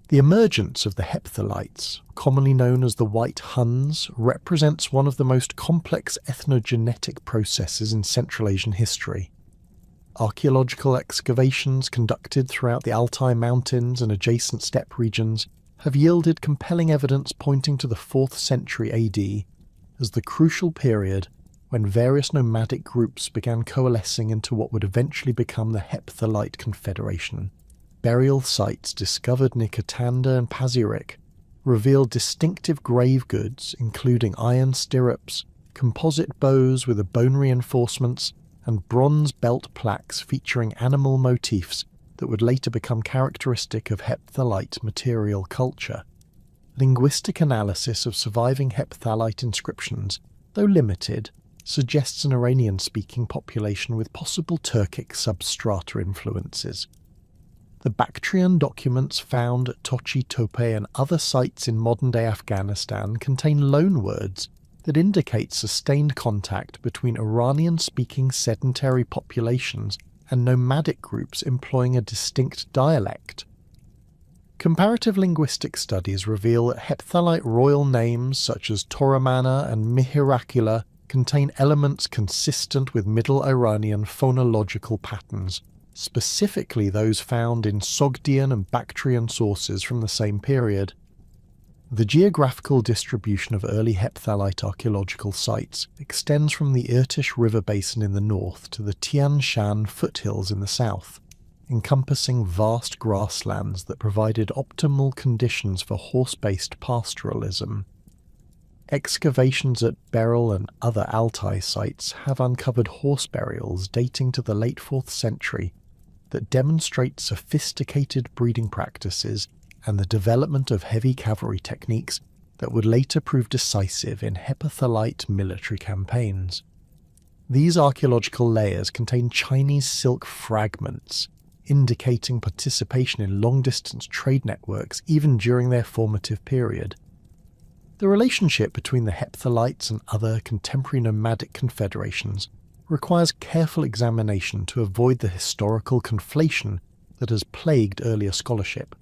The emergence of the Hephthalites, commonly known as the White Huns, represents one of the most complex ethnogenetic processes in Central Asian history. Archaeological excavations conducted throughout the Altai Mountains and adjacent steppe regions have yielded compelling evidence pointing to the 4th century AD as the crucial period when various nomadic groups began coalescing into what would eventually become the Hepthalite Confederation. Burial sites discovered near Katanda and Pazyryk revealed distinctive grave goods including iron stirrups, composite bows with bone reinforcements, and bronze belt plaques featuring animal motifs that would later become characteristic of Hepthalite material culture. Linguistic analysis of surviving Hepthalite inscriptions, though limited, suggests an Iranian-speaking population with possible Turkic substrata influences. The Bactrian documents found at Tochi Tope and other sites in modern-day Afghanistan contain loanwords that indicate sustained contact between Iranian-speaking sedentary populations and nomadic groups employing a distinct dialect. Comparative linguistic studies reveal that Hepthalite royal names such as Toramana and Mihirakula contain elements consistent with Middle Iranian phonological patterns, specifically those found in Sogdian and Bactrian sources from the same period. The geographical distribution of early Hepthalite archaeological sites extends from the Irtysh River basin in the north to the Tian Shan foothills in the south, encompassing vast grasslands that provided optimal conditions for horse-based pastoralism. Excavations at Beryl and other Altai sites have uncovered horse burials dating to the late 4th century that demonstrate sophisticated breeding practices and the development of heavy cavalry techniques that would later prove decisive in Hepthalite military campaigns. These archaeological layers contain Chinese silk fragments, indicating participation in long-distance trade networks even during their formative period. The relationship between the Hephthalites and other contemporary nomadic confederations requires careful examination to avoid the historical conflation that has plagued earlier scholarship.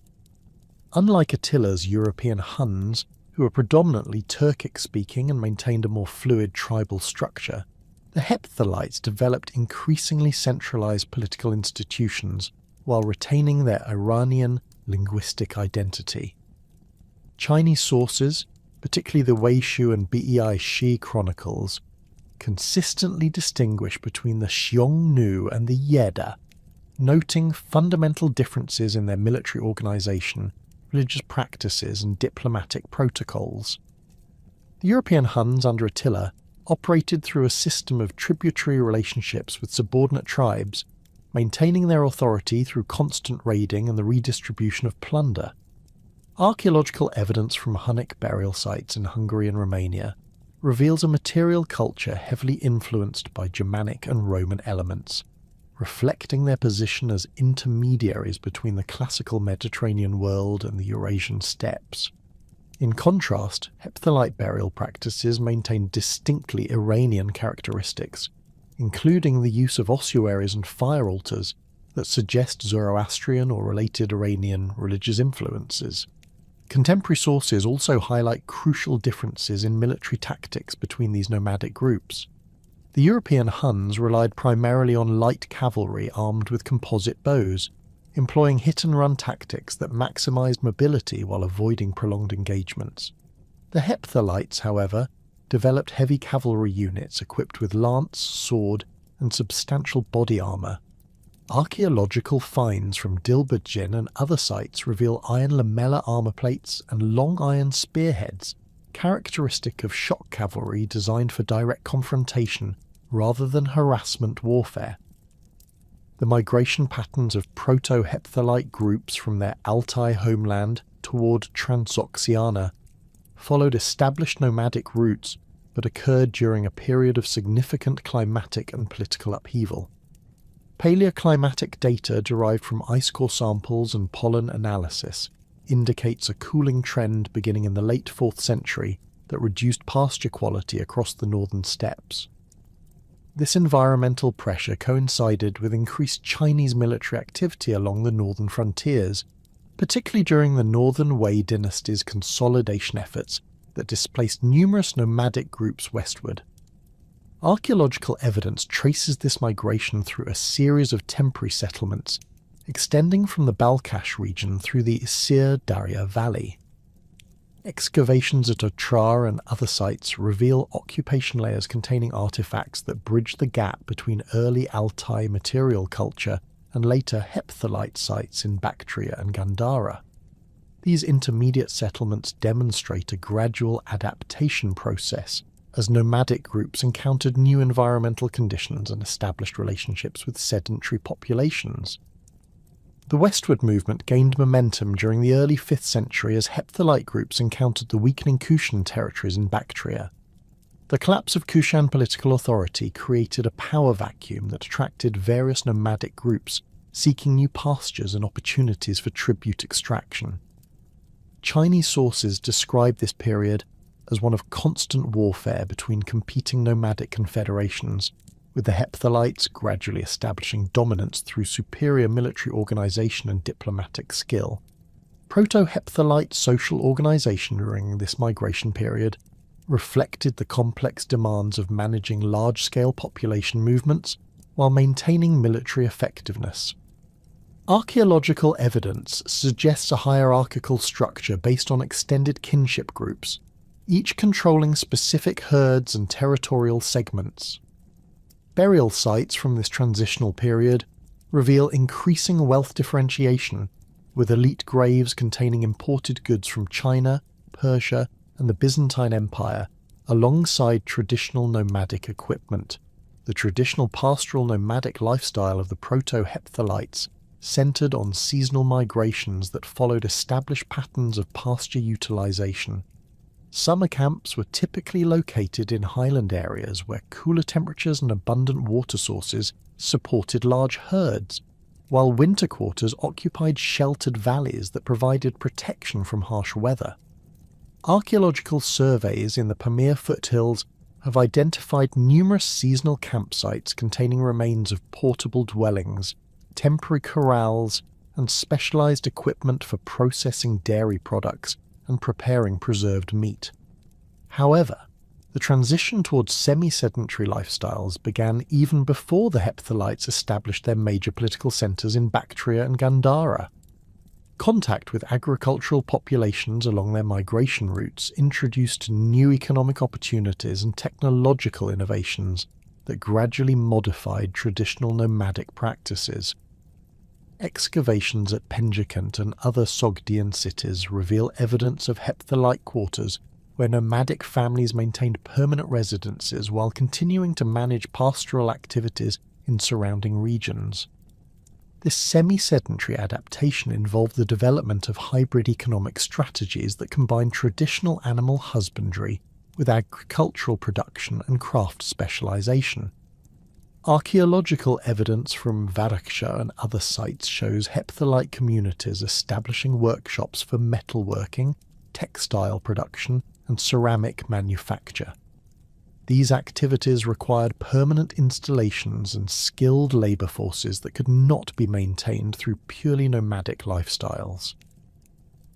Unlike Attila's European Huns, who were predominantly Turkic-speaking and maintained a more fluid tribal structure, the Hephthalites developed increasingly centralized political institutions while retaining their Iranian linguistic identity. Chinese sources, particularly the Weishu and Bei Shi chronicles, consistently distinguish between the Xiongnu and the Yeda, noting fundamental differences in their military organization, religious practices, and diplomatic protocols. The European Huns under Attila operated through a system of tributary relationships with subordinate tribes, maintaining their authority through constant raiding and the redistribution of plunder. Archaeological evidence from Hunnic burial sites in Hungary and Romania reveals a material culture heavily influenced by Germanic and Roman elements, reflecting their position as intermediaries between the classical Mediterranean world and the Eurasian steppes. In contrast, Hepthalite burial practices maintain distinctly Iranian characteristics, including the use of ossuaries and fire altars that suggest Zoroastrian or related Iranian religious influences. Contemporary sources also highlight crucial differences in military tactics between these nomadic groups. The European Huns relied primarily on light cavalry armed with composite bows, employing hit-and-run tactics that maximized mobility while avoiding prolonged engagements. The Hephthalites, however, developed heavy cavalry units equipped with lance, sword, and substantial body armor. Archaeological finds from Dilbertjin and other sites reveal iron lamella armor plates and long iron spearheads, characteristic of shock cavalry designed for direct confrontation rather than harassment warfare. The migration patterns of proto-Hepthalite groups from their Altai homeland toward Transoxiana followed established nomadic routes but occurred during a period of significant climatic and political upheaval. Paleoclimatic data derived from ice core samples and pollen analysis indicates a cooling trend beginning in the late 4th century that reduced pasture quality across the northern steppes. This environmental pressure coincided with increased Chinese military activity along the northern frontiers, particularly during the Northern Wei dynasty's consolidation efforts that displaced numerous nomadic groups westward. Archaeological evidence traces this migration through a series of temporary settlements, extending from the Balkhash region through the Isir Darya Valley. Excavations at Otrar and other sites reveal occupation layers containing artifacts that bridge the gap between early Altai material culture and later hepthalite sites in Bactria and Gandhara. These intermediate settlements demonstrate a gradual adaptation process as nomadic groups encountered new environmental conditions and established relationships with sedentary populations. The westward movement gained momentum during the early 5th century as hepthalite groups encountered the weakening Kushan territories in Bactria. The collapse of Kushan political authority created a power vacuum that attracted various nomadic groups seeking new pastures and opportunities for tribute extraction. Chinese sources describe this period as one of constant warfare between competing nomadic confederations, with the Hephthalites gradually establishing dominance through superior military organisation and diplomatic skill. Proto-Hephthalite social organisation during this migration period reflected the complex demands of managing large-scale population movements while maintaining military effectiveness. Archaeological evidence suggests a hierarchical structure based on extended kinship groups, each controlling specific herds and territorial segments. Burial sites from this transitional period reveal increasing wealth differentiation, with elite graves containing imported goods from China, Persia, and the Byzantine Empire, alongside traditional nomadic equipment. The traditional pastoral nomadic lifestyle of the Proto-Hepthalites centered on seasonal migrations that followed established patterns of pasture utilization. Summer camps were typically located in highland areas where cooler temperatures and abundant water sources supported large herds, while winter quarters occupied sheltered valleys that provided protection from harsh weather. Archaeological surveys in the Pamir foothills have identified numerous seasonal campsites containing remains of portable dwellings, temporary corrals, and specialized equipment for processing dairy products and preparing preserved meat. However, the transition towards semi-sedentary lifestyles began even before the Hephthalites established their major political centres in Bactria and Gandhara. Contact with agricultural populations along their migration routes introduced new economic opportunities and technological innovations that gradually modified traditional nomadic practices. Excavations at Penjikent and other Sogdian cities reveal evidence of Hephthalite quarters where nomadic families maintained permanent residences while continuing to manage pastoral activities in surrounding regions. This semi-sedentary adaptation involved the development of hybrid economic strategies that combined traditional animal husbandry with agricultural production and craft specialization. Archaeological evidence from Varaksha and other sites shows Hephthalite communities establishing workshops for metalworking, textile production, and ceramic manufacture. These activities required permanent installations and skilled labour forces that could not be maintained through purely nomadic lifestyles.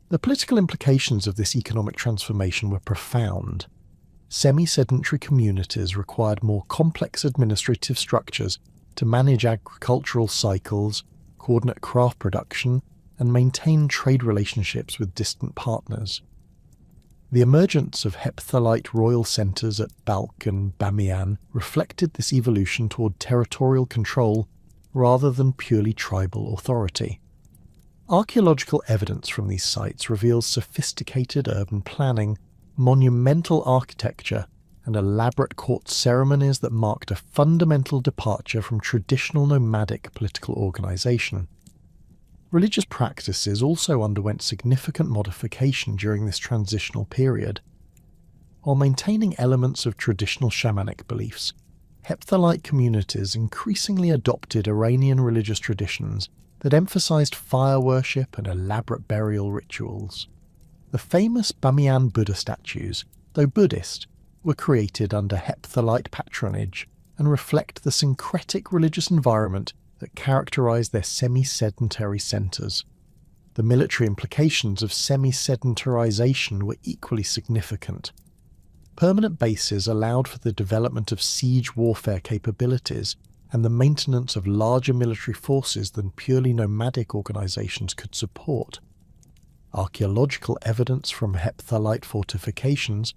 The political implications of this economic transformation were profound. Semi-sedentary communities required more complex administrative structures to manage agricultural cycles, coordinate craft production, and maintain trade relationships with distant partners. The emergence of Hephthalite royal centres at Balkh and Bamiyan reflected this evolution toward territorial control rather than purely tribal authority. Archaeological evidence from these sites reveals sophisticated urban planning, monumental architecture, and elaborate court ceremonies that marked a fundamental departure from traditional nomadic political organisation. Religious practices also underwent significant modification during this transitional period. While maintaining elements of traditional shamanic beliefs, Hephthalite communities increasingly adopted Iranian religious traditions that emphasized fire worship and elaborate burial rituals. The famous Bamiyan Buddha statues, though Buddhist, were created under Hephthalite patronage and reflect the syncretic religious environment that characterized their semi-sedentary centers. The military implications of semi-sedentarization were equally significant. Permanent bases allowed for the development of siege warfare capabilities and the maintenance of larger military forces than purely nomadic organizations could support. Archaeological evidence from hepthalite fortifications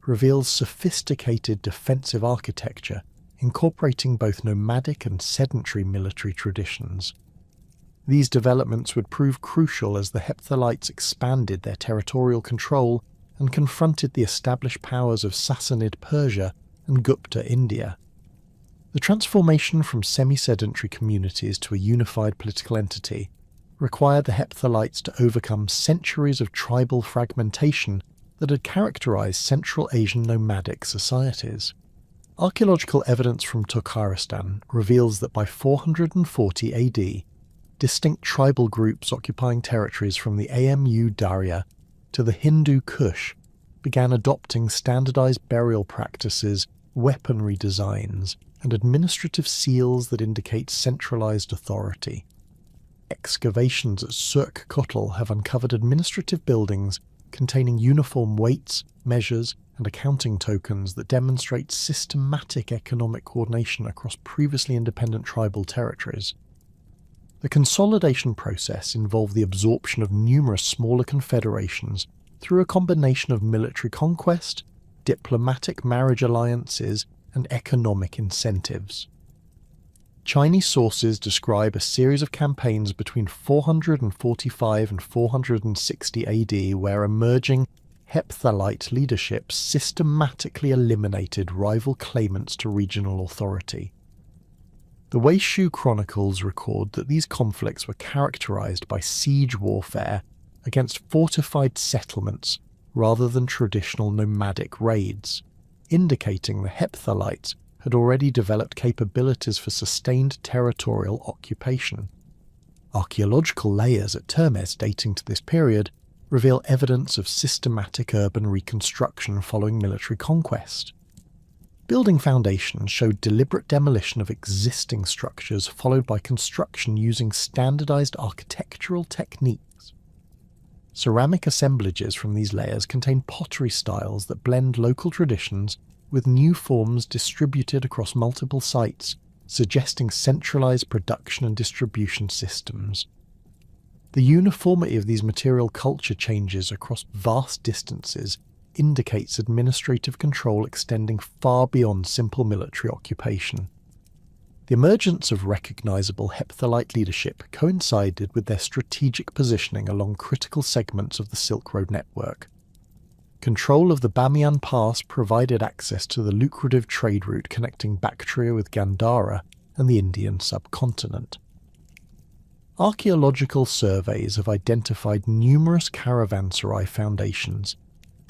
reveals sophisticated defensive architecture incorporating both nomadic and sedentary military traditions. These developments would prove crucial as the Hephthalites expanded their territorial control and confronted the established powers of Sassanid Persia and Gupta India. The transformation from semi-sedentary communities to a unified political entity required the Hephthalites to overcome centuries of tribal fragmentation that had characterized Central Asian nomadic societies. Archaeological evidence from Turkmenistan reveals that by 440 AD, distinct tribal groups occupying territories from the Amu Darya to the Hindu Kush began adopting standardized burial practices, weaponry designs, and administrative seals that indicate centralized authority. Excavations at Surk Kotal have uncovered administrative buildings containing uniform weights, measures, and accounting tokens that demonstrate systematic economic coordination across previously independent tribal territories. The consolidation process involved the absorption of numerous smaller confederations through a combination of military conquest, diplomatic marriage alliances, and economic incentives. Chinese sources describe a series of campaigns between 445 and 460 AD where emerging Hepthalite leadership systematically eliminated rival claimants to regional authority. The Wei Shu chronicles record that these conflicts were characterized by siege warfare against fortified settlements rather than traditional nomadic raids, indicating the Hephthalites had already developed capabilities for sustained territorial occupation. Archaeological layers at Termes dating to this period reveal evidence of systematic urban reconstruction following military conquest. Building foundations showed deliberate demolition of existing structures followed by construction using standardized architectural techniques. Ceramic assemblages from these layers contain pottery styles that blend local traditions with new forms distributed across multiple sites, suggesting centralized production and distribution systems. The uniformity of these material culture changes across vast distances indicates administrative control extending far beyond simple military occupation. The emergence of recognizable Hepthalite leadership coincided with their strategic positioning along critical segments of the Silk Road network. Control of the Bamiyan Pass provided access to the lucrative trade route connecting Bactria with Gandhara and the Indian subcontinent. Archaeological surveys have identified numerous caravanserai foundations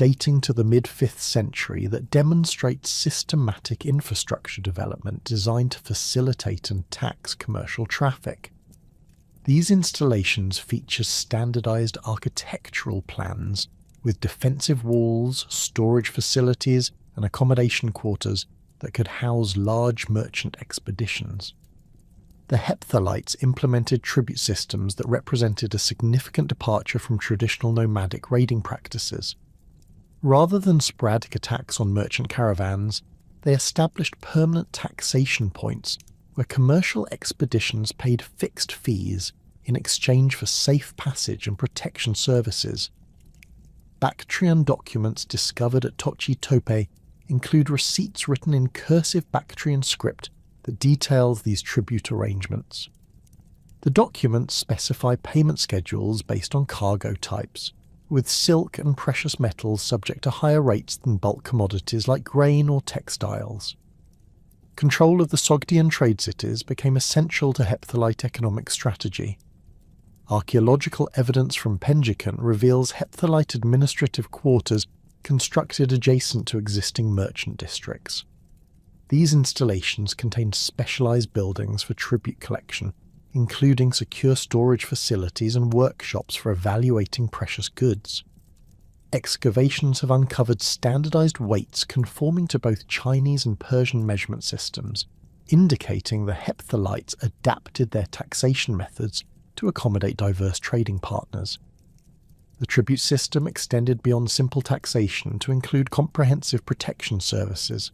dating to the mid-5th century that demonstrate systematic infrastructure development designed to facilitate and tax commercial traffic. These installations feature standardized architectural plans with defensive walls, storage facilities, and accommodation quarters that could house large merchant expeditions. The Hephthalites implemented tribute systems that represented a significant departure from traditional nomadic raiding practices. Rather than sporadic attacks on merchant caravans, they established permanent taxation points where commercial expeditions paid fixed fees in exchange for safe passage and protection services. Bactrian documents discovered at Tochi Tope include receipts written in cursive Bactrian script that details these tribute arrangements. The documents specify payment schedules based on cargo types, with silk and precious metals subject to higher rates than bulk commodities like grain or textiles. Control of the Sogdian trade cities became essential to Hepthalite economic strategy. Archaeological evidence from Penjikan reveals Hepthalite administrative quarters constructed adjacent to existing merchant districts. These installations contained specialized buildings for tribute collection, including secure storage facilities and workshops for evaluating precious goods. Excavations have uncovered standardized weights conforming to both Chinese and Persian measurement systems, indicating the Hephthalites adapted their taxation methods to accommodate diverse trading partners. The tribute system extended beyond simple taxation to include comprehensive protection services.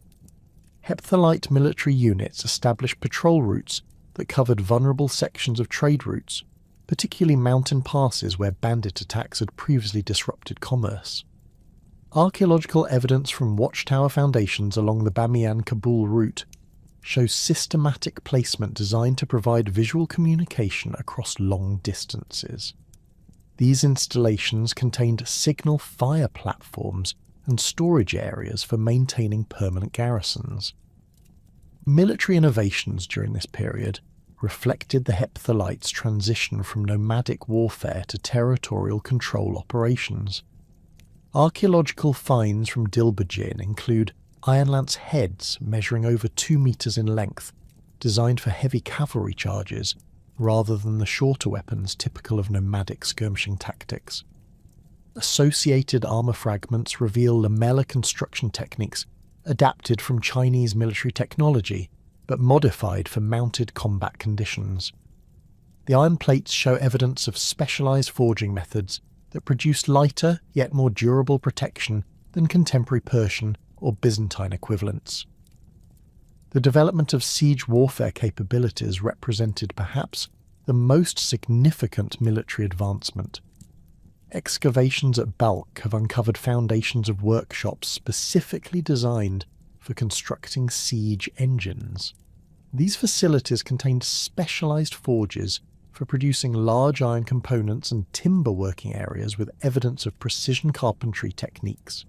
Hepthalite military units established patrol routes that covered vulnerable sections of trade routes, particularly mountain passes where bandit attacks had previously disrupted commerce. Archaeological evidence from watchtower foundations along the Bamiyan-Kabul route shows systematic placement designed to provide visual communication across long distances. These installations contained signal fire platforms and storage areas for maintaining permanent garrisons. Military innovations during this period reflected the Hephthalites' transition from nomadic warfare to territorial control operations. Archaeological finds from Dilbajin include iron lance heads measuring over 2 meters in length, designed for heavy cavalry charges rather than the shorter weapons typical of nomadic skirmishing tactics. Associated armour fragments reveal lamellar construction techniques adapted from Chinese military technology, but modified for mounted combat conditions. The iron plates show evidence of specialised forging methods that produced lighter yet more durable protection than contemporary Persian or Byzantine equivalents. The development of siege warfare capabilities represented perhaps the most significant military advancement. Excavations at Balkh have uncovered foundations of workshops specifically designed for constructing siege engines. These facilities contained specialised forges for producing large iron components and timber working areas with evidence of precision carpentry techniques.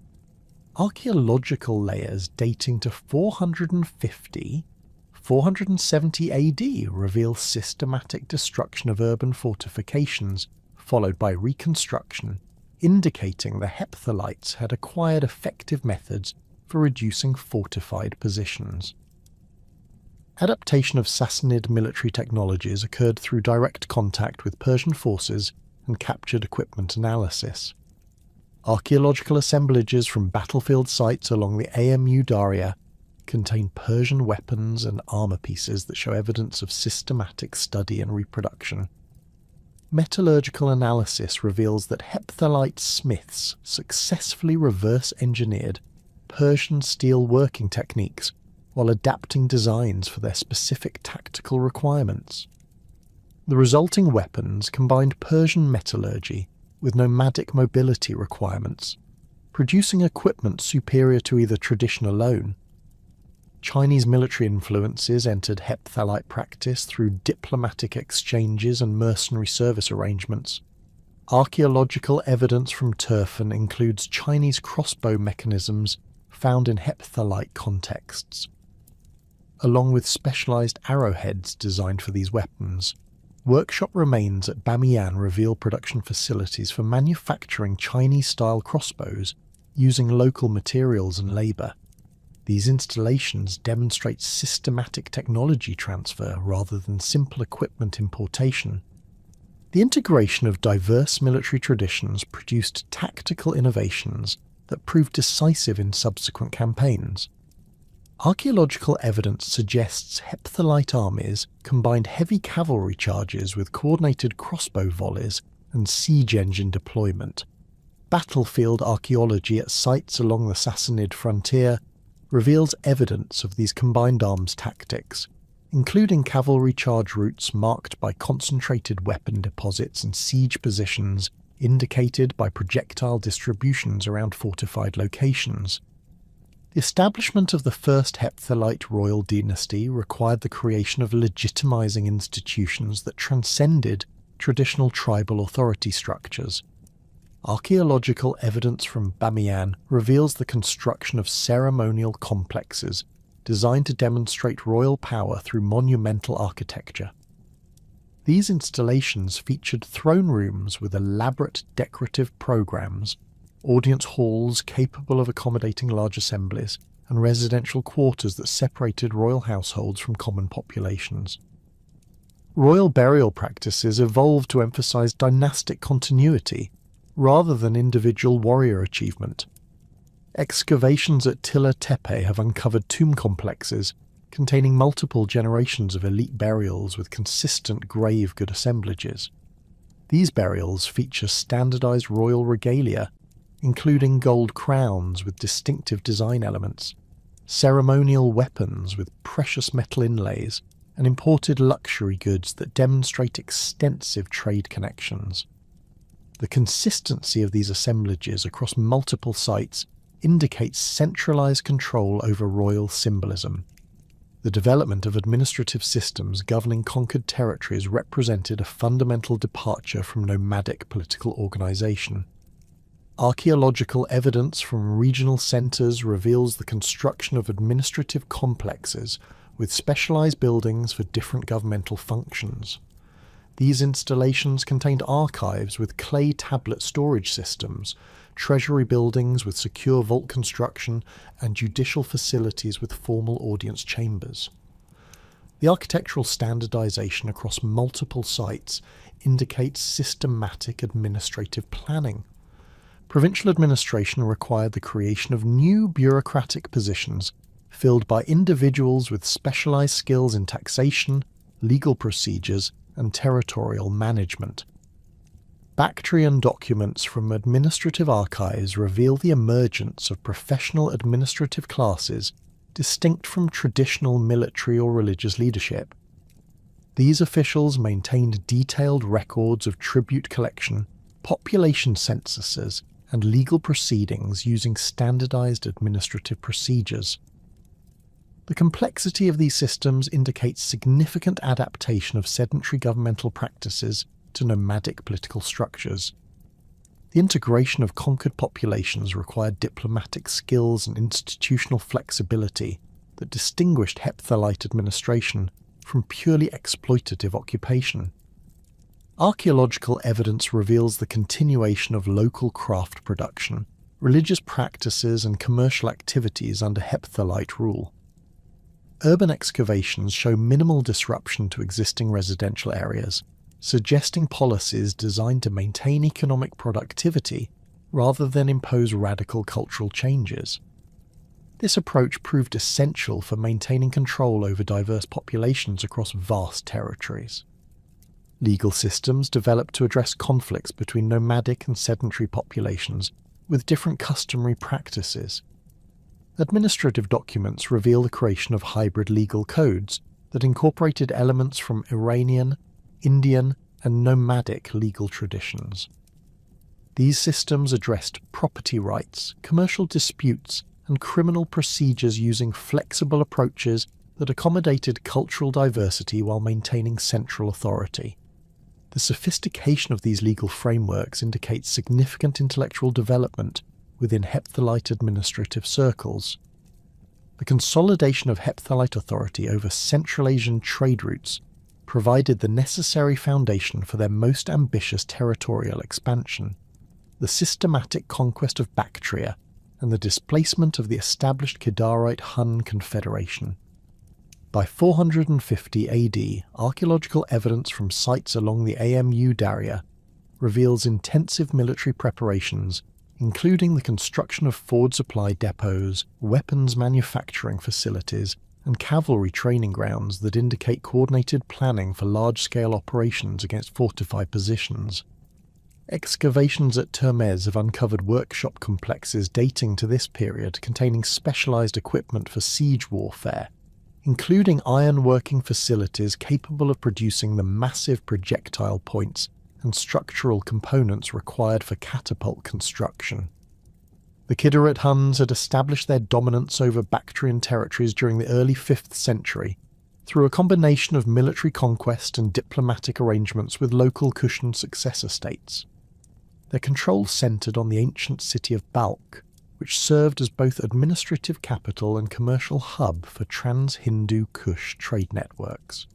Archaeological layers dating to 450–470 AD reveal systematic destruction of urban fortifications, followed by reconstruction, indicating the Hephthalites had acquired effective methods for reducing fortified positions. Adaptation of Sassanid military technologies occurred through direct contact with Persian forces and captured equipment analysis. Archaeological assemblages from battlefield sites along the Amu Darya contain Persian weapons and armour pieces that show evidence of systematic study and reproduction. Metallurgical analysis reveals that Hephthalite smiths successfully reverse-engineered Persian steel working techniques while adapting designs for their specific tactical requirements. The resulting weapons combined Persian metallurgy with nomadic mobility requirements, producing equipment superior to either tradition alone. Chinese military influences entered Hepthalite practice through diplomatic exchanges and mercenary service arrangements. Archaeological evidence from Turfan includes Chinese crossbow mechanisms found in Hepthalite contexts, along with specialised arrowheads designed for these weapons. Workshop remains at Bamiyan reveal production facilities for manufacturing Chinese-style crossbows using local materials and labour. These installations demonstrate systematic technology transfer rather than simple equipment importation. The integration of diverse military traditions produced tactical innovations that proved decisive in subsequent campaigns. Archaeological evidence suggests Hepthalite armies combined heavy cavalry charges with coordinated crossbow volleys and siege engine deployment. Battlefield archaeology at sites along the Sassanid frontier reveals evidence of these combined arms tactics, including cavalry charge routes marked by concentrated weapon deposits and siege positions indicated by projectile distributions around fortified locations. The establishment of the first Hepthalite royal dynasty required the creation of legitimising institutions that transcended traditional tribal authority structures. Archaeological evidence from Bamiyan reveals the construction of ceremonial complexes designed to demonstrate royal power through monumental architecture. These installations featured throne rooms with elaborate decorative programs, audience halls capable of accommodating large assemblies, and residential quarters that separated royal households from common populations. Royal burial practices evolved to emphasize dynastic continuity rather than individual warrior achievement. Excavations at Tilla Tepe have uncovered tomb complexes containing multiple generations of elite burials with consistent grave good assemblages. These burials feature standardized royal regalia, including gold crowns with distinctive design elements, ceremonial weapons with precious metal inlays, and imported luxury goods that demonstrate extensive trade connections. The consistency of these assemblages across multiple sites indicates centralized control over royal symbolism. The development of administrative systems governing conquered territories represented a fundamental departure from nomadic political organization. Archaeological evidence from regional centers reveals the construction of administrative complexes with specialized buildings for different governmental functions. These installations contained archives with clay tablet storage systems, treasury buildings with secure vault construction, and judicial facilities with formal audience chambers. The architectural standardization across multiple sites indicates systematic administrative planning. Provincial administration required the creation of new bureaucratic positions filled by individuals with specialized skills in taxation, legal procedures, and territorial management. Bactrian documents from administrative archives reveal the emergence of professional administrative classes distinct from traditional military or religious leadership. These officials maintained detailed records of tribute collection, population censuses, and legal proceedings using standardized administrative procedures. The complexity of these systems indicates significant adaptation of sedentary governmental practices to nomadic political structures. The integration of conquered populations required diplomatic skills and institutional flexibility that distinguished Hepthalite administration from purely exploitative occupation. Archaeological evidence reveals the continuation of local craft production, religious practices, and commercial activities under Hepthalite rule. Urban excavations show minimal disruption to existing residential areas, suggesting policies designed to maintain economic productivity rather than impose radical cultural changes. This approach proved essential for maintaining control over diverse populations across vast territories. Legal systems developed to address conflicts between nomadic and sedentary populations with different customary practices. Administrative documents reveal the creation of hybrid legal codes that incorporated elements from Iranian, Indian, and nomadic legal traditions. These systems addressed property rights, commercial disputes, and criminal procedures using flexible approaches that accommodated cultural diversity while maintaining central authority. The sophistication of these legal frameworks indicates significant intellectual development within Hepthalite administrative circles. The consolidation of Hepthalite authority over Central Asian trade routes provided the necessary foundation for their most ambitious territorial expansion, the systematic conquest of Bactria, and the displacement of the established Kedarite Hun Confederation. By 450 AD, archaeological evidence from sites along the Amu Darya reveals intensive military preparations, including the construction of forward supply depots, weapons manufacturing facilities, and cavalry training grounds that indicate coordinated planning for large-scale operations against fortified positions. Excavations at Termez have uncovered workshop complexes dating to this period containing specialized equipment for siege warfare, including iron-working facilities capable of producing the massive projectile points and structural components required for catapult construction. The Kidarit Huns had established their dominance over Bactrian territories during the early 5th century through a combination of military conquest and diplomatic arrangements with local Kushan successor states. Their control centered on the ancient city of Balkh, which served as both administrative capital and commercial hub for trans-Hindu Kush trade networks.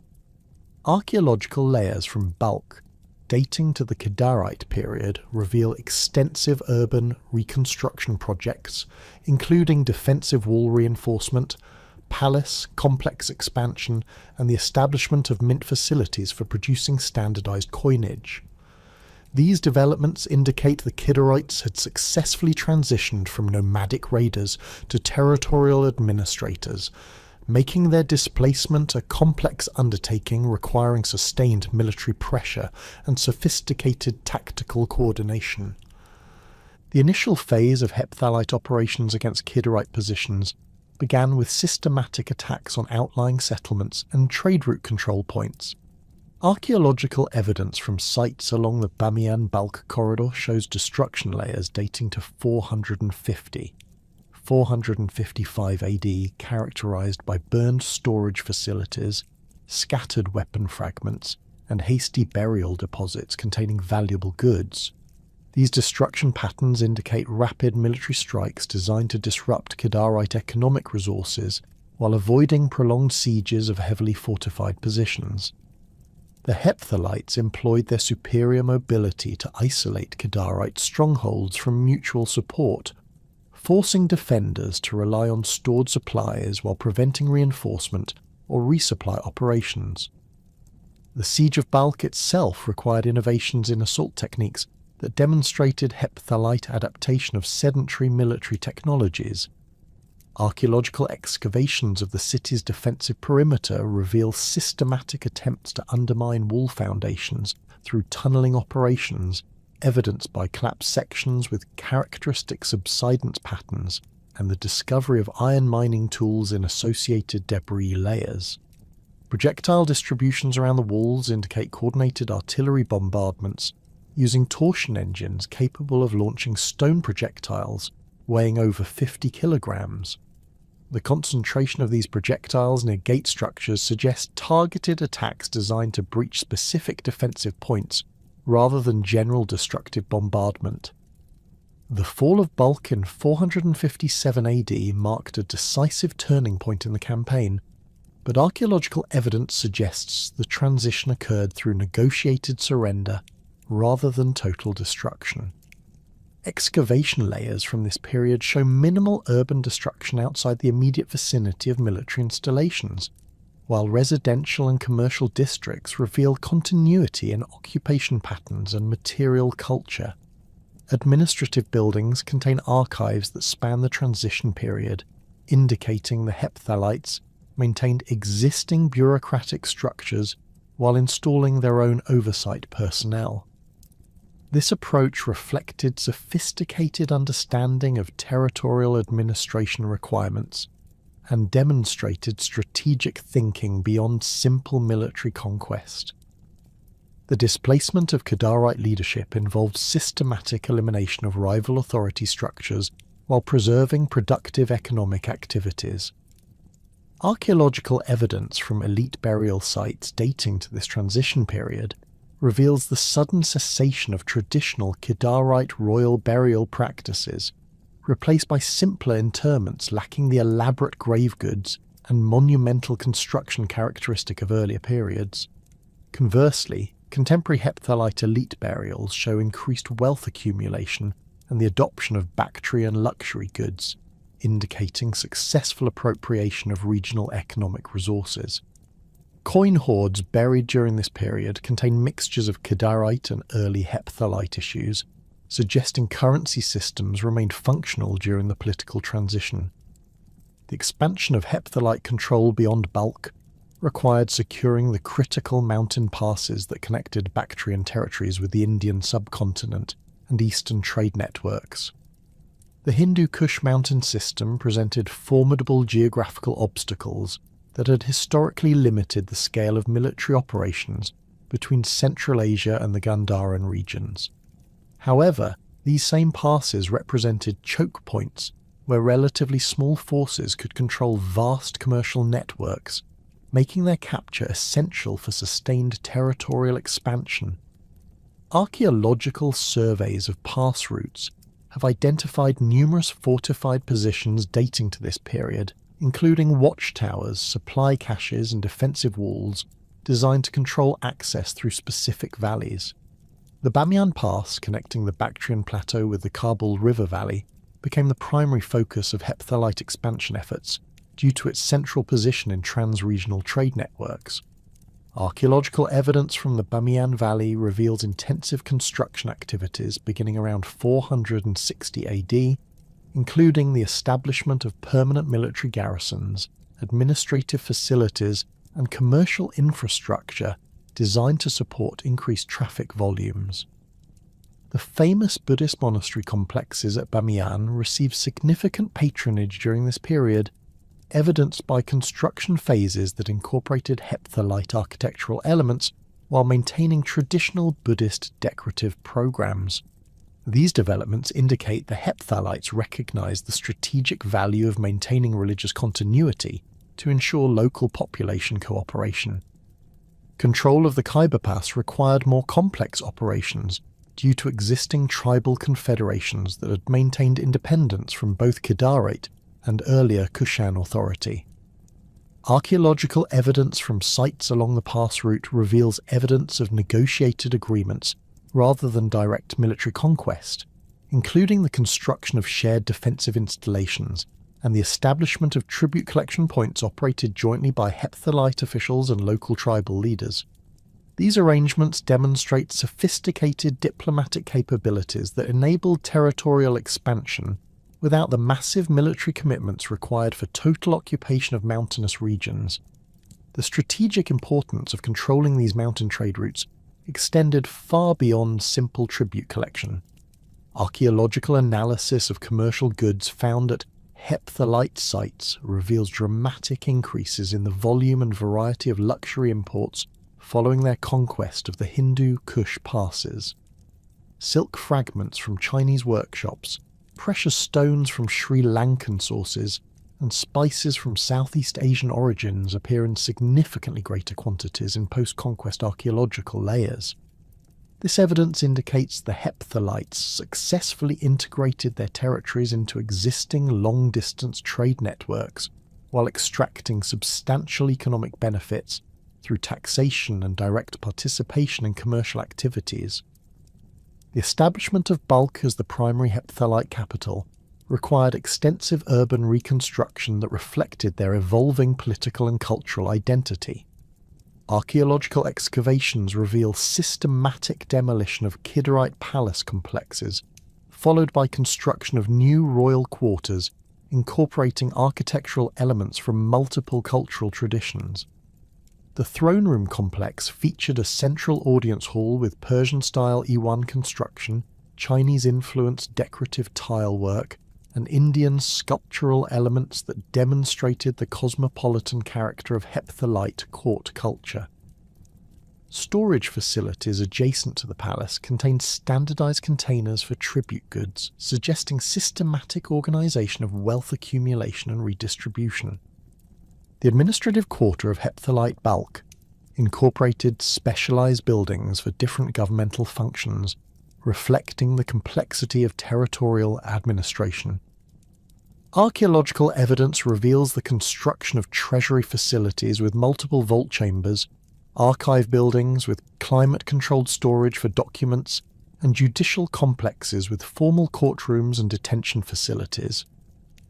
Archaeological layers from Balkh dating to the Kedarite period reveal extensive urban reconstruction projects, including defensive wall reinforcement, palace complex expansion, and the establishment of mint facilities for producing standardized coinage. These developments indicate the Kidarites had successfully transitioned from nomadic raiders to territorial administrators, making their displacement a complex undertaking requiring sustained military pressure and sophisticated tactical coordination. The initial phase of Hepthalite operations against Kidderite positions began with systematic attacks on outlying settlements and trade route control points. Archaeological evidence from sites along the Bamiyan Balkh corridor shows destruction layers dating to 455 AD, characterized by burned storage facilities, scattered weapon fragments, and hasty burial deposits containing valuable goods. These destruction patterns indicate rapid military strikes designed to disrupt Kiddarite economic resources while avoiding prolonged sieges of heavily fortified positions. The Hepthalites employed their superior mobility to isolate Kiddarite strongholds from mutual support, forcing defenders to rely on stored supplies while preventing reinforcement or resupply operations. The siege of Balkh itself required innovations in assault techniques that demonstrated Hepthalite adaptation of sedentary military technologies. Archaeological excavations of the city's defensive perimeter reveal systematic attempts to undermine wall foundations through tunnelling operations, evidenced by collapsed sections with characteristic subsidence patterns and the discovery of iron mining tools in associated debris layers. Projectile distributions around the walls indicate coordinated artillery bombardments using torsion engines capable of launching stone projectiles weighing over 50 kilograms. The concentration of these projectiles near gate structures suggests targeted attacks designed to breach specific defensive points rather than general destructive bombardment. The fall of Balkh in 457 AD marked a decisive turning point in the campaign, but archaeological evidence suggests the transition occurred through negotiated surrender rather than total destruction. Excavation layers from this period show minimal urban destruction outside the immediate vicinity of military installations, while residential and commercial districts reveal continuity in occupation patterns and material culture. Administrative buildings contain archives that span the transition period, indicating the Hepthalites maintained existing bureaucratic structures while installing their own oversight personnel. This approach reflected sophisticated understanding of territorial administration requirements and demonstrated strategic thinking beyond simple military conquest. The displacement of Kiddarite leadership involved systematic elimination of rival authority structures while preserving productive economic activities. Archaeological evidence from elite burial sites dating to this transition period reveals the sudden cessation of traditional Kiddarite royal burial practices, replaced by simpler interments lacking the elaborate grave goods and monumental construction characteristic of earlier periods. Conversely, contemporary Hepthalite elite burials show increased wealth accumulation and the adoption of Bactrian luxury goods, indicating successful appropriation of regional economic resources. Coin hoards buried during this period contain mixtures of Kiddarite and early Hepthalite issues, suggesting currency systems remained functional during the political transition. The expansion of Hepthalite control beyond Balkh required securing the critical mountain passes that connected Bactrian territories with the Indian subcontinent and eastern trade networks. The Hindu Kush mountain system presented formidable geographical obstacles that had historically limited the scale of military operations between Central Asia and the Gandharan regions. However, these same passes represented choke points where relatively small forces could control vast commercial networks, making their capture essential for sustained territorial expansion. Archaeological surveys of pass routes have identified numerous fortified positions dating to this period, including watchtowers, supply caches and defensive walls designed to control access through specific valleys. The Bamiyan Pass, connecting the Bactrian Plateau with the Kabul River Valley, became the primary focus of Hepthalite expansion efforts due to its central position in trans-regional trade networks. Archaeological evidence from the Bamiyan Valley reveals intensive construction activities beginning around 460 AD, including the establishment of permanent military garrisons administrative facilities, and commercial infrastructure designed to support increased traffic volumes. The famous Buddhist monastery complexes at Bamiyan received significant patronage during this period, evidenced by construction phases that incorporated hepthalite architectural elements while maintaining traditional Buddhist decorative programs. These developments indicate the hephthalites recognized the strategic value of maintaining religious continuity to ensure local population cooperation. Control of the Khyber Pass required more complex operations due to existing tribal confederations that had maintained independence from both Kedarite and earlier Kushan authority. Archaeological evidence from sites along the pass route reveals evidence of negotiated agreements rather than direct military conquest, including the construction of shared defensive installations and the establishment of tribute collection points operated jointly by hepthalite officials and local tribal leaders. These arrangements demonstrate sophisticated diplomatic capabilities that enabled territorial expansion without the massive military commitments required for total occupation of mountainous regions. The strategic importance of controlling these mountain trade routes extended far beyond simple tribute collection. Archaeological analysis of commercial goods found at hepthalite sites reveals dramatic increases in the volume and variety of luxury imports following their conquest of the Hindu Kush passes. Silk fragments from Chinese workshops, precious stones from Sri Lankan sources, and spices from Southeast Asian origins appear in significantly greater quantities in post-conquest archaeological layers. This evidence indicates the hepthalites successfully integrated their territories into existing long-distance trade networks while extracting substantial economic benefits through taxation and direct participation in commercial activities. The establishment of Balkh as the primary hepthalite capital required extensive urban reconstruction that reflected their evolving political and cultural identity. Archaeological excavations reveal systematic demolition of Kidarite palace complexes, followed by construction of new royal quarters incorporating architectural elements from multiple cultural traditions. The throne room complex featured a central audience hall with Persian-style Iwan construction, Chinese-influenced decorative tile work, and Indian sculptural elements that demonstrated the cosmopolitan character of hepthalite court culture. Storage facilities adjacent to the palace contained standardized containers for tribute goods, suggesting systematic organization of wealth accumulation and redistribution. The administrative quarter of hepthalite Balkh incorporated specialized buildings for different governmental functions, reflecting the complexity of territorial administration. Archaeological evidence reveals the construction of treasury facilities with multiple vault chambers, archive buildings with climate-controlled storage for documents, and judicial complexes with formal courtrooms and detention facilities.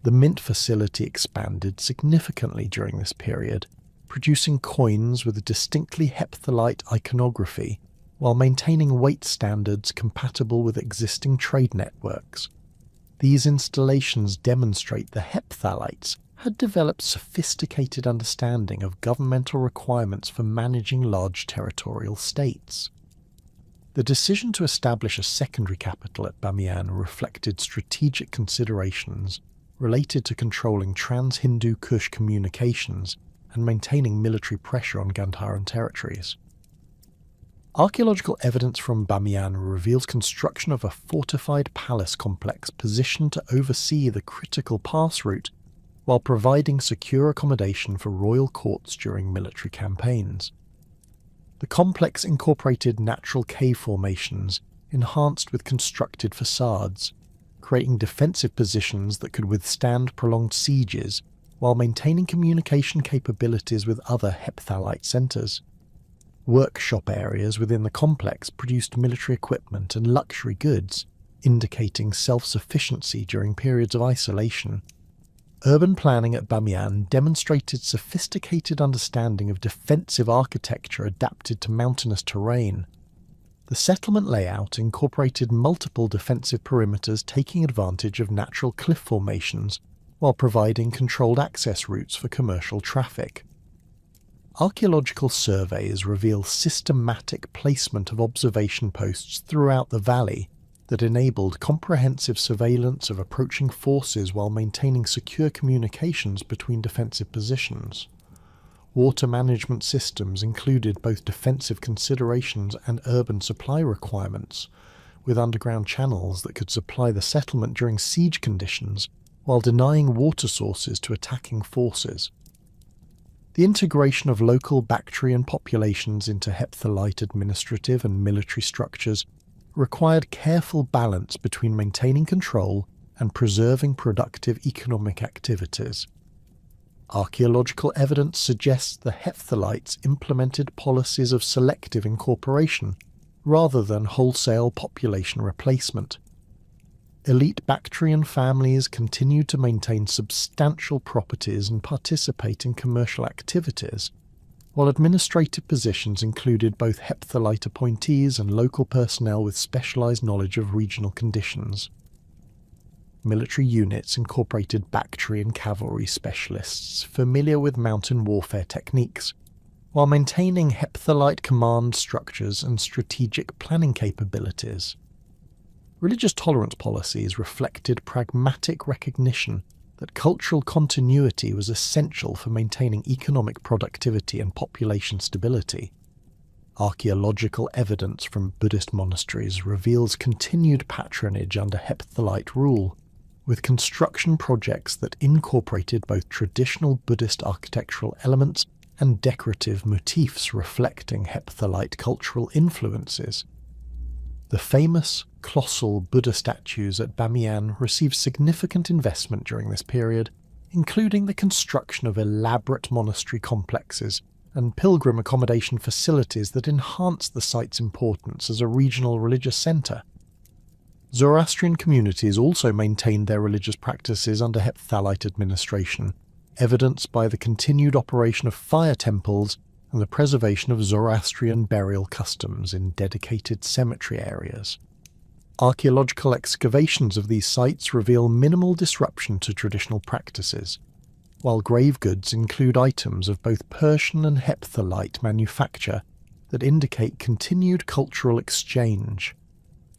The mint facility expanded significantly during this period, producing coins with a distinctly hepthalite iconography, while maintaining weight standards compatible with existing trade networks. These installations demonstrate the hepthalites had developed sophisticated understanding of governmental requirements for managing large territorial states. The decision to establish a secondary capital at Bamiyan reflected strategic considerations related to controlling trans-Hindu Kush communications and maintaining military pressure on Gandharan territories. Archaeological evidence from Bamiyan reveals construction of a fortified palace complex positioned to oversee the critical pass route while providing secure accommodation for royal courts during military campaigns. The complex incorporated natural cave formations enhanced with constructed facades, creating defensive positions that could withstand prolonged sieges while maintaining communication capabilities with other hepthalite centres. Workshop areas within the complex produced military equipment and luxury goods, indicating self-sufficiency during periods of isolation. Urban planning at Bamiyan demonstrated sophisticated understanding of defensive architecture adapted to mountainous terrain. The settlement layout incorporated multiple defensive perimeters taking advantage of natural cliff formations, while providing controlled access routes for commercial traffic. Archaeological surveys reveal systematic placement of observation posts throughout the valley that enabled comprehensive surveillance of approaching forces while maintaining secure communications between defensive positions. Water management systems included both defensive considerations and urban supply requirements, with underground channels that could supply the settlement during siege conditions while denying water sources to attacking forces. The integration of local Bactrian populations into hepthalite administrative and military structures required careful balance between maintaining control and preserving productive economic activities. Archaeological evidence suggests the hepthalites implemented policies of selective incorporation rather than wholesale population replacement. Elite Bactrian families continued to maintain substantial properties and participate in commercial activities, while administrative positions included both hepthalite appointees and local personnel with specialized knowledge of regional conditions. Military units incorporated Bactrian cavalry specialists familiar with mountain warfare techniques, while maintaining hepthalite command structures and strategic planning capabilities. Religious tolerance policies reflected pragmatic recognition that cultural continuity was essential for maintaining economic productivity and population stability. Archaeological evidence from Buddhist monasteries reveals continued patronage under hepthalite rule, with construction projects that incorporated both traditional Buddhist architectural elements and decorative motifs reflecting hepthalite cultural influences. The famous colossal Buddha statues at Bamiyan received significant investment during this period, including the construction of elaborate monastery complexes and pilgrim accommodation facilities that enhanced the site's importance as a regional religious centre. Zoroastrian communities also maintained their religious practices under hepthalite administration, evidenced by the continued operation of fire temples and the preservation of Zoroastrian burial customs in dedicated cemetery areas. Archaeological excavations of these sites reveal minimal disruption to traditional practices, while grave goods include items of both Persian and hepthalite manufacture that indicate continued cultural exchange.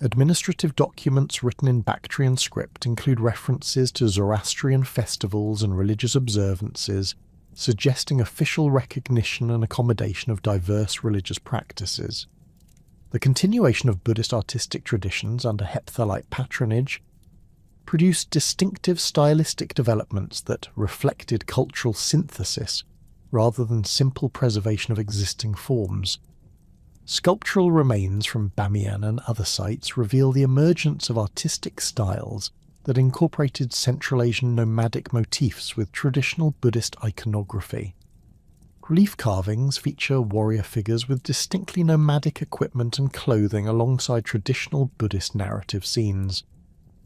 Administrative documents written in Bactrian script include references to Zoroastrian festivals and religious observances, suggesting official recognition and accommodation of diverse religious practices. The continuation of Buddhist artistic traditions under hepthalite patronage produced distinctive stylistic developments that reflected cultural synthesis rather than simple preservation of existing forms. Sculptural remains from Bamiyan and other sites reveal the emergence of artistic styles that incorporated Central Asian nomadic motifs with traditional Buddhist iconography. Relief carvings feature warrior figures with distinctly nomadic equipment and clothing alongside traditional Buddhist narrative scenes,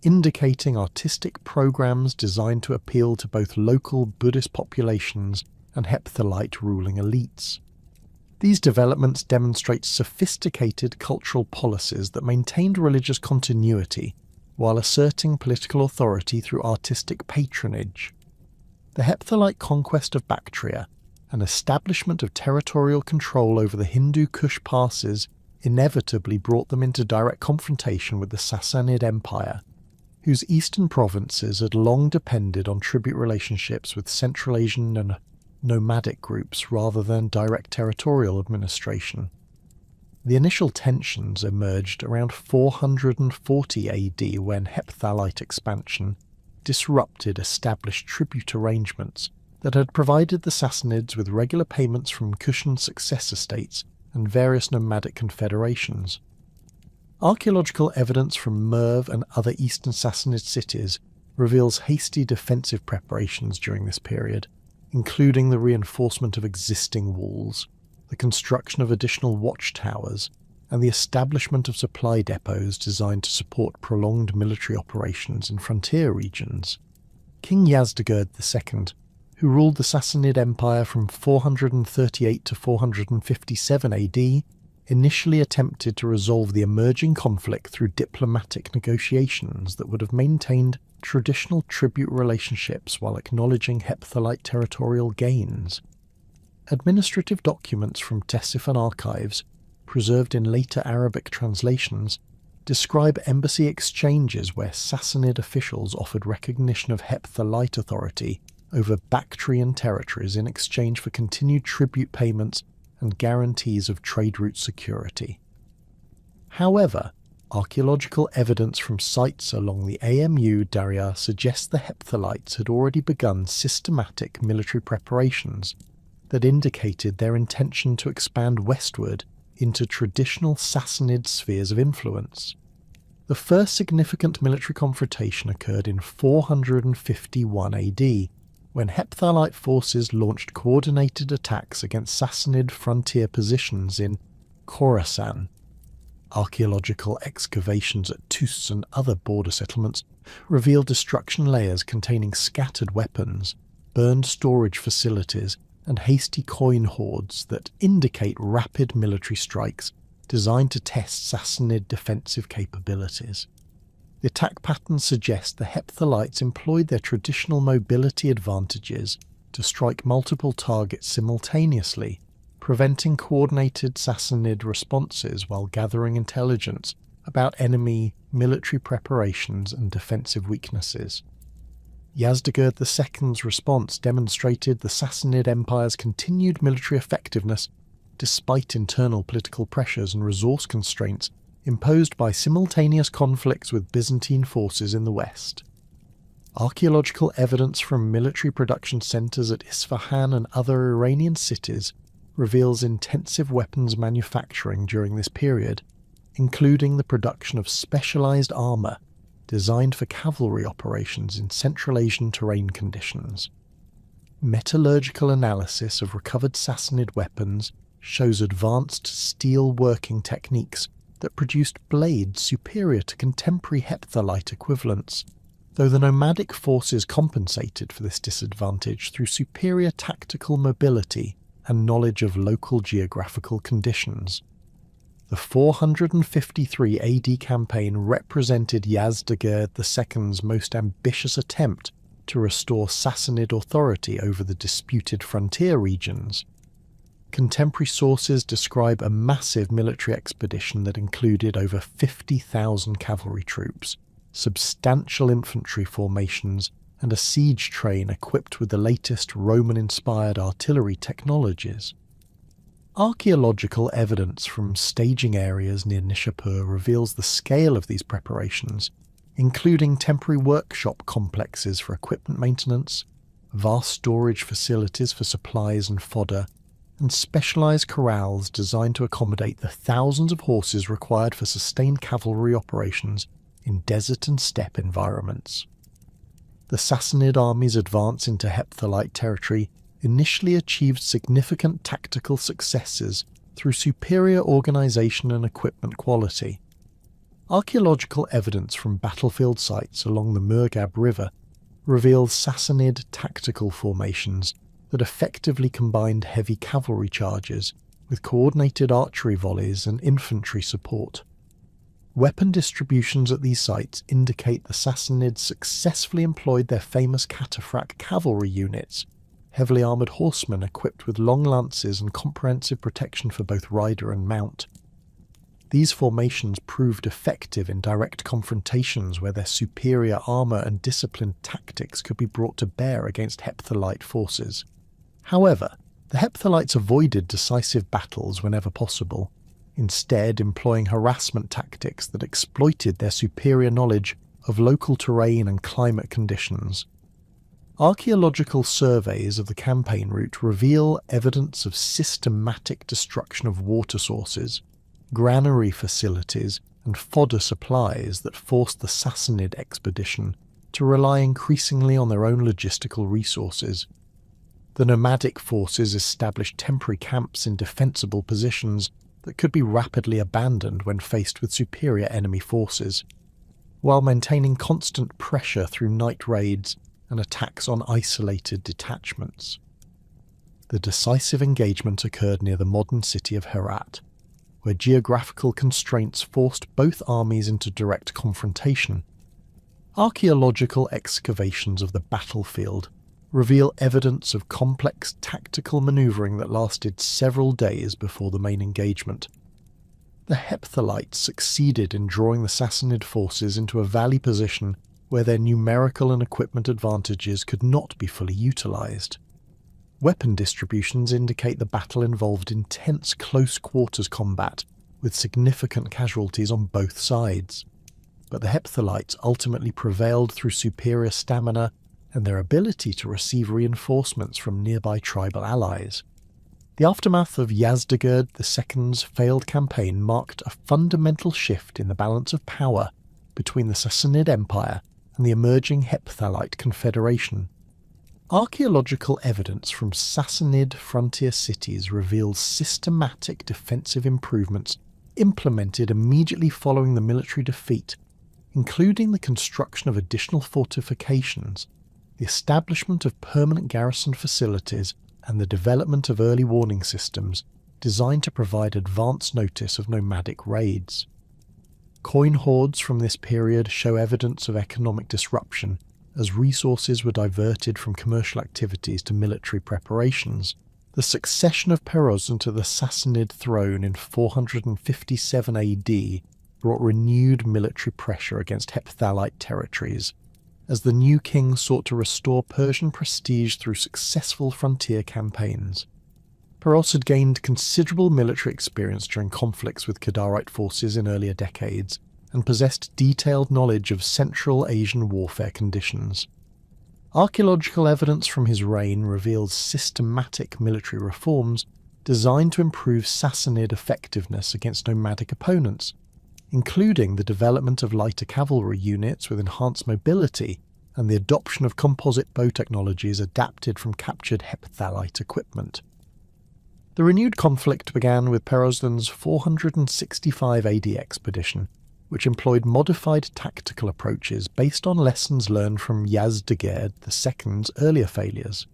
indicating artistic programs designed to appeal to both local Buddhist populations and hepthalite ruling elites. These developments demonstrate sophisticated cultural policies that maintained religious continuity while asserting political authority through artistic patronage. The hepthalite conquest of Bactria and establishment of territorial control over the Hindu Kush passes inevitably brought them into direct confrontation with the Sassanid Empire, whose eastern provinces had long depended on tribute relationships with Central Asian and nomadic groups rather than direct territorial administration. The initial tensions emerged around 440 AD when hepthalite expansion disrupted established tribute arrangements that had provided the Sassanids with regular payments from Kushan successor states and various nomadic confederations. Archaeological evidence from Merv and other eastern Sassanid cities reveals hasty defensive preparations during this period, including the reinforcement of existing walls, the construction of additional watchtowers, and the establishment of supply depots designed to support prolonged military operations in frontier regions. King Yazdegerd II, who ruled the Sassanid Empire from 438 to 457 AD, initially attempted to resolve the emerging conflict through diplomatic negotiations that would have maintained traditional tribute relationships while acknowledging Hepthalite territorial gains. Administrative documents from Ctesiphon archives, preserved in later Arabic translations, describe embassy exchanges where Sassanid officials offered recognition of Hepthalite authority over Bactrian territories in exchange for continued tribute payments and guarantees of trade route security. However, archaeological evidence from sites along the Amu Darya suggests the Hepthalites had already begun systematic military preparations that indicated their intention to expand westward into traditional Sassanid spheres of influence. The first significant military confrontation occurred in 451 AD, when Hepthalite forces launched coordinated attacks against Sassanid frontier positions in Khorasan. Archaeological excavations at Tus and other border settlements reveal destruction layers containing scattered weapons, burned storage facilities, and hasty coin hoards that indicate rapid military strikes designed to test Sassanid defensive capabilities. The attack patterns suggest the Hepthalites employed their traditional mobility advantages to strike multiple targets simultaneously, preventing coordinated Sassanid responses while gathering intelligence about enemy military preparations and defensive weaknesses. Yazdegerd II's response demonstrated the Sassanid Empire's continued military effectiveness despite internal political pressures and resource constraints imposed by simultaneous conflicts with Byzantine forces in the west. Archaeological evidence from military production centres at Isfahan and other Iranian cities reveals intensive weapons manufacturing during this period, including the production of specialised armour designed for cavalry operations in Central Asian terrain conditions. Metallurgical analysis of recovered Sassanid weapons shows advanced steel working techniques that produced blades superior to contemporary Hepthalite equivalents, though the nomadic forces compensated for this disadvantage through superior tactical mobility and knowledge of local geographical conditions. The 453 AD campaign represented Yazdegerd II's most ambitious attempt to restore Sassanid authority over the disputed frontier regions. Contemporary sources describe a massive military expedition that included over 50,000 cavalry troops, substantial infantry formations, and a siege train equipped with the latest Roman-inspired artillery technologies. Archaeological evidence from staging areas near Nishapur reveals the scale of these preparations, including temporary workshop complexes for equipment maintenance, vast storage facilities for supplies and fodder, and specialised corrals designed to accommodate the thousands of horses required for sustained cavalry operations in desert and steppe environments. The Sassanid army's advance into Hepthalite territory initially achieved significant tactical successes through superior organisation and equipment quality. Archaeological evidence from battlefield sites along the Murghab River reveals Sassanid tactical formations that effectively combined heavy cavalry charges with coordinated archery volleys and infantry support. Weapon distributions at these sites indicate the Sassanids successfully employed their famous cataphract cavalry units, heavily armoured horsemen equipped with long lances and comprehensive protection for both rider and mount. These formations proved effective in direct confrontations where their superior armour and disciplined tactics could be brought to bear against Hepthalite forces. However, the Hepthalites avoided decisive battles whenever possible, instead employing harassment tactics that exploited their superior knowledge of local terrain and climate conditions. Archaeological surveys of the campaign route reveal evidence of systematic destruction of water sources, granary facilities, and fodder supplies that forced the Sassanid expedition to rely increasingly on their own logistical resources. The nomadic forces established temporary camps in defensible positions that could be rapidly abandoned when faced with superior enemy forces, while maintaining constant pressure through night raids and attacks on isolated detachments. The decisive engagement occurred near the modern city of Herat. where geographical constraints forced both armies into direct confrontation. Archaeological excavations of the battlefield reveal evidence of complex tactical maneuvering that lasted several days before the main engagement. The Hephthalites succeeded in drawing the Sassanid forces into a valley position where their numerical and equipment advantages could not be fully utilised. Weapon distributions indicate the battle involved intense close-quarters combat with significant casualties on both sides, but the Hephthalites ultimately prevailed through superior stamina and their ability to receive reinforcements from nearby tribal allies. The aftermath of Yazdegerd II's failed campaign marked a fundamental shift in the balance of power between the Sassanid Empire and the emerging Hephthalite Confederation. Archaeological evidence from Sassanid frontier cities reveals systematic defensive improvements implemented immediately following the military defeat, including the construction of additional fortifications, the establishment of permanent garrison facilities, and the development of early warning systems designed to provide advance notice of nomadic raids. Coin hoards from this period show evidence of economic disruption as resources were diverted from commercial activities to military preparations. The succession of Perozan to the Sassanid throne in 457 AD brought renewed military pressure against Hephthalite territories, as the new king sought to restore Persian prestige through successful frontier campaigns. Peroz had gained considerable military experience during conflicts with Khadarite forces in earlier decades, and possessed detailed knowledge of Central Asian warfare conditions. Archaeological evidence from his reign reveals systematic military reforms designed to improve Sassanid effectiveness against nomadic opponents, including the development of lighter cavalry units with enhanced mobility and the adoption of composite bow technologies adapted from captured Hephthalite equipment. The renewed conflict began with Perozan's 465 AD expedition, which employed modified tactical approaches based on lessons learned from Yazdegerd II's earlier failures.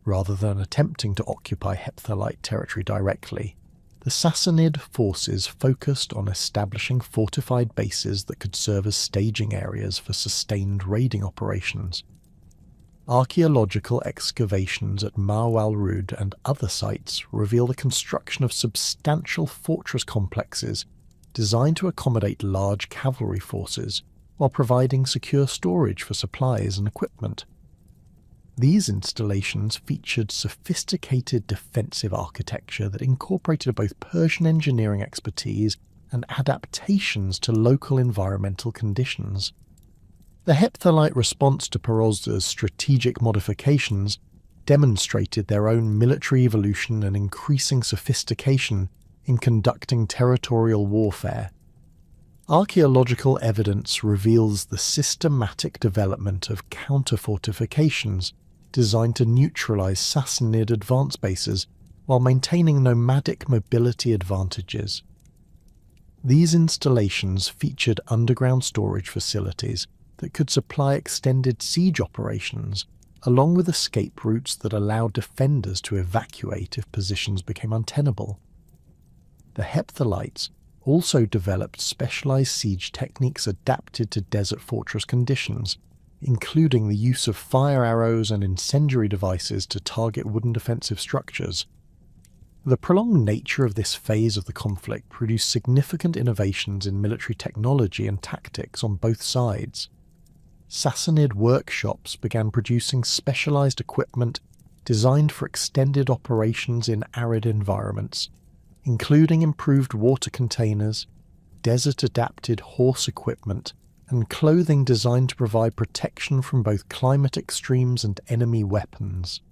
Rather than attempting to occupy Hephthalite territory directly, the Sassanid forces focused on establishing fortified bases that could serve as staging areas for sustained raiding operations. Archaeological excavations at Marwal Rud and other sites reveal the construction of substantial fortress complexes designed to accommodate large cavalry forces while providing secure storage for supplies and equipment. These installations featured sophisticated defensive architecture that incorporated both Persian engineering expertise and adaptations to local environmental conditions. The Hephthalite response to Peroz's strategic modifications demonstrated their own military evolution and increasing sophistication in conducting territorial warfare. Archaeological evidence reveals the systematic development of counter-fortifications designed to neutralize Sassanid advance bases while maintaining nomadic mobility advantages. These installations featured underground storage facilities that could supply extended siege operations, along with escape routes that allowed defenders to evacuate if positions became untenable. The Hepthalites also developed specialized siege techniques adapted to desert fortress conditions, including the use of fire arrows and incendiary devices to target wooden defensive structures. The prolonged nature of this phase of the conflict produced significant innovations in military technology and tactics on both sides. Sassanid workshops began producing specialized equipment designed for extended operations in arid environments, including improved water containers, desert-adapted horse equipment, and clothing designed to provide protection from both climate extremes and enemy weapons.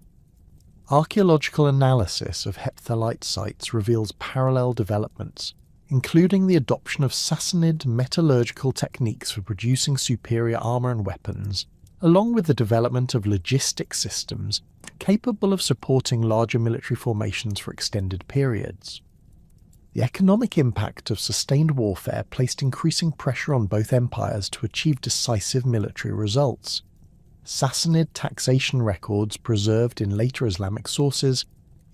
Archaeological analysis of Hephthalite sites reveals parallel developments, including the adoption of Sassanid metallurgical techniques for producing superior armour and weapons, along with the development of logistics systems capable of supporting larger military formations for extended periods. The economic impact of sustained warfare placed increasing pressure on both empires to achieve decisive military results. Sassanid taxation records preserved in later Islamic sources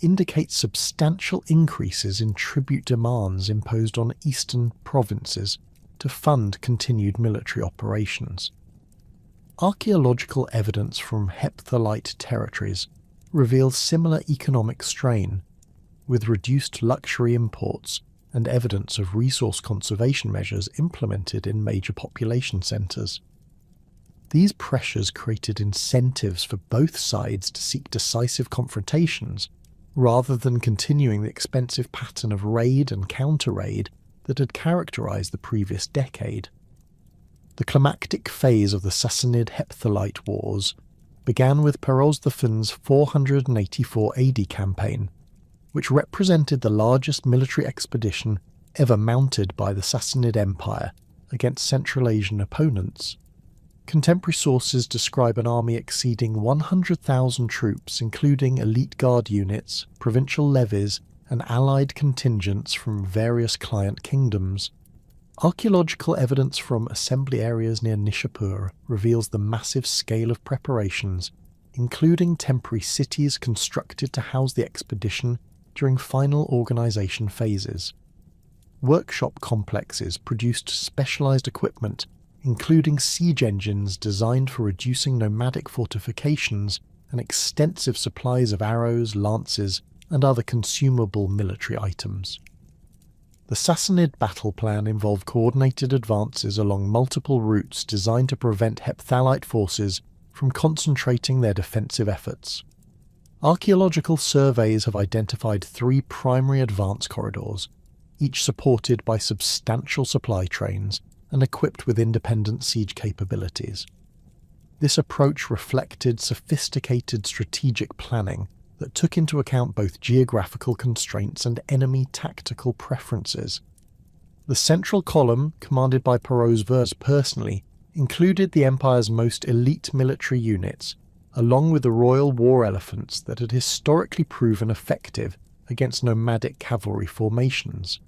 indicates substantial increases in tribute demands imposed on eastern provinces to fund continued military operations. Archaeological evidence from Hepthalite territories reveals similar economic strain, with reduced luxury imports and evidence of resource conservation measures implemented in major population centres. These pressures created incentives for both sides to seek decisive confrontations, rather than continuing the expensive pattern of raid and counter-raid that had characterised the previous decade. The climactic phase of the Sassanid-Hepthalite Wars began with Perozthafon's 484 AD campaign, which represented the largest military expedition ever mounted by the Sassanid Empire against Central Asian opponents. Contemporary sources describe an army exceeding 100,000 troops, including elite guard units, provincial levies, and allied contingents from various client kingdoms. Archaeological evidence from assembly areas near Nishapur reveals the massive scale of preparations, including temporary cities constructed to house the expedition during final organisation phases. Workshop complexes produced specialised equipment, including siege engines designed for reducing nomadic fortifications and extensive supplies of arrows, lances, and other consumable military items. The Sassanid battle plan involved coordinated advances along multiple routes designed to prevent Hepthalite forces from concentrating their defensive efforts. Archaeological surveys have identified 3 primary advance corridors, each supported by substantial supply trains and equipped with independent siege capabilities. This approach reflected sophisticated strategic planning that took into account both geographical constraints and enemy tactical preferences. The central column, commanded by Perozthaphon personally, included the Empire's most elite military units, along with the royal war elephants that had historically proven effective against nomadic cavalry formations.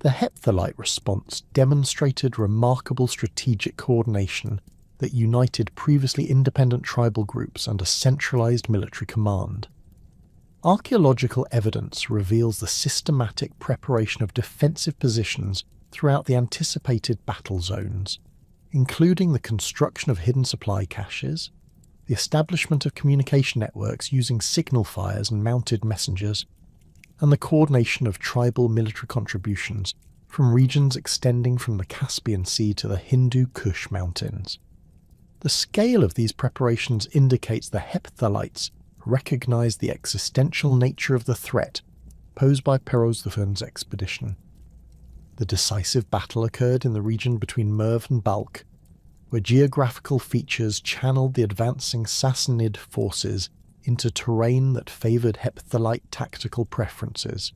The Hepthalite response demonstrated remarkable strategic coordination that united previously independent tribal groups under centralized military command. Archaeological evidence reveals the systematic preparation of defensive positions throughout the anticipated battle zones, including the construction of hidden supply caches, the establishment of communication networks using signal fires and mounted messengers, and the coordination of tribal military contributions from regions extending from the Caspian Sea to the Hindu Kush Mountains. The scale of these preparations indicates the Hepthalites recognized the existential nature of the threat posed by Perozthafon's expedition. The decisive battle occurred in the region between Merv and Balkh, where geographical features channeled the advancing Sassanid forces into terrain that favoured Hepthalite tactical preferences.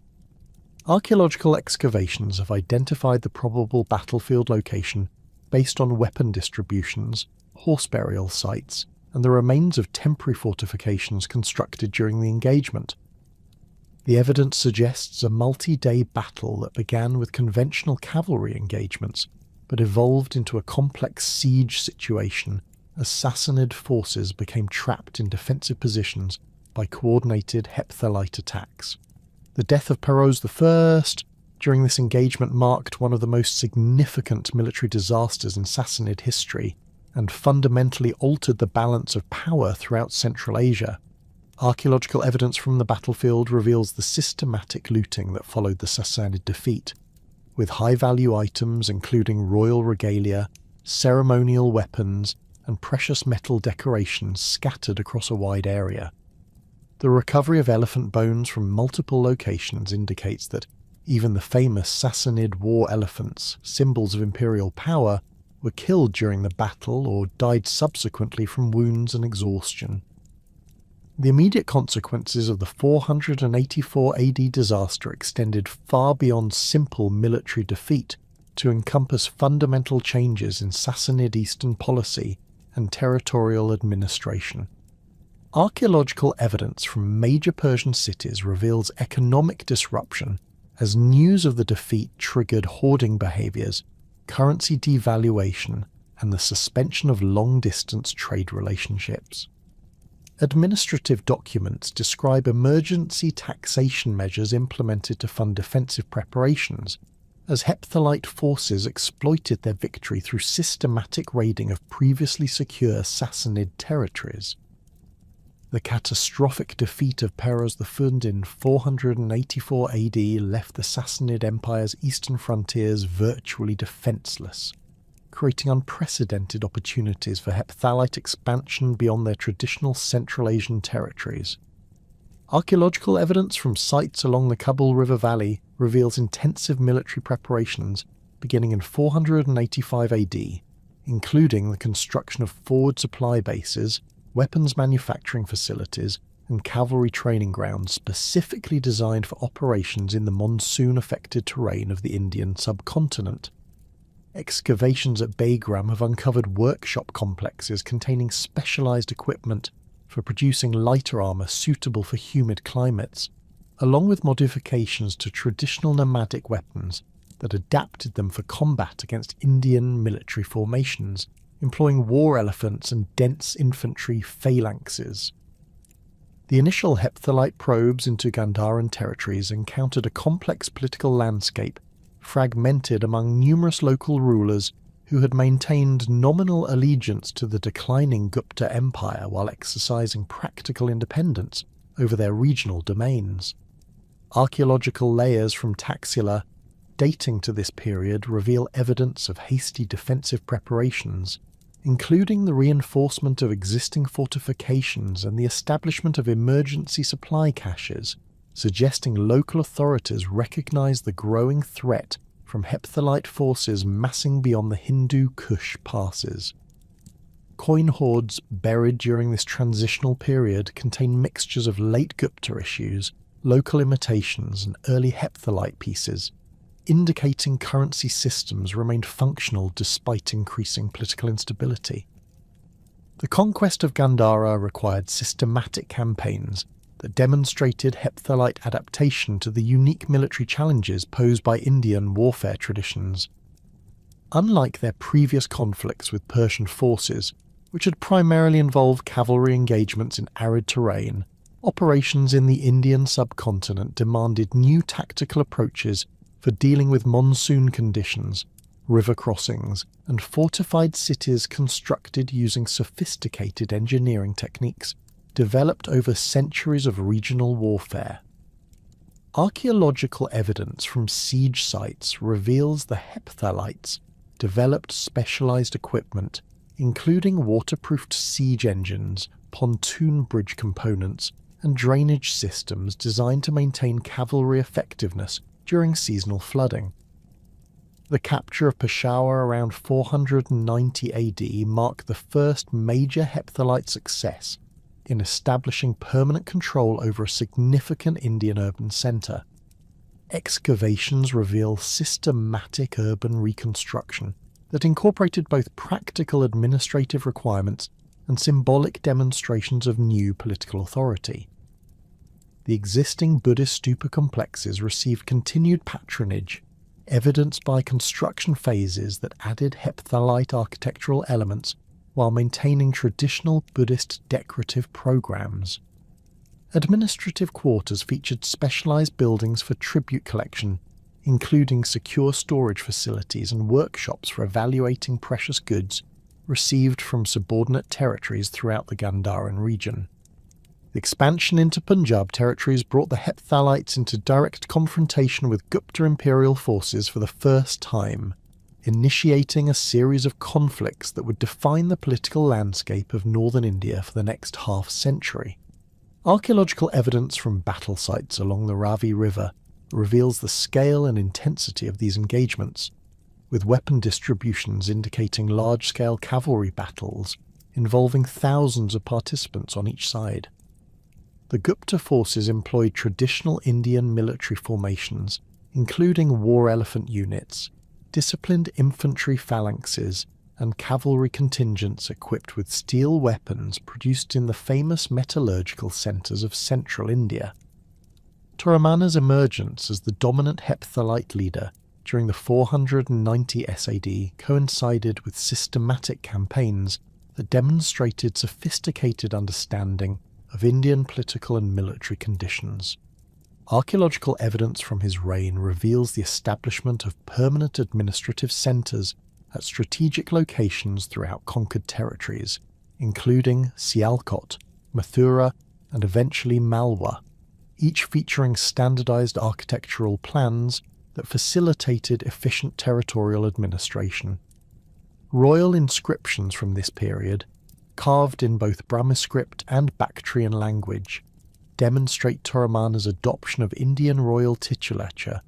Archaeological excavations have identified the probable battlefield location based on weapon distributions, horse burial sites, and the remains of temporary fortifications constructed during the engagement. The evidence suggests a multi-day battle that began with conventional cavalry engagements, but evolved into a complex siege situation as Sassanid forces became trapped in defensive positions by coordinated Hepthalite attacks. The death of Perozthaphon during this engagement marked one of the most significant military disasters in Sassanid history and fundamentally altered the balance of power throughout Central Asia. Archaeological evidence from the battlefield reveals the systematic looting that followed the Sassanid defeat, with high-value items including royal regalia, ceremonial weapons, and precious metal decorations scattered across a wide area. The recovery of elephant bones from multiple locations indicates that even the famous Sassanid war elephants, symbols of imperial power, were killed during the battle or died subsequently from wounds and exhaustion. The immediate consequences of the 484 AD disaster extended far beyond simple military defeat to encompass fundamental changes in Sassanid Eastern policy and territorial administration. Archaeological evidence from major Persian cities reveals economic disruption as news of the defeat triggered hoarding behaviours, currency devaluation, and the suspension of long-distance trade relationships. Administrative documents describe emergency taxation measures implemented to fund defensive preparations, as Hepthalite forces exploited their victory through systematic raiding of previously secure Sassanid territories. The catastrophic defeat of Peroz I in 484 AD left the Sassanid Empire's eastern frontiers virtually defenceless, creating unprecedented opportunities for Hepthalite expansion beyond their traditional Central Asian territories. Archaeological evidence from sites along the Kabul River Valley reveals intensive military preparations beginning in 485 AD, including the construction of forward supply bases, weapons manufacturing facilities, and cavalry training grounds specifically designed for operations in the monsoon-affected terrain of the Indian subcontinent. Excavations at Bagram have uncovered workshop complexes containing specialised equipment for producing lighter armour suitable for humid climates, along with modifications to traditional nomadic weapons that adapted them for combat against Indian military formations, employing war elephants and dense infantry phalanxes. The initial Hepthalite probes into Gandharan territories encountered a complex political landscape fragmented among numerous local rulers who had maintained nominal allegiance to the declining Gupta Empire while exercising practical independence over their regional domains. Archaeological layers from Taxila dating to this period reveal evidence of hasty defensive preparations, including the reinforcement of existing fortifications and the establishment of emergency supply caches, suggesting local authorities recognized the growing threat from Hepthalite forces massing beyond the Hindu Kush passes. Coin hoards buried during this transitional period contain mixtures of late Gupta issues, local imitations, and early Hepthalite pieces, indicating currency systems remained functional despite increasing political instability. The conquest of Gandhara required systematic campaigns that demonstrated Hepthalite adaptation to the unique military challenges posed by Indian warfare traditions. Unlike their previous conflicts with Persian forces, which had primarily involved cavalry engagements in arid terrain, operations in the Indian subcontinent demanded new tactical approaches for dealing with monsoon conditions, river crossings, and fortified cities constructed using sophisticated engineering techniques developed over centuries of regional warfare. Archaeological evidence from siege sites reveals the Hepthalites developed specialized equipment, including waterproofed siege engines, pontoon bridge components, and drainage systems designed to maintain cavalry effectiveness during seasonal flooding. The capture of Peshawar around 490 AD marked the first major Hepthalite success in establishing permanent control over a significant Indian urban centre. Excavations reveal systematic urban reconstruction that incorporated both practical administrative requirements and symbolic demonstrations of new political authority. The existing Buddhist stupa complexes received continued patronage, evidenced by construction phases that added Hepthalite architectural elements while maintaining traditional Buddhist decorative programs. Administrative quarters featured specialized buildings for tribute collection, including secure storage facilities and workshops for evaluating precious goods received from subordinate territories throughout the Gandharan region. The expansion into Punjab territories brought the Hepthalites into direct confrontation with Gupta imperial forces for the first time, initiating a series of conflicts that would define the political landscape of northern India for the next half-century. Archaeological evidence from battle sites along the Ravi River reveals the scale and intensity of these engagements, with weapon distributions indicating large-scale cavalry battles involving thousands of participants on each side. The Gupta forces employed traditional Indian military formations, including war elephant units, disciplined infantry phalanxes, and cavalry contingents equipped with steel weapons produced in the famous metallurgical centres of central India. Toramana's emergence as the dominant Hepthalite leader during the 490 SAD coincided with systematic campaigns that demonstrated sophisticated understanding of Indian political and military conditions. Archaeological evidence from his reign reveals the establishment of permanent administrative centres at strategic locations throughout conquered territories, including Sialkot, Mathura, and eventually Malwa, each featuring standardized architectural plans that facilitated efficient territorial administration. Royal inscriptions from this period, carved in both Brahmi script and Bactrian language, demonstrate Toramana's adoption of Indian royal titulature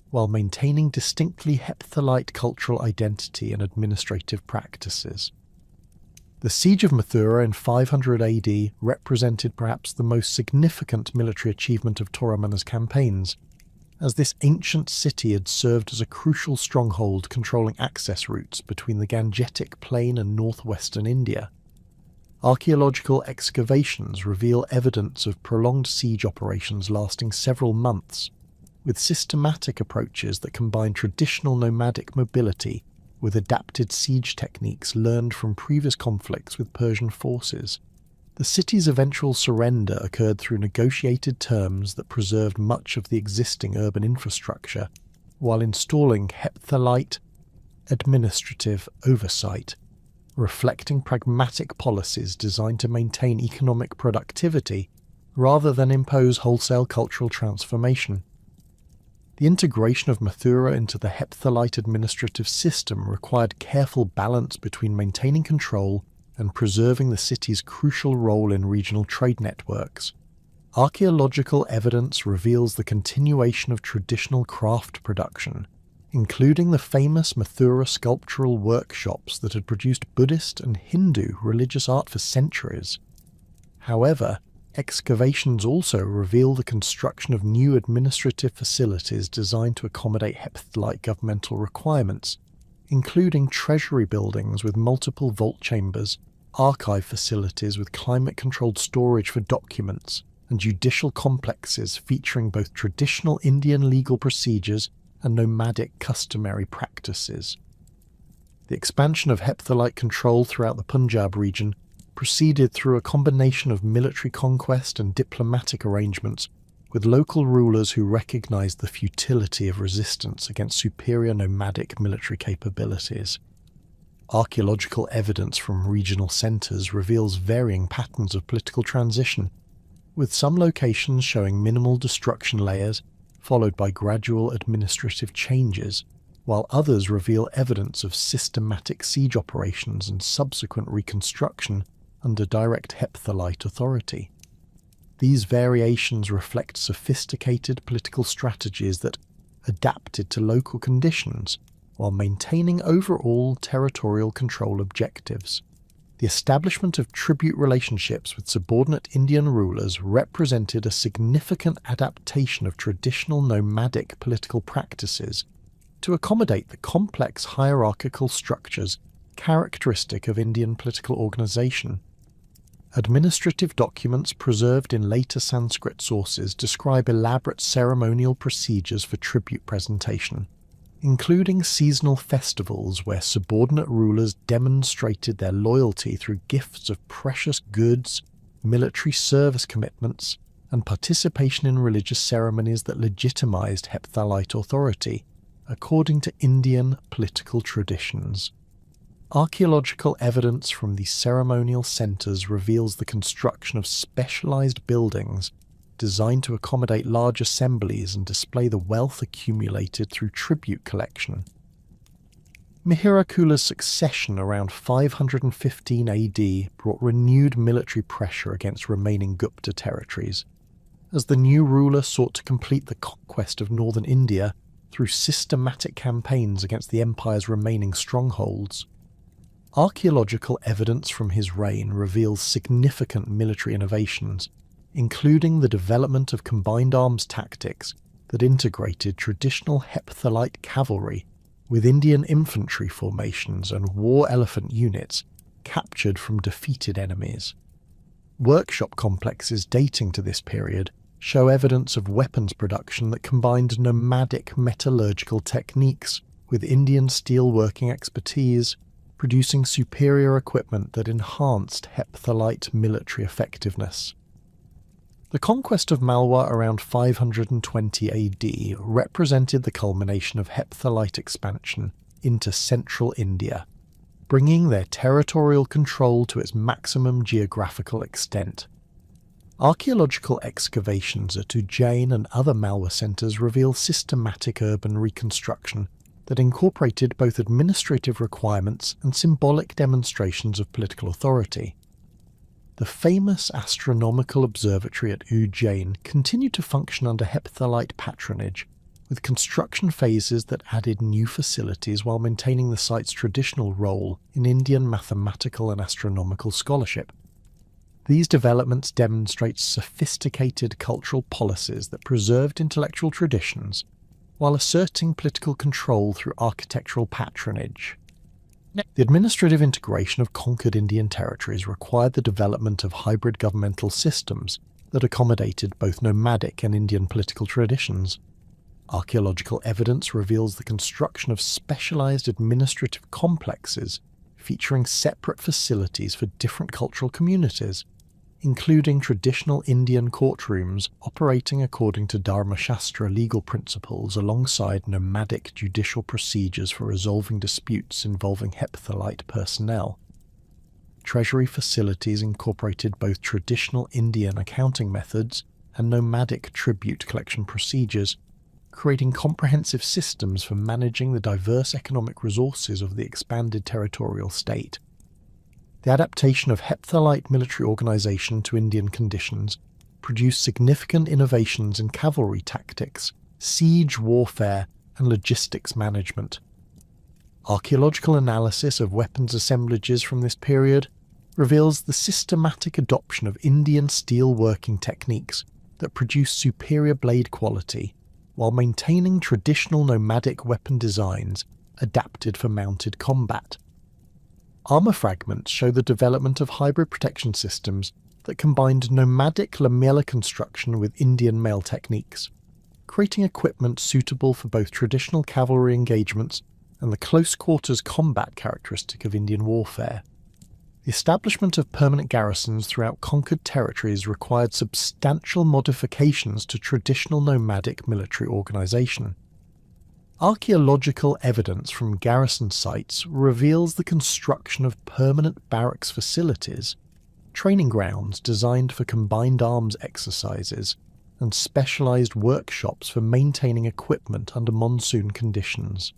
while maintaining distinctly Hepthalite cultural identity and administrative practices. The siege of Mathura in 500 AD represented perhaps the most significant military achievement of Toramana's campaigns, as this ancient city had served as a crucial stronghold controlling access routes between the Gangetic Plain and northwestern India. Archaeological excavations reveal evidence of prolonged siege operations lasting several months, with systematic approaches that combine traditional nomadic mobility with adapted siege techniques learned from previous conflicts with Persian forces. The city's eventual surrender occurred through negotiated terms that preserved much of the existing urban infrastructure, while installing Hepthalite administrative oversight, reflecting pragmatic policies designed to maintain economic productivity rather than impose wholesale cultural transformation. The integration of Mathura into the Hepthalite administrative system required careful balance between maintaining control and preserving the city's crucial role in regional trade networks. Archaeological evidence reveals the continuation of traditional craft production, including the famous Mathura sculptural workshops that had produced Buddhist and Hindu religious art for centuries. However, excavations also reveal the construction of new administrative facilities designed to accommodate Hepthalite governmental requirements, including treasury buildings with multiple vault chambers, archive facilities with climate-controlled storage for documents, and judicial complexes featuring both traditional Indian legal procedures and nomadic customary practices. The expansion of Hepthalite control throughout the Punjab region proceeded through a combination of military conquest and diplomatic arrangements with local rulers who recognized the futility of resistance against superior nomadic military capabilities. Archaeological evidence from regional centres reveals varying patterns of political transition, with some locations showing minimal destruction layers followed by gradual administrative changes, while others reveal evidence of systematic siege operations and subsequent reconstruction under direct Hepthalite authority. These variations reflect sophisticated political strategies that adapted to local conditions while maintaining overall territorial control objectives. The establishment of tribute relationships with subordinate Indian rulers represented a significant adaptation of traditional nomadic political practices to accommodate the complex hierarchical structures characteristic of Indian political organization. Administrative documents preserved in later Sanskrit sources describe elaborate ceremonial procedures for tribute presentation, including seasonal festivals where subordinate rulers demonstrated their loyalty through gifts of precious goods, military service commitments, and participation in religious ceremonies that legitimized Hepthalite authority, according to Indian political traditions. Archaeological evidence from these ceremonial centres reveals the construction of specialized buildings designed to accommodate large assemblies and display the wealth accumulated through tribute collection. Mihirakula's succession around 515 AD brought renewed military pressure against remaining Gupta territories, as the new ruler sought to complete the conquest of northern India through systematic campaigns against the empire's remaining strongholds. Archaeological evidence from his reign reveals significant military innovations, including the development of combined arms tactics that integrated traditional Hepthalite cavalry with Indian infantry formations and war elephant units captured from defeated enemies. Workshop complexes dating to this period show evidence of weapons production that combined nomadic metallurgical techniques with Indian steelworking expertise, producing superior equipment that enhanced hepthalite military effectiveness. The conquest of Malwa around 520 AD represented the culmination of hepthalite expansion into central India, bringing their territorial control to its maximum geographical extent. Archaeological excavations at Ujjain and other Malwa centres reveal systematic urban reconstruction that incorporated both administrative requirements and symbolic demonstrations of political authority. The famous astronomical observatory at Ujjain continued to function under hepthalite patronage, with construction phases that added new facilities while maintaining the site's traditional role in Indian mathematical and astronomical scholarship. These developments demonstrate sophisticated cultural policies that preserved intellectual traditions while asserting political control through architectural patronage. The administrative integration of conquered Indian territories required the development of hybrid governmental systems that accommodated both nomadic and Indian political traditions. Archaeological evidence reveals the construction of specialized administrative complexes featuring separate facilities for different cultural communities, including traditional Indian courtrooms operating according to Dharma Shastra legal principles alongside nomadic judicial procedures for resolving disputes involving hepthalite personnel. Treasury facilities incorporated both traditional Indian accounting methods and nomadic tribute collection procedures, creating comprehensive systems for managing the diverse economic resources of the expanded territorial state. The adaptation of hepthalite military organisation to Indian conditions produced significant innovations in cavalry tactics, siege warfare, and logistics management. Archaeological analysis of weapons assemblages from this period reveals the systematic adoption of Indian steel working techniques that produce superior blade quality while maintaining traditional nomadic weapon designs adapted for mounted combat. Armour fragments show the development of hybrid protection systems that combined nomadic lamella construction with Indian mail techniques, creating equipment suitable for both traditional cavalry engagements and the close-quarters combat characteristic of Indian warfare. The establishment of permanent garrisons throughout conquered territories required substantial modifications to traditional nomadic military organisation. Archaeological evidence from garrison sites reveals the construction of permanent barracks facilities, training grounds designed for combined arms exercises, and specialised workshops for maintaining equipment under monsoon conditions.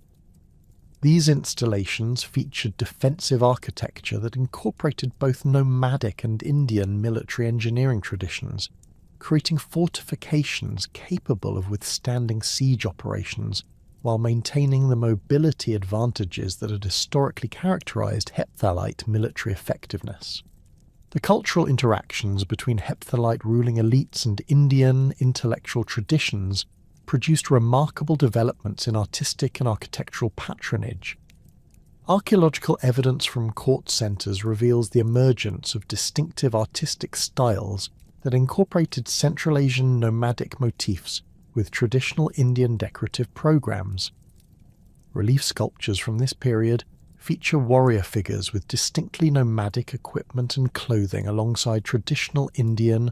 These installations featured defensive architecture that incorporated both nomadic and Indian military engineering traditions, creating fortifications capable of withstanding siege operations while maintaining the mobility advantages that had historically characterized hepthalite military effectiveness. The cultural interactions between hepthalite ruling elites and Indian intellectual traditions produced remarkable developments in artistic and architectural patronage. Archaeological evidence from court centres reveals the emergence of distinctive artistic styles that incorporated Central Asian nomadic motifs with traditional Indian decorative programs. Relief sculptures from this period feature warrior figures with distinctly nomadic equipment and clothing alongside traditional Indian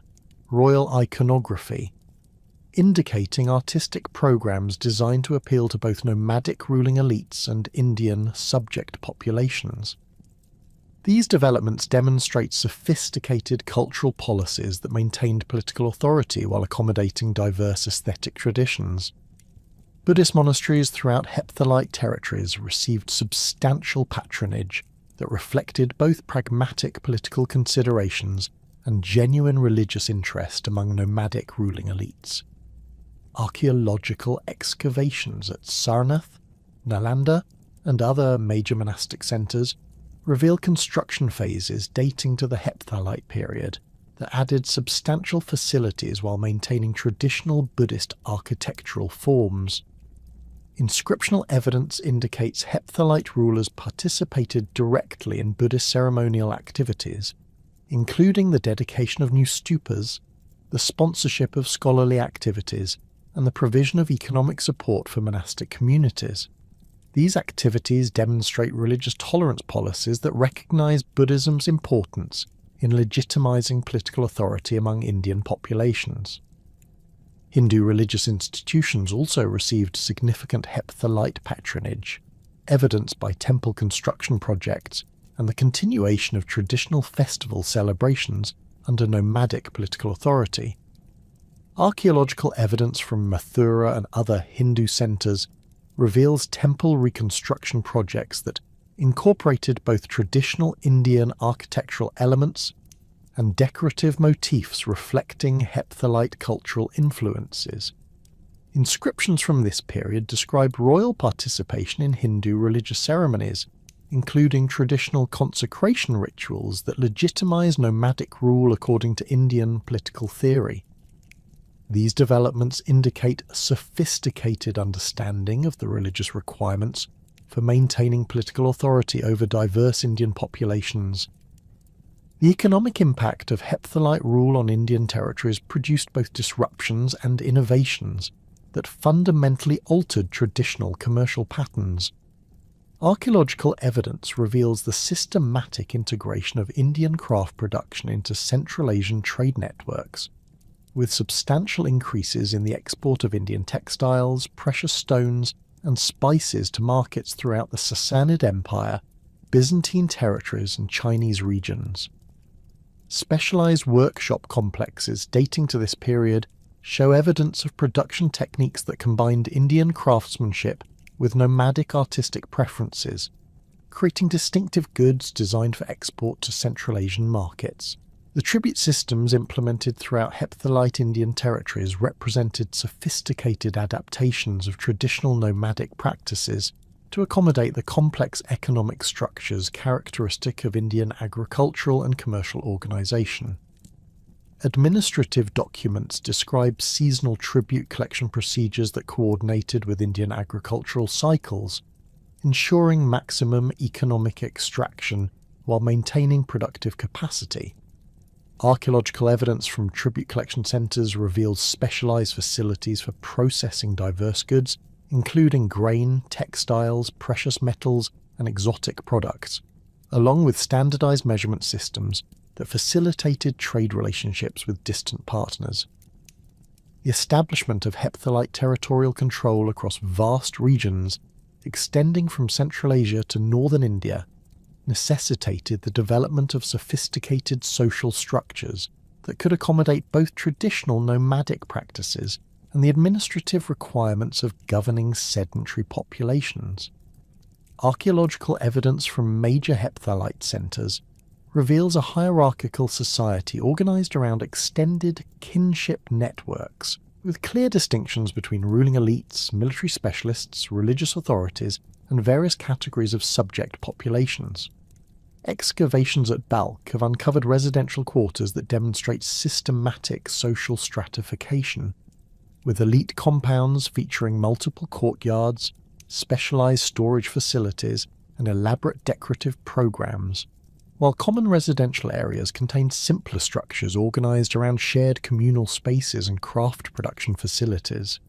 royal iconography, indicating artistic programs designed to appeal to both nomadic ruling elites and Indian subject populations. These developments demonstrate sophisticated cultural policies that maintained political authority while accommodating diverse aesthetic traditions. Buddhist monasteries throughout hepthalite territories received substantial patronage that reflected both pragmatic political considerations and genuine religious interest among nomadic ruling elites. Archaeological excavations at Sarnath, Nalanda, and other major monastic centres reveal construction phases dating to the hepthalite period that added substantial facilities while maintaining traditional Buddhist architectural forms. Inscriptional evidence indicates hepthalite rulers participated directly in Buddhist ceremonial activities, including the dedication of new stupas, the sponsorship of scholarly activities, and the provision of economic support for monastic communities. These activities demonstrate religious tolerance policies that recognize Buddhism's importance in legitimizing political authority among Indian populations. Hindu religious institutions also received significant hepthalite patronage, evidenced by temple construction projects and the continuation of traditional festival celebrations under nomadic political authority. Archaeological evidence from Mathura and other Hindu centres reveals temple reconstruction projects that incorporated both traditional Indian architectural elements and decorative motifs reflecting hepthalite cultural influences. Inscriptions from this period describe royal participation in Hindu religious ceremonies, including traditional consecration rituals that legitimize nomadic rule according to Indian political theory. These developments indicate a sophisticated understanding of the religious requirements for maintaining political authority over diverse Indian populations. The economic impact of hepthalite rule on Indian territories produced both disruptions and innovations that fundamentally altered traditional commercial patterns. Archaeological evidence reveals the systematic integration of Indian craft production into Central Asian trade networks, with substantial increases in the export of Indian textiles, precious stones, and spices to markets throughout the Sassanid Empire, Byzantine territories, and Chinese regions. Specialized workshop complexes dating to this period show evidence of production techniques that combined Indian craftsmanship with nomadic artistic preferences, creating distinctive goods designed for export to Central Asian markets. The tribute systems implemented throughout hepthalite Indian territories represented sophisticated adaptations of traditional nomadic practices to accommodate the complex economic structures characteristic of Indian agricultural and commercial organization. Administrative documents describe seasonal tribute collection procedures that coordinated with Indian agricultural cycles, ensuring maximum economic extraction while maintaining productive capacity. Archaeological evidence from tribute collection centres reveals specialised facilities for processing diverse goods, including grain, textiles, precious metals, and exotic products, along with standardised measurement systems that facilitated trade relationships with distant partners. The establishment of hepthalite territorial control across vast regions, extending from Central Asia to northern India, necessitated the development of sophisticated social structures that could accommodate both traditional nomadic practices and the administrative requirements of governing sedentary populations. Archaeological evidence from major hepthalite centres reveals a hierarchical society organised around extended kinship networks, with clear distinctions between ruling elites, military specialists, religious authorities, and various categories of subject populations. Excavations at Balkh have uncovered residential quarters that demonstrate systematic social stratification, with elite compounds featuring multiple courtyards, specialised storage facilities, and elaborate decorative programs, while common residential areas contained simpler structures organised around shared communal spaces and craft production facilities.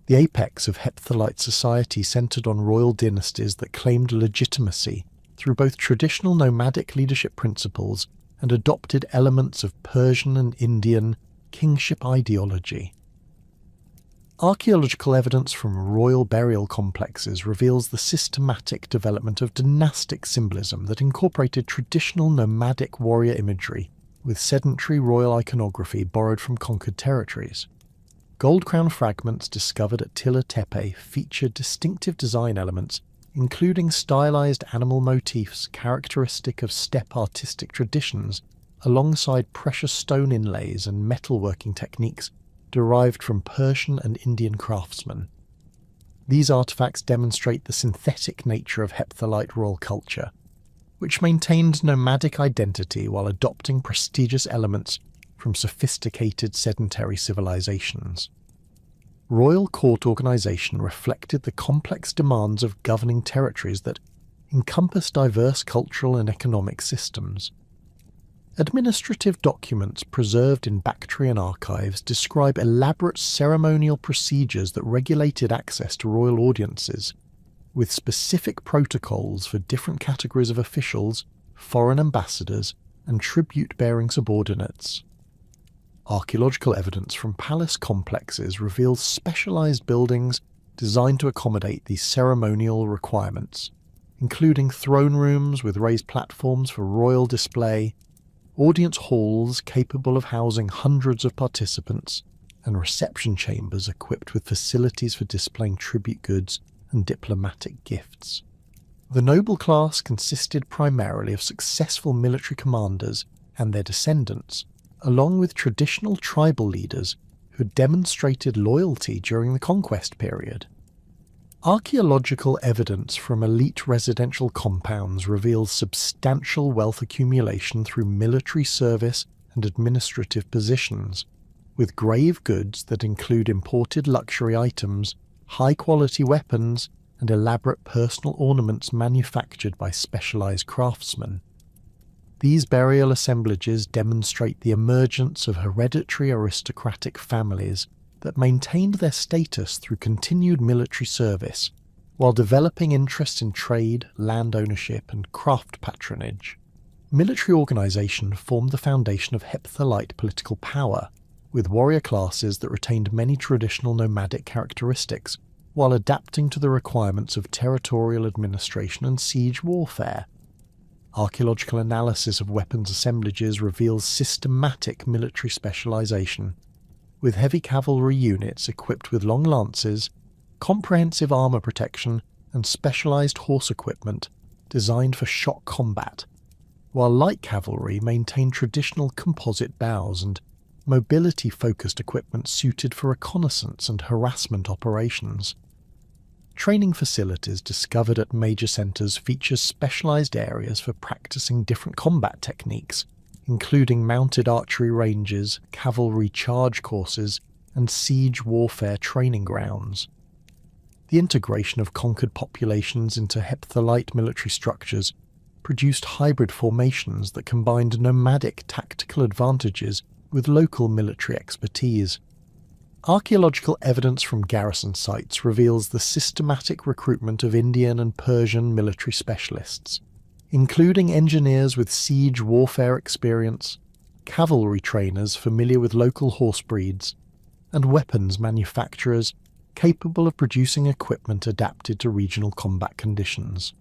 The apex of hepthalite society centred on royal dynasties that claimed legitimacy through both traditional nomadic leadership principles and adopted elements of Persian and Indian kingship ideology. Archaeological evidence from royal burial complexes reveals the systematic development of dynastic symbolism that incorporated traditional nomadic warrior imagery with sedentary royal iconography borrowed from conquered territories. Gold crown fragments discovered at Tilla Tepe feature distinctive design elements, including stylized animal motifs characteristic of steppe artistic traditions, alongside precious stone inlays and metalworking techniques derived from Persian and Indian craftsmen. These artifacts demonstrate the synthetic nature of hepthalite royal culture, which maintained nomadic identity while adopting prestigious elements from sophisticated sedentary civilizations. Royal court organisation reflected the complex demands of governing territories that encompass diverse cultural and economic systems. Administrative documents preserved in Bactrian archives describe elaborate ceremonial procedures that regulated access to royal audiences, with specific protocols for different categories of officials, foreign ambassadors, and tribute-bearing subordinates. Archaeological evidence from palace complexes reveals specialized buildings designed to accommodate these ceremonial requirements, including throne rooms with raised platforms for royal display, audience halls capable of housing hundreds of participants, and reception chambers equipped with facilities for displaying tribute goods and diplomatic gifts. The noble class consisted primarily of successful military commanders and their descendants, along with traditional tribal leaders who had demonstrated loyalty during the conquest period. Archaeological evidence from elite residential compounds reveals substantial wealth accumulation through military service and administrative positions, with grave goods that include imported luxury items, high-quality weapons, and elaborate personal ornaments manufactured by specialized craftsmen. These burial assemblages demonstrate the emergence of hereditary aristocratic families that maintained their status through continued military service, while developing interests in trade, land ownership, and craft patronage. Military organization formed the foundation of Hepthalite political power, with warrior classes that retained many traditional nomadic characteristics, while adapting to the requirements of territorial administration and siege warfare. Archaeological analysis of weapons assemblages reveals systematic military specialization, with heavy cavalry units equipped with long lances, comprehensive armor protection, and specialized horse equipment designed for shock combat, while light cavalry maintained traditional composite bows and mobility-focused equipment suited for reconnaissance and harassment operations. Training facilities discovered at major centres feature specialised areas for practising different combat techniques, including mounted archery ranges, cavalry charge courses, and siege warfare training grounds. The integration of conquered populations into Hepthalite military structures produced hybrid formations that combined nomadic tactical advantages with local military expertise. Archaeological evidence from garrison sites reveals the systematic recruitment of Indian and Persian military specialists, including engineers with siege warfare experience, cavalry trainers familiar with local horse breeds, and weapons manufacturers capable of producing equipment adapted to regional combat conditions.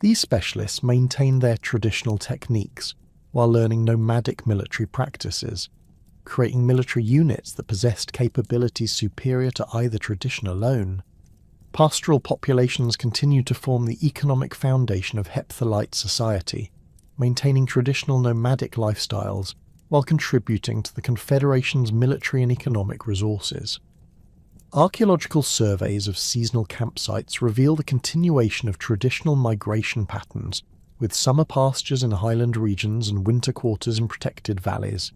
These specialists maintained their traditional techniques while learning nomadic military practices, creating military units that possessed capabilities superior to either tradition alone. Pastoral populations continued to form the economic foundation of Hepthalite society, maintaining traditional nomadic lifestyles while contributing to the Confederation's military and economic resources. Archaeological surveys of seasonal campsites reveal the continuation of traditional migration patterns, with summer pastures in highland regions and winter quarters in protected valleys,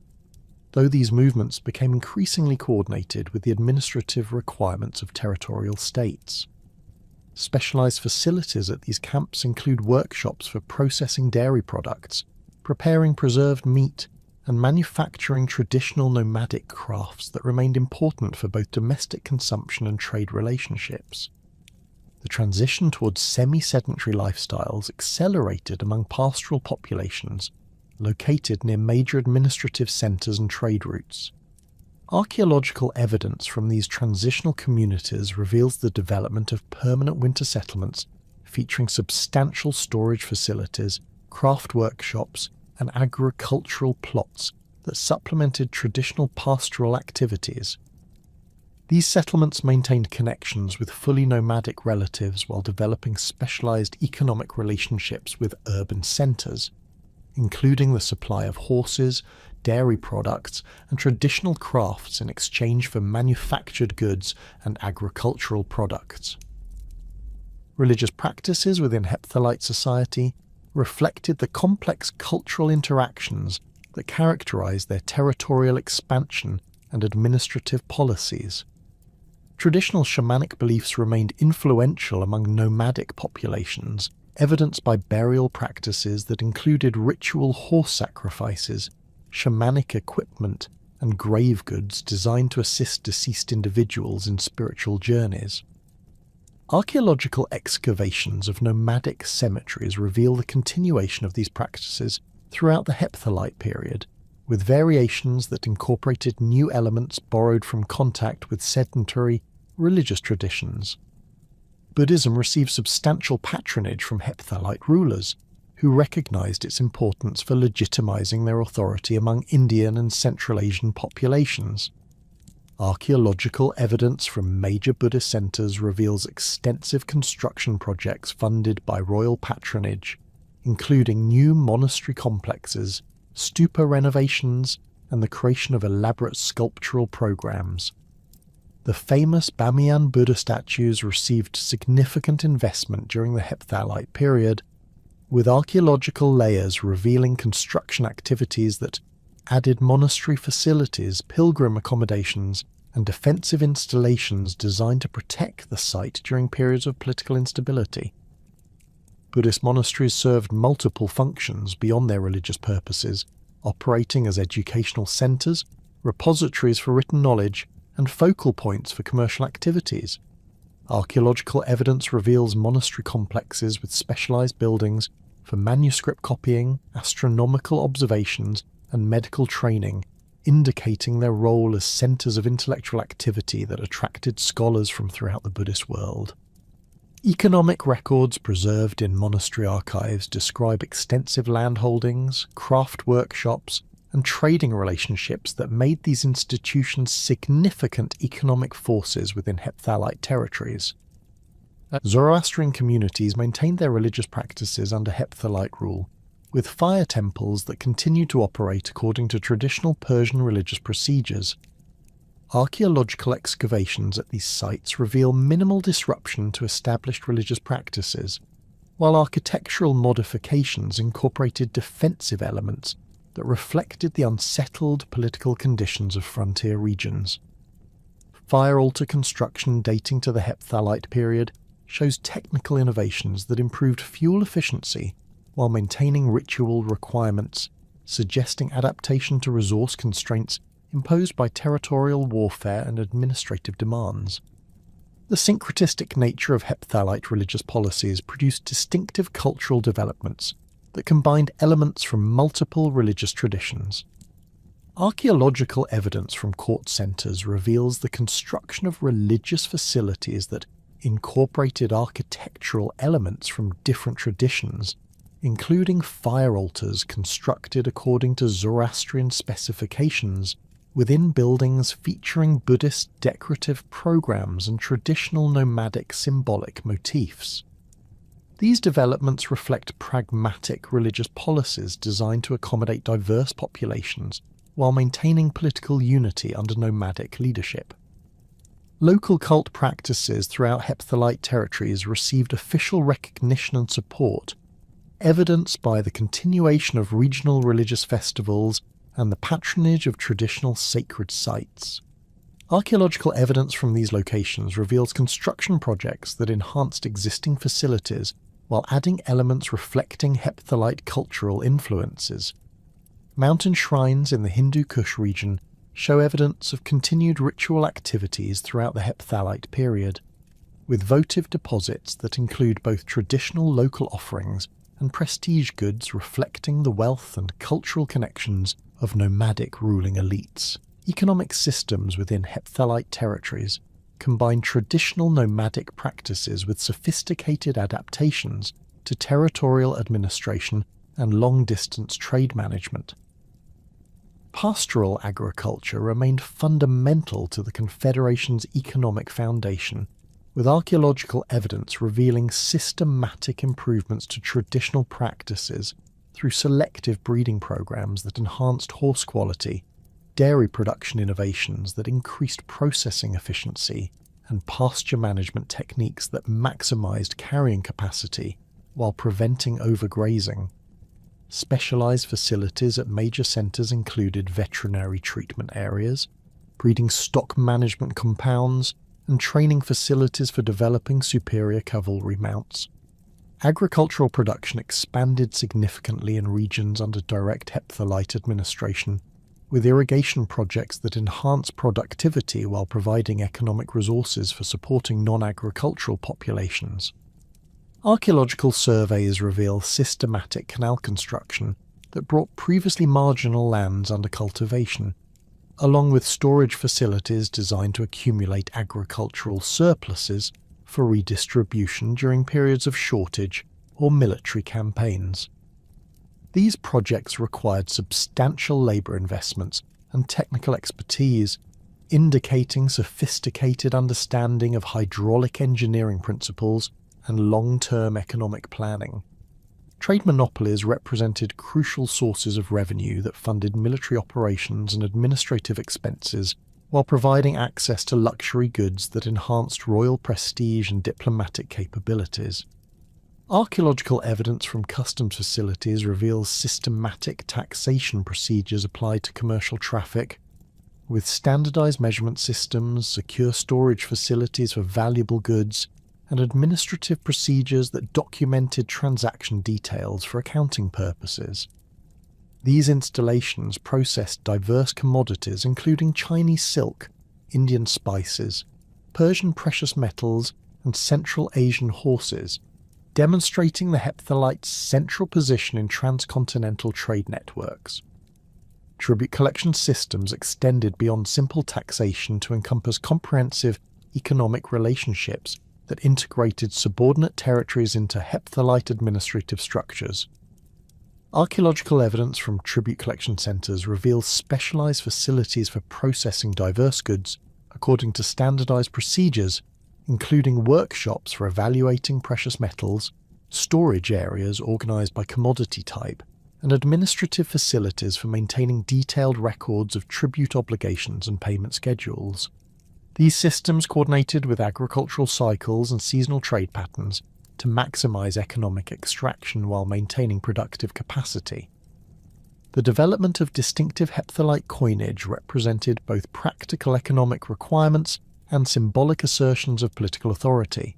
though these movements became increasingly coordinated with the administrative requirements of territorial states. Specialised facilities at these camps include workshops for processing dairy products, preparing preserved meat, and manufacturing traditional nomadic crafts that remained important for both domestic consumption and trade relationships. The transition towards semi-sedentary lifestyles accelerated among pastoral populations located near major administrative centres and trade routes. Archaeological evidence from these transitional communities reveals the development of permanent winter settlements featuring substantial storage facilities, craft workshops, and agricultural plots that supplemented traditional pastoral activities. These settlements maintained connections with fully nomadic relatives while developing specialised economic relationships with urban centres, including the supply of horses, dairy products, and traditional crafts in exchange for manufactured goods and agricultural products. Religious practices within Hepthalite society reflected the complex cultural interactions that characterized their territorial expansion and administrative policies. Traditional shamanic beliefs remained influential among nomadic populations, evidenced by burial practices that included ritual horse sacrifices, shamanic equipment, and grave goods designed to assist deceased individuals in spiritual journeys. Archaeological excavations of nomadic cemeteries reveal the continuation of these practices throughout the Hepthalite period, with variations that incorporated new elements borrowed from contact with sedentary religious traditions. Buddhism received substantial patronage from Hepthalite rulers, who recognized its importance for legitimizing their authority among Indian and Central Asian populations. Archaeological evidence from major Buddhist centers reveals extensive construction projects funded by royal patronage, including new monastery complexes, stupa renovations, and the creation of elaborate sculptural programs. The famous Bamiyan Buddha statues received significant investment during the Hepthalite period, with archaeological layers revealing construction activities that added monastery facilities, pilgrim accommodations, and defensive installations designed to protect the site during periods of political instability. Buddhist monasteries served multiple functions beyond their religious purposes, operating as educational centers, repositories for written knowledge, and focal points for commercial activities. Archaeological evidence reveals monastery complexes with specialized buildings for manuscript copying, astronomical observations, and medical training, indicating their role as centers of intellectual activity that attracted scholars from throughout the Buddhist world. Economic records preserved in monastery archives describe extensive landholdings, craft workshops, and trading relationships that made these institutions significant economic forces within Hepthalite territories. Zoroastrian communities maintained their religious practices under Hepthalite rule, with fire temples that continued to operate according to traditional Persian religious procedures. Archaeological excavations at these sites reveal minimal disruption to established religious practices, while architectural modifications incorporated defensive elements that reflected the unsettled political conditions of frontier regions. Fire altar construction dating to the Hepthalite period shows technical innovations that improved fuel efficiency while maintaining ritual requirements, suggesting adaptation to resource constraints imposed by territorial warfare and administrative demands. The syncretistic nature of Hepthalite religious policies produced distinctive cultural developments that combined elements from multiple religious traditions. Archaeological evidence from court centers reveals the construction of religious facilities that incorporated architectural elements from different traditions, including fire altars constructed according to Zoroastrian specifications within buildings featuring Buddhist decorative programs and traditional nomadic symbolic motifs. These developments reflect pragmatic religious policies designed to accommodate diverse populations while maintaining political unity under nomadic leadership. Local cult practices throughout Hepthalite territories received official recognition and support, evidenced by the continuation of regional religious festivals and the patronage of traditional sacred sites. Archaeological evidence from these locations reveals construction projects that enhanced existing facilities while adding elements reflecting Hepthalite cultural influences. Mountain shrines in the Hindu Kush region show evidence of continued ritual activities throughout the Hepthalite period, with votive deposits that include both traditional local offerings and prestige goods reflecting the wealth and cultural connections of nomadic ruling elites. Economic systems within Hepthalite territories combine traditional nomadic practices with sophisticated adaptations to territorial administration and long-distance trade management. Pastoral agriculture remained fundamental to the Confederation's economic foundation, with archaeological evidence revealing systematic improvements to traditional practices through selective breeding programs that enhanced horse quality, dairy production innovations that increased processing efficiency, and pasture management techniques that maximized carrying capacity while preventing overgrazing. Specialized facilities at major centers included veterinary treatment areas, breeding stock management compounds, and training facilities for developing superior cavalry mounts. Agricultural production expanded significantly in regions under direct Hepthalite administration, with irrigation projects that enhance productivity while providing economic resources for supporting non-agricultural populations. Archaeological surveys reveal systematic canal construction that brought previously marginal lands under cultivation, along with storage facilities designed to accumulate agricultural surpluses for redistribution during periods of shortage or military campaigns. These projects required substantial labour investments and technical expertise, indicating sophisticated understanding of hydraulic engineering principles and long-term economic planning. Trade monopolies represented crucial sources of revenue that funded military operations and administrative expenses, while providing access to luxury goods that enhanced royal prestige and diplomatic capabilities. Archaeological evidence from customs facilities reveals systematic taxation procedures applied to commercial traffic, with standardized measurement systems, secure storage facilities for valuable goods, and administrative procedures that documented transaction details for accounting purposes. These installations processed diverse commodities including Chinese silk, Indian spices, Persian precious metals, and Central Asian horses, demonstrating the heptalites' central position in transcontinental trade networks. Tribute collection systems extended beyond simple taxation to encompass comprehensive economic relationships that integrated subordinate territories into heptalite administrative structures. Archaeological evidence from tribute collection centres reveals specialised facilities for processing diverse goods according to standardised procedures, including workshops for evaluating precious metals, storage areas organised by commodity type, and administrative facilities for maintaining detailed records of tribute obligations and payment schedules. These systems coordinated with agricultural cycles and seasonal trade patterns to maximise economic extraction while maintaining productive capacity. The development of distinctive heptalite coinage represented both practical economic requirements and symbolic assertions of political authority.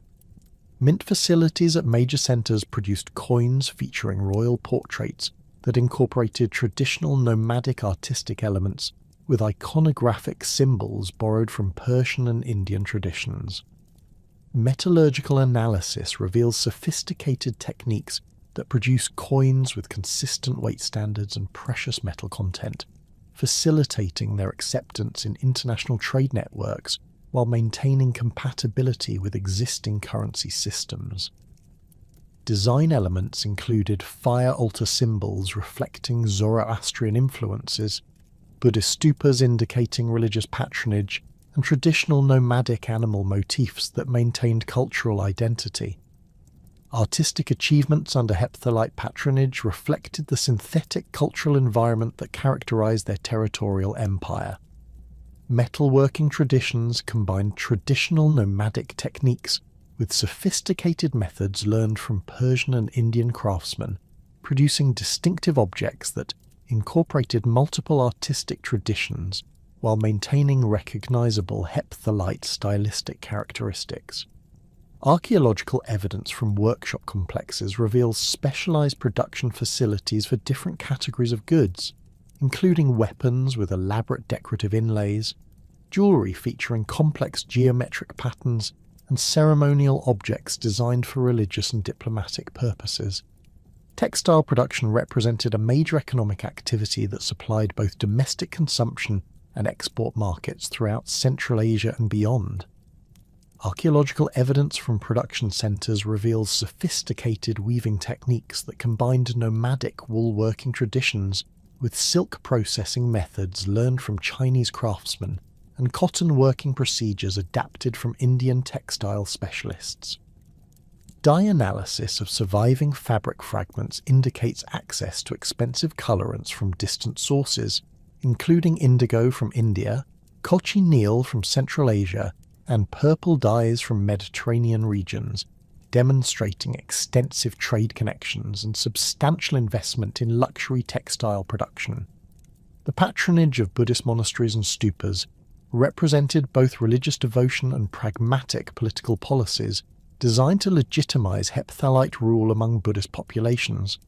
Mint facilities at major centres produced coins featuring royal portraits that incorporated traditional nomadic artistic elements with iconographic symbols borrowed from Persian and Indian traditions. Metallurgical analysis reveals sophisticated techniques that produce coins with consistent weight standards and precious metal content, facilitating their acceptance in international trade networks while maintaining compatibility with existing currency systems. Design elements included fire altar symbols reflecting Zoroastrian influences, Buddhist stupas indicating religious patronage, and traditional nomadic animal motifs that maintained cultural identity. Artistic achievements under heptalite patronage reflected the synthetic cultural environment that characterized their territorial empire. Metalworking traditions combined traditional nomadic techniques with sophisticated methods learned from Persian and Indian craftsmen, producing distinctive objects that incorporated multiple artistic traditions while maintaining recognizable heptalite stylistic characteristics. Archaeological evidence from workshop complexes reveals specialized production facilities for different categories of goods, including weapons with elaborate decorative inlays, jewelry featuring complex geometric patterns, and ceremonial objects designed for religious and diplomatic purposes. Textile production represented a major economic activity that supplied both domestic consumption and export markets throughout Central Asia and beyond. Archaeological evidence from production centres reveals sophisticated weaving techniques that combined nomadic wool-working traditions with silk processing methods learned from Chinese craftsmen and cotton working procedures adapted from Indian textile specialists. Dye analysis of surviving fabric fragments indicates access to expensive colorants from distant sources, including indigo from India, cochineal from Central Asia, and purple dyes from Mediterranean regions, demonstrating extensive trade connections and substantial investment in luxury textile production. The patronage of Buddhist monasteries and stupas represented both religious devotion and pragmatic political policies designed to legitimize heptalite rule among Buddhist populations.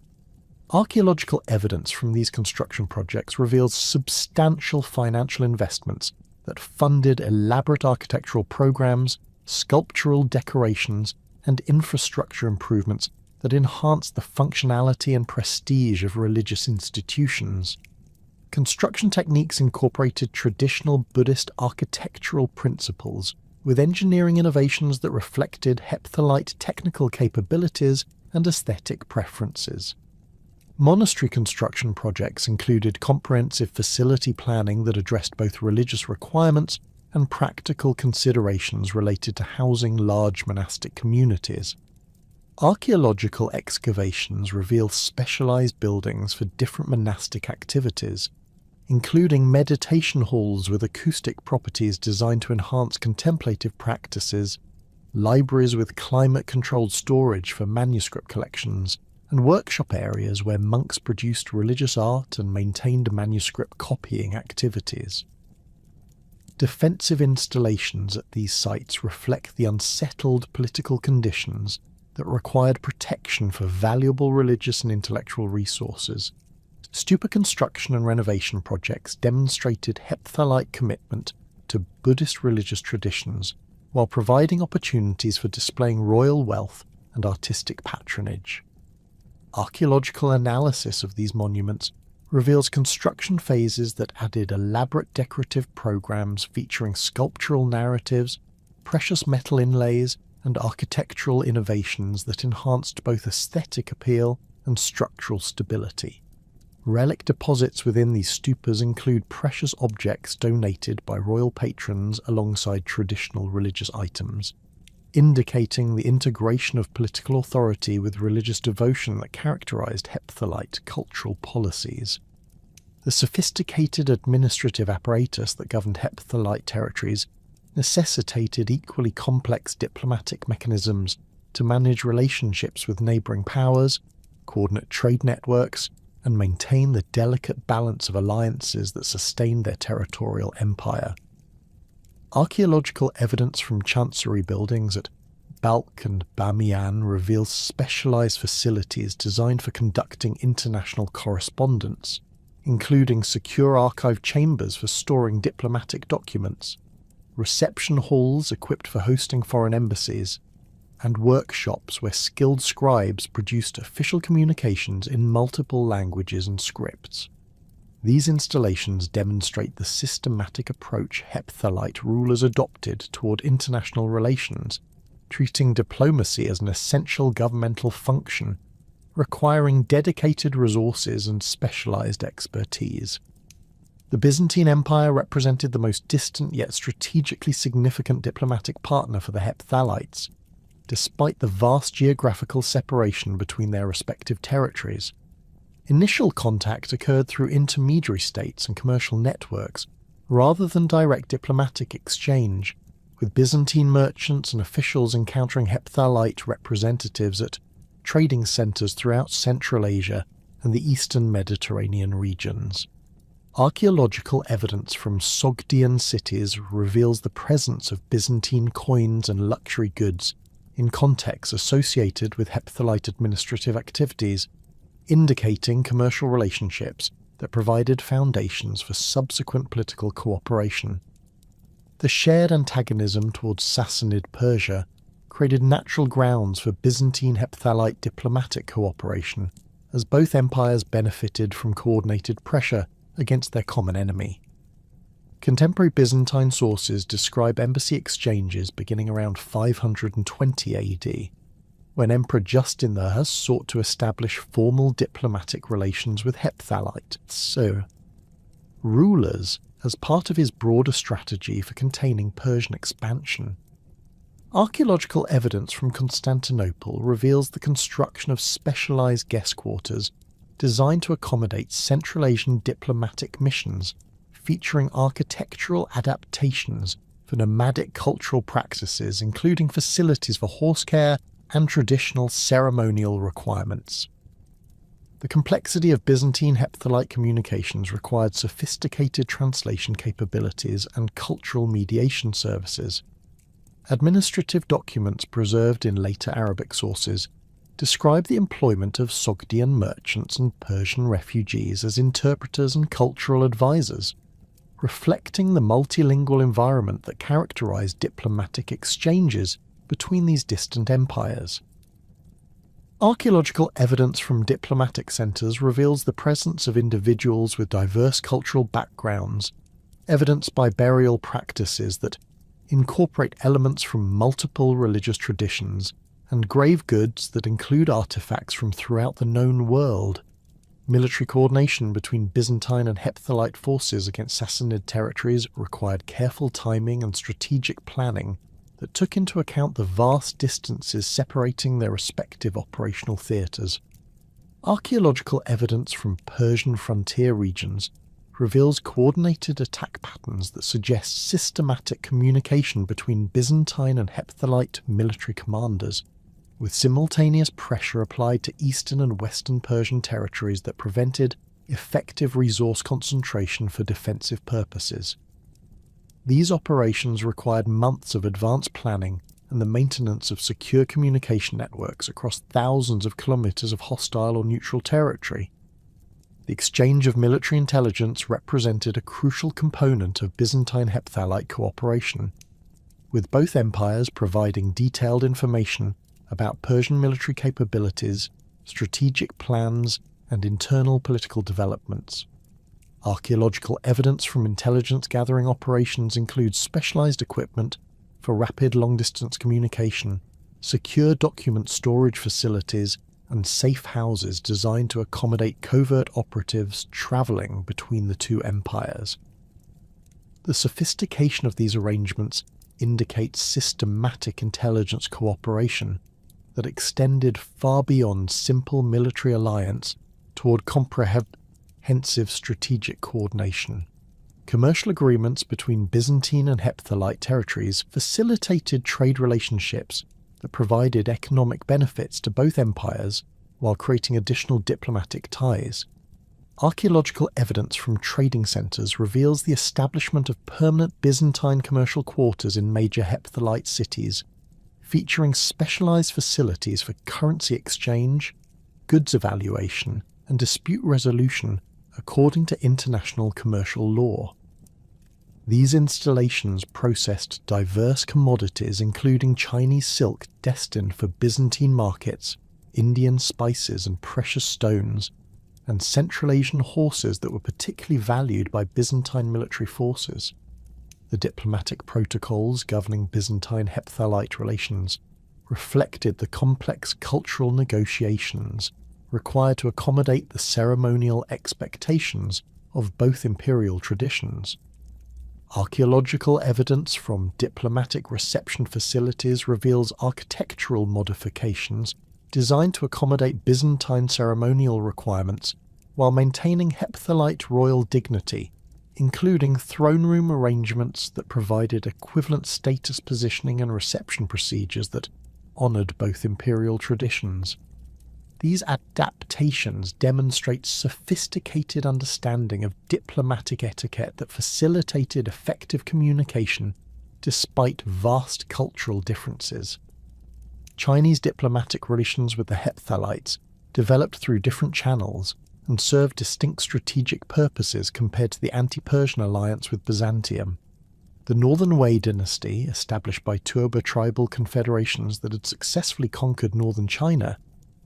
Archaeological evidence from these construction projects reveals substantial financial investments that funded elaborate architectural programs, sculptural decorations, and infrastructure improvements that enhanced the functionality and prestige of religious institutions. Construction techniques incorporated traditional Buddhist architectural principles with engineering innovations that reflected hepthalite technical capabilities and aesthetic preferences. Monastery construction projects included comprehensive facility planning that addressed both religious requirements and practical considerations related to housing large monastic communities. Archaeological excavations reveal specialized buildings for different monastic activities, including meditation halls with acoustic properties designed to enhance contemplative practices, libraries with climate-controlled storage for manuscript collections, and workshop areas where monks produced religious art and maintained manuscript copying activities. Defensive installations at these sites reflect the unsettled political conditions that required protection for valuable religious and intellectual resources. Stupa construction and renovation projects demonstrated hepthalite commitment to Buddhist religious traditions while providing opportunities for displaying royal wealth and artistic patronage. Archaeological analysis of these monuments reveals construction phases that added elaborate decorative programs featuring sculptural narratives, precious metal inlays, and architectural innovations that enhanced both aesthetic appeal and structural stability. Relic deposits within these stupas include precious objects donated by royal patrons alongside traditional religious items, indicating the integration of political authority with religious devotion that characterized hepthalite cultural policies. The sophisticated administrative apparatus that governed hepthalite territories necessitated equally complex diplomatic mechanisms to manage relationships with neighbouring powers, coordinate trade networks, and maintain the delicate balance of alliances that sustained their territorial empire. Archaeological evidence from chancery buildings at Balkh and Bamiyan reveals specialized facilities designed for conducting international correspondence, including secure archive chambers for storing diplomatic documents, reception halls equipped for hosting foreign embassies, and workshops where skilled scribes produced official communications in multiple languages and scripts. These installations demonstrate the systematic approach hepthalite rulers adopted toward international relations, treating diplomacy as an essential governmental function, requiring dedicated resources and specialized expertise. The Byzantine Empire represented the most distant yet strategically significant diplomatic partner for the Hephthalites, despite the vast geographical separation between their respective territories. Initial contact occurred through intermediary states and commercial networks, rather than direct diplomatic exchange, with Byzantine merchants and officials encountering Hepthalite representatives at trading centres throughout Central Asia and the eastern Mediterranean regions. Archaeological evidence from Sogdian cities reveals the presence of Byzantine coins and luxury goods in contexts associated with Hepthalite administrative activities, indicating commercial relationships that provided foundations for subsequent political cooperation. The shared antagonism towards Sassanid Persia created natural grounds for Byzantine Hepthalite diplomatic cooperation, as both empires benefited from coordinated pressure against their common enemy. Contemporary Byzantine sources describe embassy exchanges beginning around 520 AD, when Emperor Justin the Huss sought to establish formal diplomatic relations with Hepthalite, so rulers, as part of his broader strategy for containing Persian expansion. Archaeological evidence from Constantinople reveals the construction of specialized guest quarters designed to accommodate Central Asian diplomatic missions, featuring architectural adaptations for nomadic cultural practices, including facilities for horse care and traditional ceremonial requirements. The complexity of Byzantine Hepthalite communications required sophisticated translation capabilities and cultural mediation services. Administrative documents preserved in later Arabic sources describe the employment of Sogdian merchants and Persian refugees as interpreters and cultural advisors, reflecting the multilingual environment that characterized diplomatic exchanges between these distant empires. Archaeological evidence from diplomatic centres reveals the presence of individuals with diverse cultural backgrounds, evidenced by burial practices that incorporate elements from multiple religious traditions, and grave goods that include artefacts from throughout the known world. Military coordination between Byzantine and Hepthalite forces against Sassanid territories required careful timing and strategic planning that took into account the vast distances separating their respective operational theatres. Archaeological evidence from Persian frontier regions reveals coordinated attack patterns that suggest systematic communication between Byzantine and Hepthalite military commanders, with simultaneous pressure applied to eastern and western Persian territories that prevented effective resource concentration for defensive purposes. These operations required months of advanced planning and the maintenance of secure communication networks across thousands of kilometres of hostile or neutral territory. The exchange of military intelligence represented a crucial component of Byzantine-Hepthalite cooperation, with both empires providing detailed information about Persian military capabilities, strategic plans, and internal political developments. Archaeological evidence from intelligence gathering operations includes specialized equipment for rapid long-distance communication, secure document storage facilities, and safe houses designed to accommodate covert operatives traveling between the two empires. The sophistication of these arrangements indicates systematic intelligence cooperation that extended far beyond simple military alliance toward comprehensive strategic coordination. Commercial agreements between Byzantine and Hepthalite territories facilitated trade relationships that provided economic benefits to both empires while creating additional diplomatic ties. Archaeological evidence from trading centres reveals the establishment of permanent Byzantine commercial quarters in major Hepthalite cities, featuring specialised facilities for currency exchange, goods evaluation, and dispute resolution according to international commercial law. These installations processed diverse commodities including Chinese silk destined for Byzantine markets, Indian spices and precious stones, and Central Asian horses that were particularly valued by Byzantine military forces. The diplomatic protocols governing Byzantine-Hepthalite relations reflected the complex cultural negotiations required to accommodate the ceremonial expectations of both imperial traditions. Archaeological evidence from diplomatic reception facilities reveals architectural modifications designed to accommodate Byzantine ceremonial requirements while maintaining Hepthalite royal dignity, including throne room arrangements that provided equivalent status positioning and reception procedures that honoured both imperial traditions. These adaptations demonstrate sophisticated understanding of diplomatic etiquette that facilitated effective communication despite vast cultural differences. Chinese diplomatic relations with the Hepthalites developed through different channels and served distinct strategic purposes compared to the anti-Persian alliance with Byzantium. The Northern Wei dynasty, established by Tuoba tribal confederations that had successfully conquered northern China,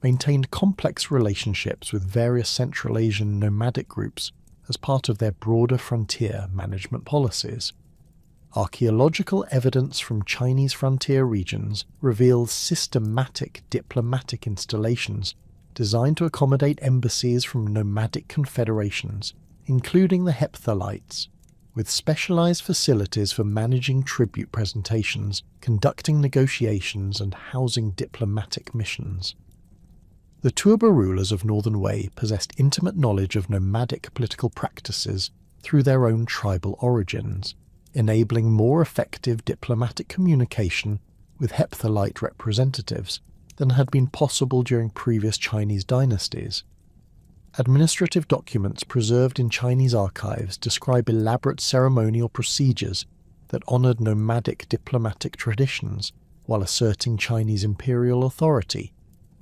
maintained complex relationships with various Central Asian nomadic groups as part of their broader frontier management policies. Archaeological evidence from Chinese frontier regions reveals systematic diplomatic installations designed to accommodate embassies from nomadic confederations, including the Hepthalites, with specialized facilities for managing tribute presentations, conducting negotiations, and housing diplomatic missions. The Tuoba rulers of Northern Wei possessed intimate knowledge of nomadic political practices through their own tribal origins, enabling more effective diplomatic communication with Hepthalite representatives than had been possible during previous Chinese dynasties. Administrative documents preserved in Chinese archives describe elaborate ceremonial procedures that honoured nomadic diplomatic traditions while asserting Chinese imperial authority,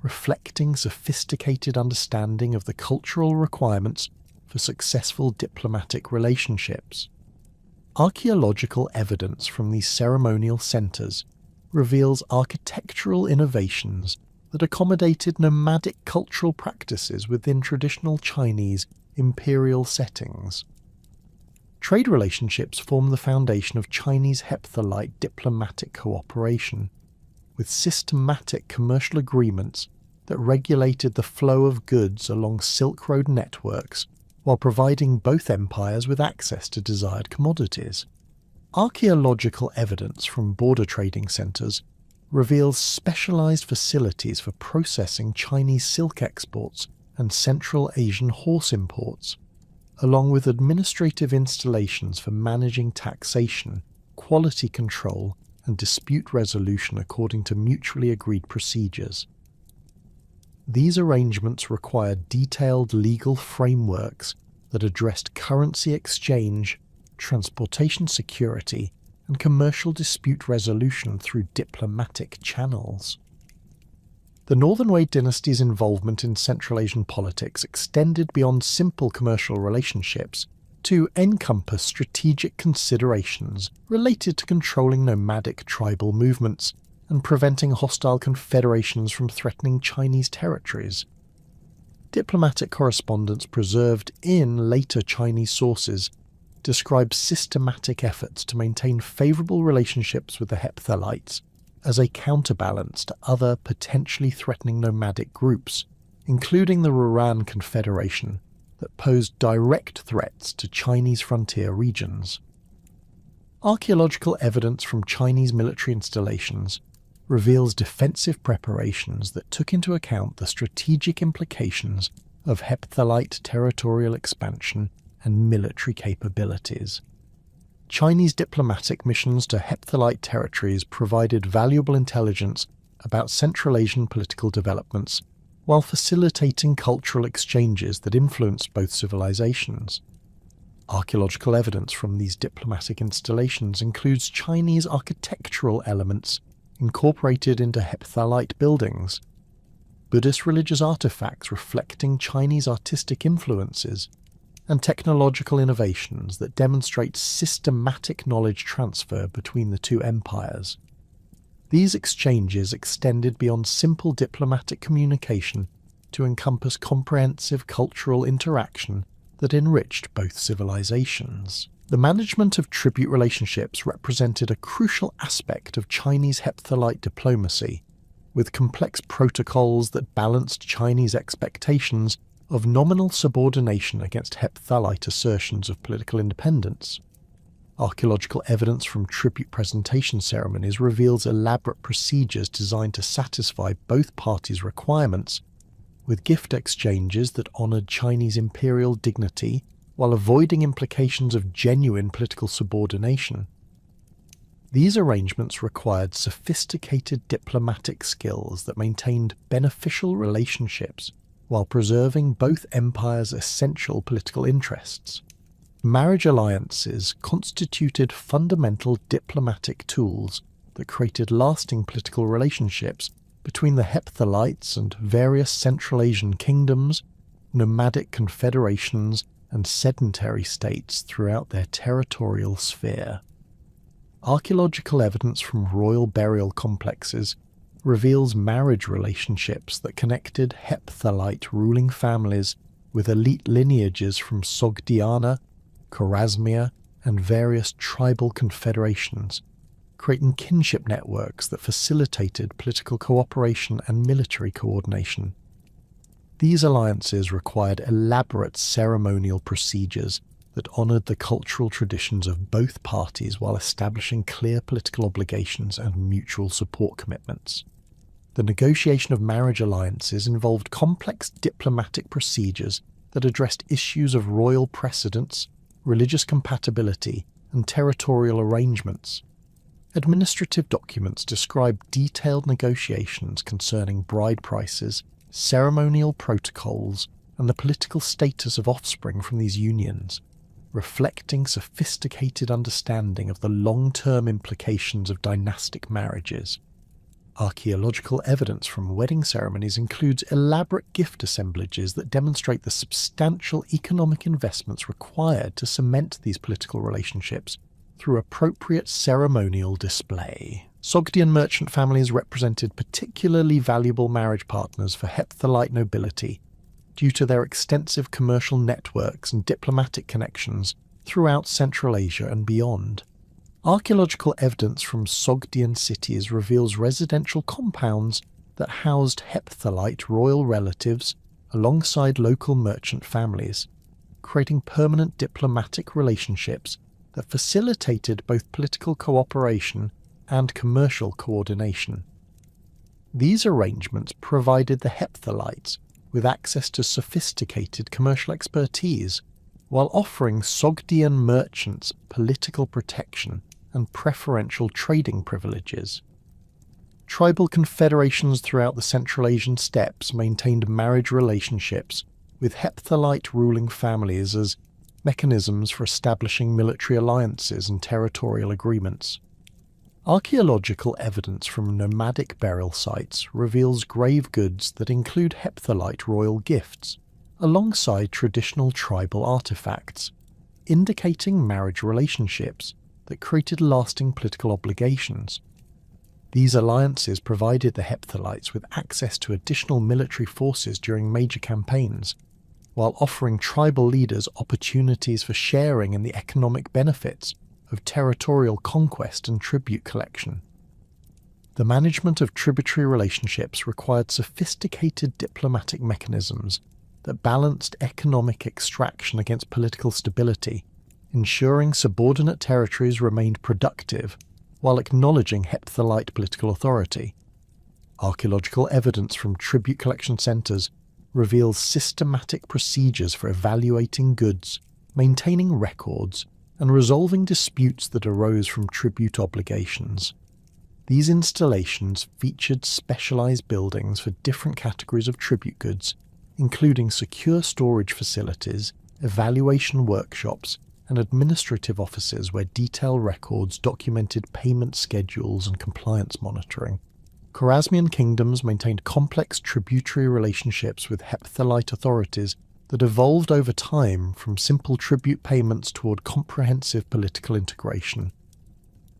reflecting sophisticated understanding of the cultural requirements for successful diplomatic relationships. Archaeological evidence from these ceremonial centres reveals architectural innovations that accommodated nomadic cultural practices within traditional Chinese imperial settings. Trade relationships form the foundation of Chinese hepthalite diplomatic cooperation, with systematic commercial agreements that regulated the flow of goods along Silk Road networks while providing both empires with access to desired commodities. Archaeological evidence from border trading centres reveals specialised facilities for processing Chinese silk exports and Central Asian horse imports, along with administrative installations for managing taxation, quality control, and dispute resolution according to mutually agreed procedures. These arrangements required detailed legal frameworks that addressed currency exchange, transportation security, and commercial dispute resolution through diplomatic channels. The Northern Wei dynasty's involvement in Central Asian politics extended beyond simple commercial relationships to encompass strategic considerations related to controlling nomadic tribal movements and preventing hostile confederations from threatening Chinese territories. Diplomatic correspondence preserved in later Chinese sources describes systematic efforts to maintain favourable relationships with the Hephthalites as a counterbalance to other potentially threatening nomadic groups, including the Ruran Confederation, that posed direct threats to Chinese frontier regions. Archaeological evidence from Chinese military installations reveals defensive preparations that took into account the strategic implications of Hepthalite territorial expansion and military capabilities. Chinese diplomatic missions to Hepthalite territories provided valuable intelligence about Central Asian political developments while facilitating cultural exchanges that influenced both civilizations. Archaeological evidence from these diplomatic installations includes Chinese architectural elements incorporated into Hepthalite buildings, Buddhist religious artifacts reflecting Chinese artistic influences, and technological innovations that demonstrate systematic knowledge transfer between the two empires. These exchanges extended beyond simple diplomatic communication to encompass comprehensive cultural interaction that enriched both civilizations. The management of tribute relationships represented a crucial aspect of Chinese Hepthalite diplomacy, with complex protocols that balanced Chinese expectations of nominal subordination against Hepthalite assertions of political independence. Archaeological evidence from tribute presentation ceremonies reveals elaborate procedures designed to satisfy both parties' requirements, with gift exchanges that honoured Chinese imperial dignity while avoiding implications of genuine political subordination. These arrangements required sophisticated diplomatic skills that maintained beneficial relationships while preserving both empires' essential political interests. Marriage alliances constituted fundamental diplomatic tools that created lasting political relationships between the Hephthalites and various Central Asian kingdoms, nomadic confederations, and sedentary states throughout their territorial sphere. Archaeological evidence from royal burial complexes reveals marriage relationships that connected Hepthalite ruling families with elite lineages from Sogdiana, Chorasmia, and various tribal confederations, creating kinship networks that facilitated political cooperation and military coordination. These alliances required elaborate ceremonial procedures that honoured the cultural traditions of both parties while establishing clear political obligations and mutual support commitments. The negotiation of marriage alliances involved complex diplomatic procedures that addressed issues of royal precedence, religious compatibility, and territorial arrangements. Administrative documents describe detailed negotiations concerning bride prices, ceremonial protocols, and the political status of offspring from these unions, reflecting sophisticated understanding of the long-term implications of dynastic marriages. Archaeological evidence from wedding ceremonies includes elaborate gift assemblages that demonstrate the substantial economic investments required to cement these political relationships through appropriate ceremonial display. Sogdian merchant families represented particularly valuable marriage partners for Hepthalite nobility due to their extensive commercial networks and diplomatic connections throughout Central Asia and beyond. Archaeological evidence from Sogdian cities reveals residential compounds that housed Hepthalite royal relatives alongside local merchant families, creating permanent diplomatic relationships that facilitated both political cooperation and commercial coordination. These arrangements provided the Hepthalites with access to sophisticated commercial expertise, while offering Sogdian merchants political protection and preferential trading privileges. Tribal confederations throughout the Central Asian steppes maintained marriage relationships with Hepthalite ruling families as mechanisms for establishing military alliances and territorial agreements. Archaeological evidence from nomadic burial sites reveals grave goods that include Hepthalite royal gifts, alongside traditional tribal artifacts, indicating marriage relationships that created lasting political obligations. These alliances provided the Hepthalites with access to additional military forces during major campaigns, while offering tribal leaders opportunities for sharing in the economic benefits of territorial conquest and tribute collection. The management of tributary relationships required sophisticated diplomatic mechanisms that balanced economic extraction against political stability, ensuring subordinate territories remained productive while acknowledging Hepthalite political authority. Archaeological evidence from tribute collection centres reveals systematic procedures for evaluating goods, maintaining records, and resolving disputes that arose from tribute obligations. These installations featured specialised buildings for different categories of tribute goods, including secure storage facilities, evaluation workshops, and administrative offices where detailed records documented payment schedules and compliance monitoring. Khwarezmian kingdoms maintained complex tributary relationships with Hepthalite authorities that evolved over time from simple tribute payments toward comprehensive political integration.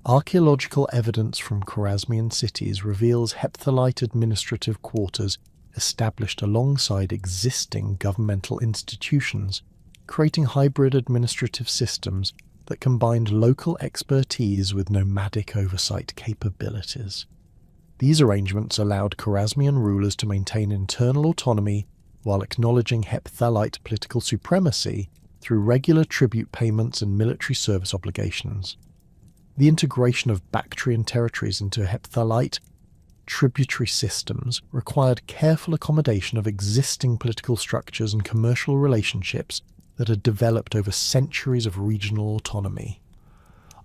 Archaeological evidence from Khwarezmian cities reveals Hepthalite administrative quarters established alongside existing governmental institutions, creating hybrid administrative systems that combined local expertise with nomadic oversight capabilities. These arrangements allowed Khwarezmian rulers to maintain internal autonomy while acknowledging Hepthalite political supremacy through regular tribute payments and military service obligations. The integration of Bactrian territories into Hepthalite tributary systems required careful accommodation of existing political structures and commercial relationships that had developed over centuries of regional autonomy.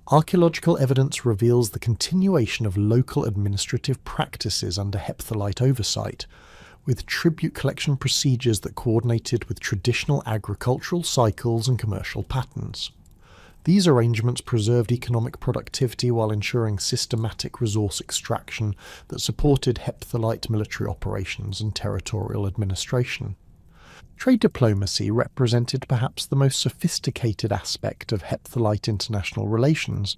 Archaeological evidence reveals the continuation of local administrative practices under Hepthalite oversight, with tribute collection procedures that coordinated with traditional agricultural cycles and commercial patterns. These arrangements preserved economic productivity while ensuring systematic resource extraction that supported Hepthalite military operations and territorial administration. Trade diplomacy represented perhaps the most sophisticated aspect of Hepthalite international relations,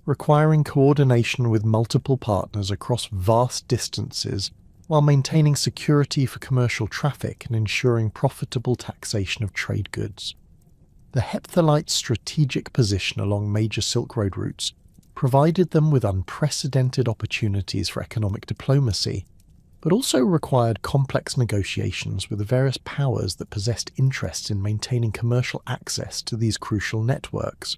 requiring coordination with multiple partners across vast distances while maintaining security for commercial traffic and ensuring profitable taxation of trade goods. The Hepthalites' strategic position along major Silk Road routes provided them with unprecedented opportunities for economic diplomacy, but also required complex negotiations with the various powers that possessed interests in maintaining commercial access to these crucial networks.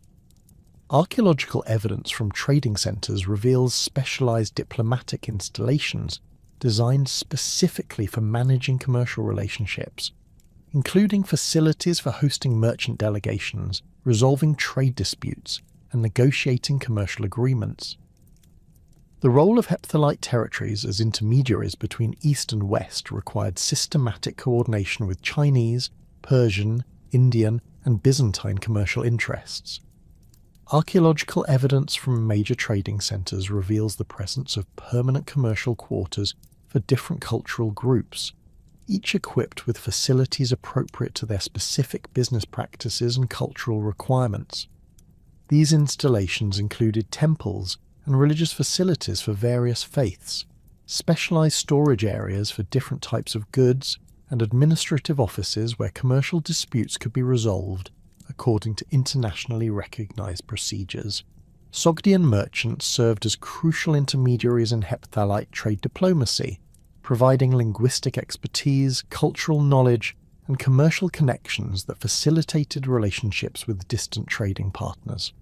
Archaeological evidence from trading centres reveals specialised diplomatic installations designed specifically for managing commercial relationships, including facilities for hosting merchant delegations, resolving trade disputes, and negotiating commercial agreements. The role of Hepthalite territories as intermediaries between East and West required systematic coordination with Chinese, Persian, Indian, and Byzantine commercial interests. Archaeological evidence from major trading centres reveals the presence of permanent commercial quarters for different cultural groups, each equipped with facilities appropriate to their specific business practices and cultural requirements. These installations included temples and religious facilities for various faiths, specialised storage areas for different types of goods, and administrative offices where commercial disputes could be resolved according to internationally recognised procedures. Sogdian merchants served as crucial intermediaries in hepthalite trade diplomacy, providing linguistic expertise, cultural knowledge, and commercial connections that facilitated relationships with distant trading partners.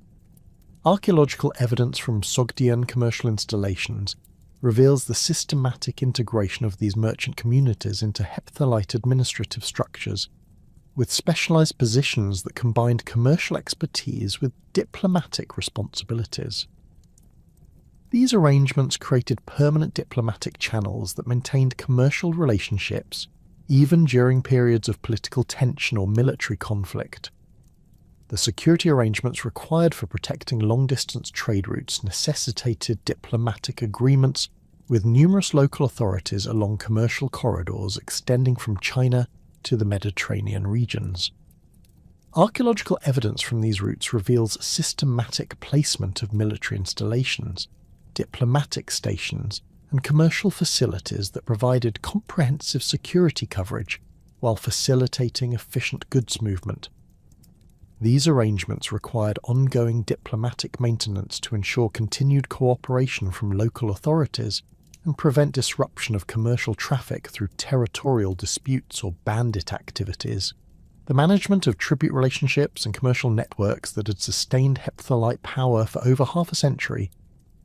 Archaeological evidence from Sogdian commercial installations reveals the systematic integration of these merchant communities into hepthalite administrative structures, with specialised positions that combined commercial expertise with diplomatic responsibilities. These arrangements created permanent diplomatic channels that maintained commercial relationships even during periods of political tension or military conflict. The security arrangements required for protecting long-distance trade routes necessitated diplomatic agreements with numerous local authorities along commercial corridors extending from China to the Mediterranean regions. Archaeological evidence from these routes reveals systematic placement of military installations, diplomatic stations, and commercial facilities that provided comprehensive security coverage while facilitating efficient goods movement. These arrangements required ongoing diplomatic maintenance to ensure continued cooperation from local authorities and prevent disruption of commercial traffic through territorial disputes or bandit activities. The management of tribute relationships and commercial networks that had sustained hepthalite power for over half a century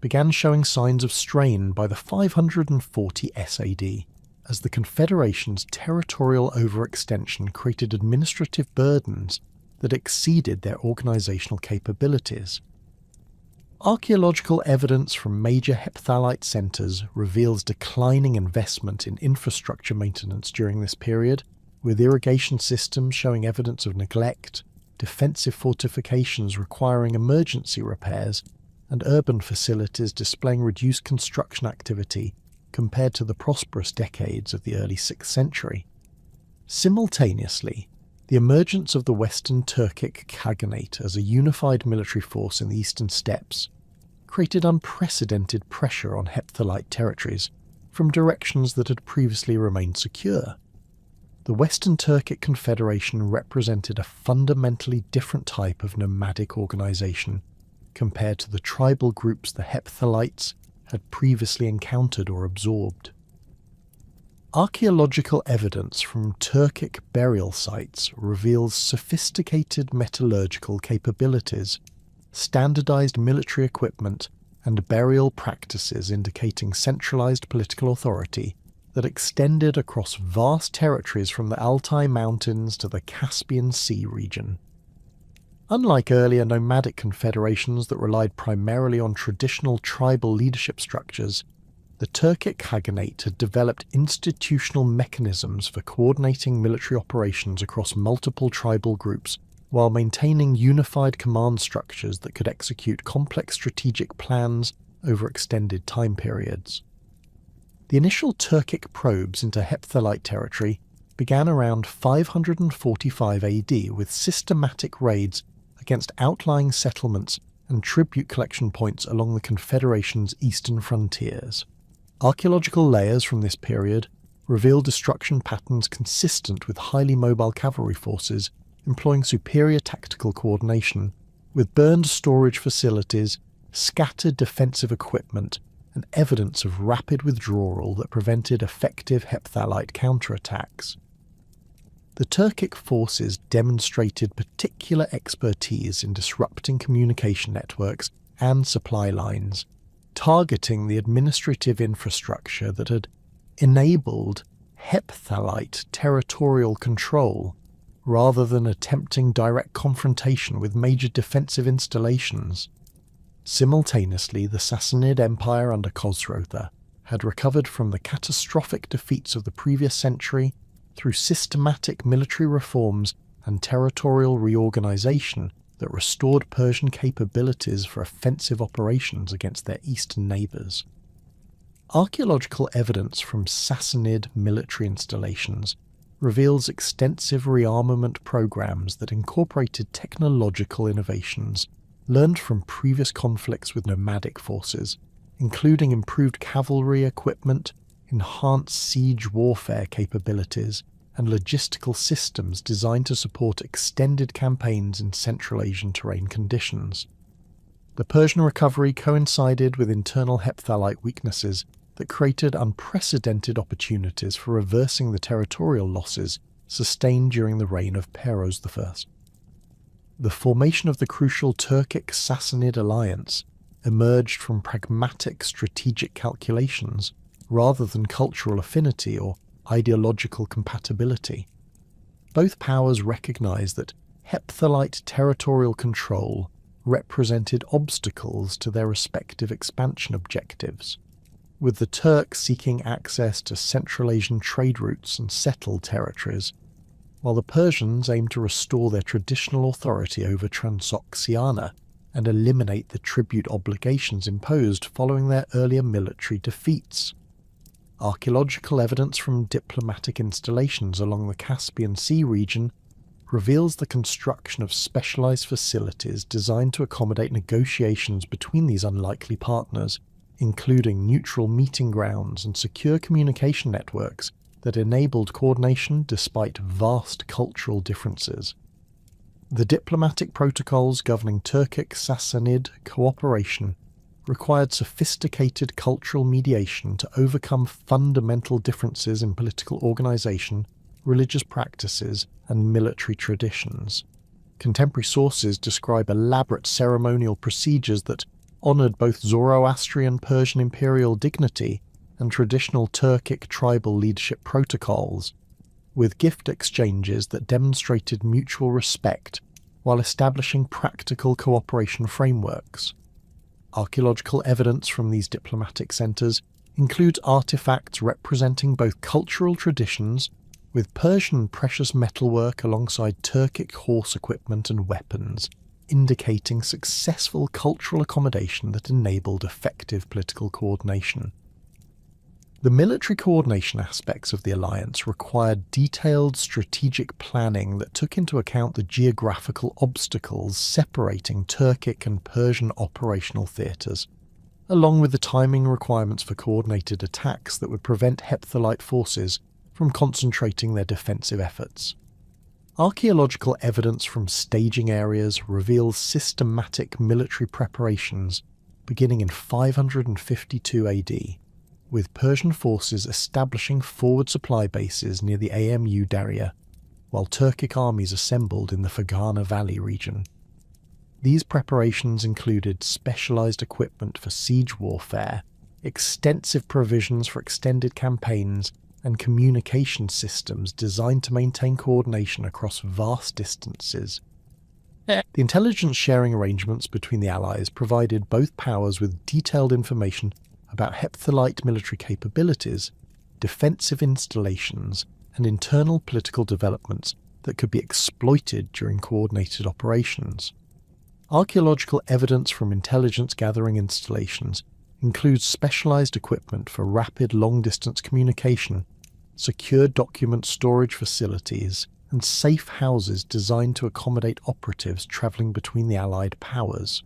began showing signs of strain by the 540 SAD, as the Confederation's territorial overextension created administrative burdens that exceeded their organisational capabilities. Archaeological evidence from major hepthalite centres reveals declining investment in infrastructure maintenance during this period, with irrigation systems showing evidence of neglect, defensive fortifications requiring emergency repairs, and urban facilities displaying reduced construction activity compared to the prosperous decades of the early 6th century. Simultaneously, the emergence of the Western Turkic Khaganate as a unified military force in the eastern steppes created unprecedented pressure on hepthalite territories from directions that had previously remained secure. The Western Turkic Confederation represented a fundamentally different type of nomadic organisation compared to the tribal groups the hepthalites had previously encountered or absorbed. Archaeological evidence from Turkic burial sites reveals sophisticated metallurgical capabilities, standardized military equipment, and burial practices indicating centralized political authority that extended across vast territories from the Altai Mountains to the Caspian Sea region. Unlike earlier nomadic confederations that relied primarily on traditional tribal leadership structures, the Turkic Khaganate had developed institutional mechanisms for coordinating military operations across multiple tribal groups while maintaining unified command structures that could execute complex strategic plans over extended time periods. The initial Turkic probes into hepthalite territory began around 545 AD with systematic raids against outlying settlements and tribute collection points along the Confederation's eastern frontiers. Archaeological layers from this period reveal destruction patterns consistent with highly mobile cavalry forces employing superior tactical coordination, with burned storage facilities, scattered defensive equipment, and evidence of rapid withdrawal that prevented effective hepthalite counterattacks. The Turkic forces demonstrated particular expertise in disrupting communication networks and supply lines, targeting the administrative infrastructure that had enabled hepthalite territorial control rather than attempting direct confrontation with major defensive installations. Simultaneously, the Sassanid Empire under Khosrow had recovered from the catastrophic defeats of the previous century through systematic military reforms and territorial reorganization that restored Persian capabilities for offensive operations against their eastern neighbours. Archaeological evidence from Sassanid military installations reveals extensive rearmament programs that incorporated technological innovations learned from previous conflicts with nomadic forces, including improved cavalry equipment, enhanced siege warfare capabilities, and logistical systems designed to support extended campaigns in Central Asian terrain conditions. The Persian recovery coincided with internal hepthalite weaknesses that created unprecedented opportunities for reversing the territorial losses sustained during the reign of Peroz I. The formation of the crucial Turkic-Sassanid alliance emerged from pragmatic strategic calculations rather than cultural affinity or ideological compatibility. Both powers recognized that hepthalite territorial control represented obstacles to their respective expansion objectives, with the Turks seeking access to Central Asian trade routes and settled territories, while the Persians aimed to restore their traditional authority over Transoxiana and eliminate the tribute obligations imposed following their earlier military defeats. Archaeological evidence from diplomatic installations along the Caspian Sea region reveals the construction of specialized facilities designed to accommodate negotiations between these unlikely partners, including neutral meeting grounds and secure communication networks that enabled coordination despite vast cultural differences. The diplomatic protocols governing Turkic-Sassanid cooperation required sophisticated cultural mediation to overcome fundamental differences in political organization, religious practices, and military traditions. Contemporary sources describe elaborate ceremonial procedures that honoured both Zoroastrian Persian imperial dignity and traditional Turkic tribal leadership protocols, with gift exchanges that demonstrated mutual respect while establishing practical cooperation frameworks. Archaeological evidence from these diplomatic centres includes artefacts representing both cultural traditions, with Persian precious metalwork alongside Turkic horse equipment and weapons, indicating successful cultural accommodation that enabled effective political coordination. The military coordination aspects of the alliance required detailed strategic planning that took into account the geographical obstacles separating Turkic and Persian operational theatres, along with the timing requirements for coordinated attacks that would prevent hepthalite forces from concentrating their defensive efforts. Archaeological evidence from staging areas reveals systematic military preparations beginning in 552 AD, with Persian forces establishing forward supply bases near the Amu Darya, while Turkic armies assembled in the Fergana Valley region. These preparations included specialized equipment for siege warfare, extensive provisions for extended campaigns, and communication systems designed to maintain coordination across vast distances. The intelligence sharing arrangements between the allies provided both powers with detailed information about hepthalite military capabilities, defensive installations, and internal political developments that could be exploited during coordinated operations. Archaeological evidence from intelligence gathering installations includes specialized equipment for rapid long-distance communication, secure document storage facilities, and safe houses designed to accommodate operatives travelling between the Allied powers.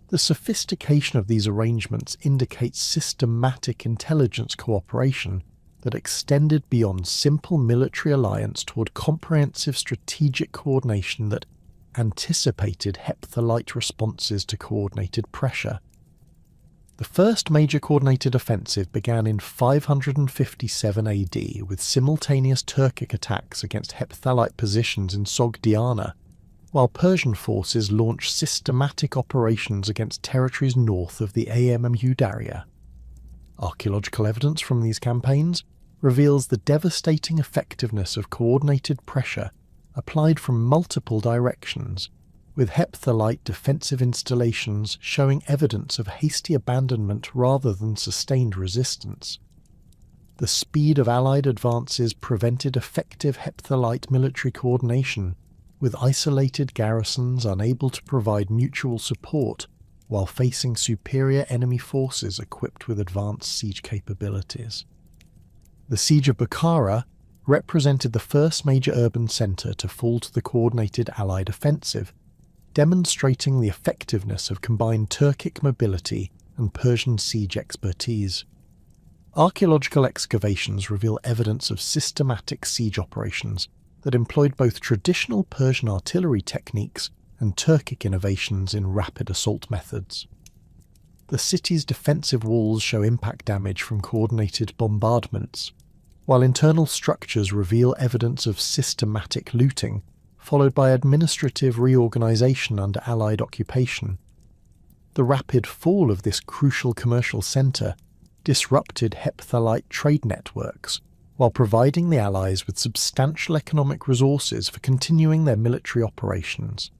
The sophistication of these arrangements indicates systematic intelligence cooperation that extended beyond simple military alliance toward comprehensive strategic coordination that anticipated hepthalite responses to coordinated pressure. The first major coordinated offensive began in 557 AD with simultaneous Turkic attacks against hepthalite positions in Sogdiana, while Persian forces launched systematic operations against territories north of the Amu Darya. Archaeological evidence from these campaigns reveals the devastating effectiveness of coordinated pressure applied from multiple directions, with hepthalite defensive installations showing evidence of hasty abandonment rather than sustained resistance. The speed of Allied advances prevented effective hepthalite military coordination, with isolated garrisons unable to provide mutual support while facing superior enemy forces equipped with advanced siege capabilities. The Siege of Bukhara represented the first major urban centre to fall to the coordinated Allied offensive, demonstrating the effectiveness of combined Turkic mobility and Persian siege expertise. Archaeological excavations reveal evidence of systematic siege operations that employed both traditional Persian artillery techniques and Turkic innovations in rapid assault methods. The city's defensive walls show impact damage from coordinated bombardments, while internal structures reveal evidence of systematic looting, followed by administrative reorganisation under Allied occupation. The rapid fall of this crucial commercial centre disrupted Hepthalite trade networks, while providing the Allies with substantial economic resources for continuing their military operations.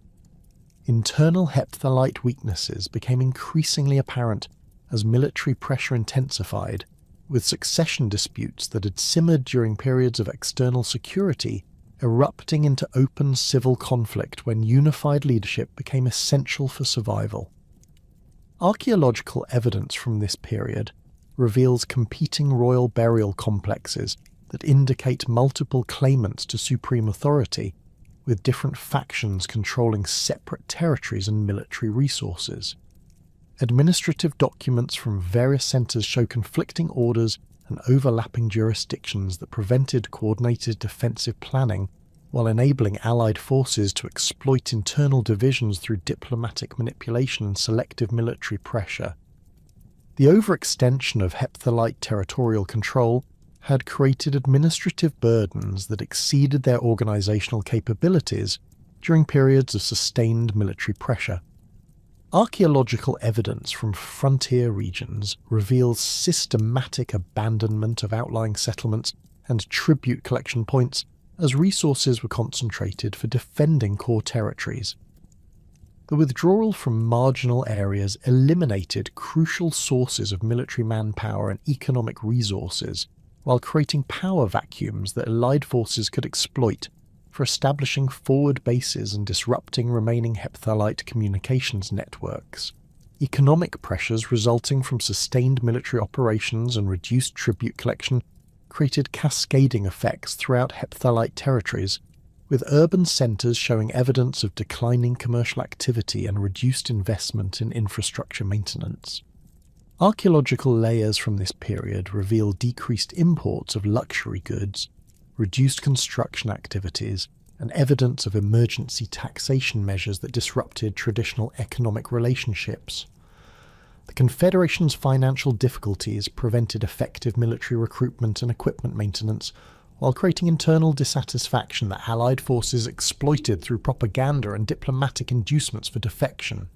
Internal Hepthalite weaknesses became increasingly apparent as military pressure intensified, with succession disputes that had simmered during periods of external security erupting into open civil conflict when unified leadership became essential for survival. Archaeological evidence from this period reveals competing royal burial complexes that indicate multiple claimants to supreme authority, with different factions controlling separate territories and military resources. Administrative documents from various centres show conflicting orders and overlapping jurisdictions that prevented coordinated defensive planning, while enabling Allied forces to exploit internal divisions through diplomatic manipulation and selective military pressure. The overextension of Hepthalite territorial control had created administrative burdens that exceeded their organisational capabilities during periods of sustained military pressure. Archaeological evidence from frontier regions reveals systematic abandonment of outlying settlements and tribute collection points as resources were concentrated for defending core territories. The withdrawal from marginal areas eliminated crucial sources of military manpower and economic resources, while creating power vacuums that Allied forces could exploit for establishing forward bases and disrupting remaining Hepthalite communications networks. Economic pressures resulting from sustained military operations and reduced tribute collection created cascading effects throughout Hepthalite territories, with urban centres showing evidence of declining commercial activity and reduced investment in infrastructure maintenance. Archaeological layers from this period reveal decreased imports of luxury goods, reduced construction activities, and evidence of emergency taxation measures that disrupted traditional economic relationships. The Confederation's financial difficulties prevented effective military recruitment and equipment maintenance, while creating internal dissatisfaction that Allied forces exploited through propaganda and diplomatic inducements for defection.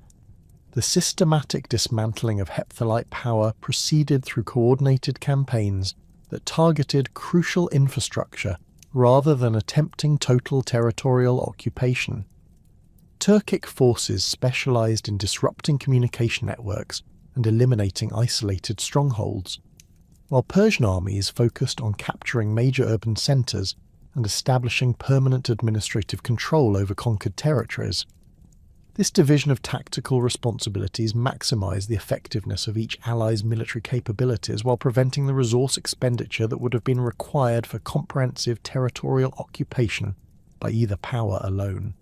The systematic dismantling of Hepthalite power proceeded through coordinated campaigns that targeted crucial infrastructure rather than attempting total territorial occupation. Turkic forces specialised in disrupting communication networks and eliminating isolated strongholds, while Persian armies focused on capturing major urban centres and establishing permanent administrative control over conquered territories. This division of tactical responsibilities maximised the effectiveness of each ally's military capabilities while preventing the resource expenditure that would have been required for comprehensive territorial occupation by either power alone.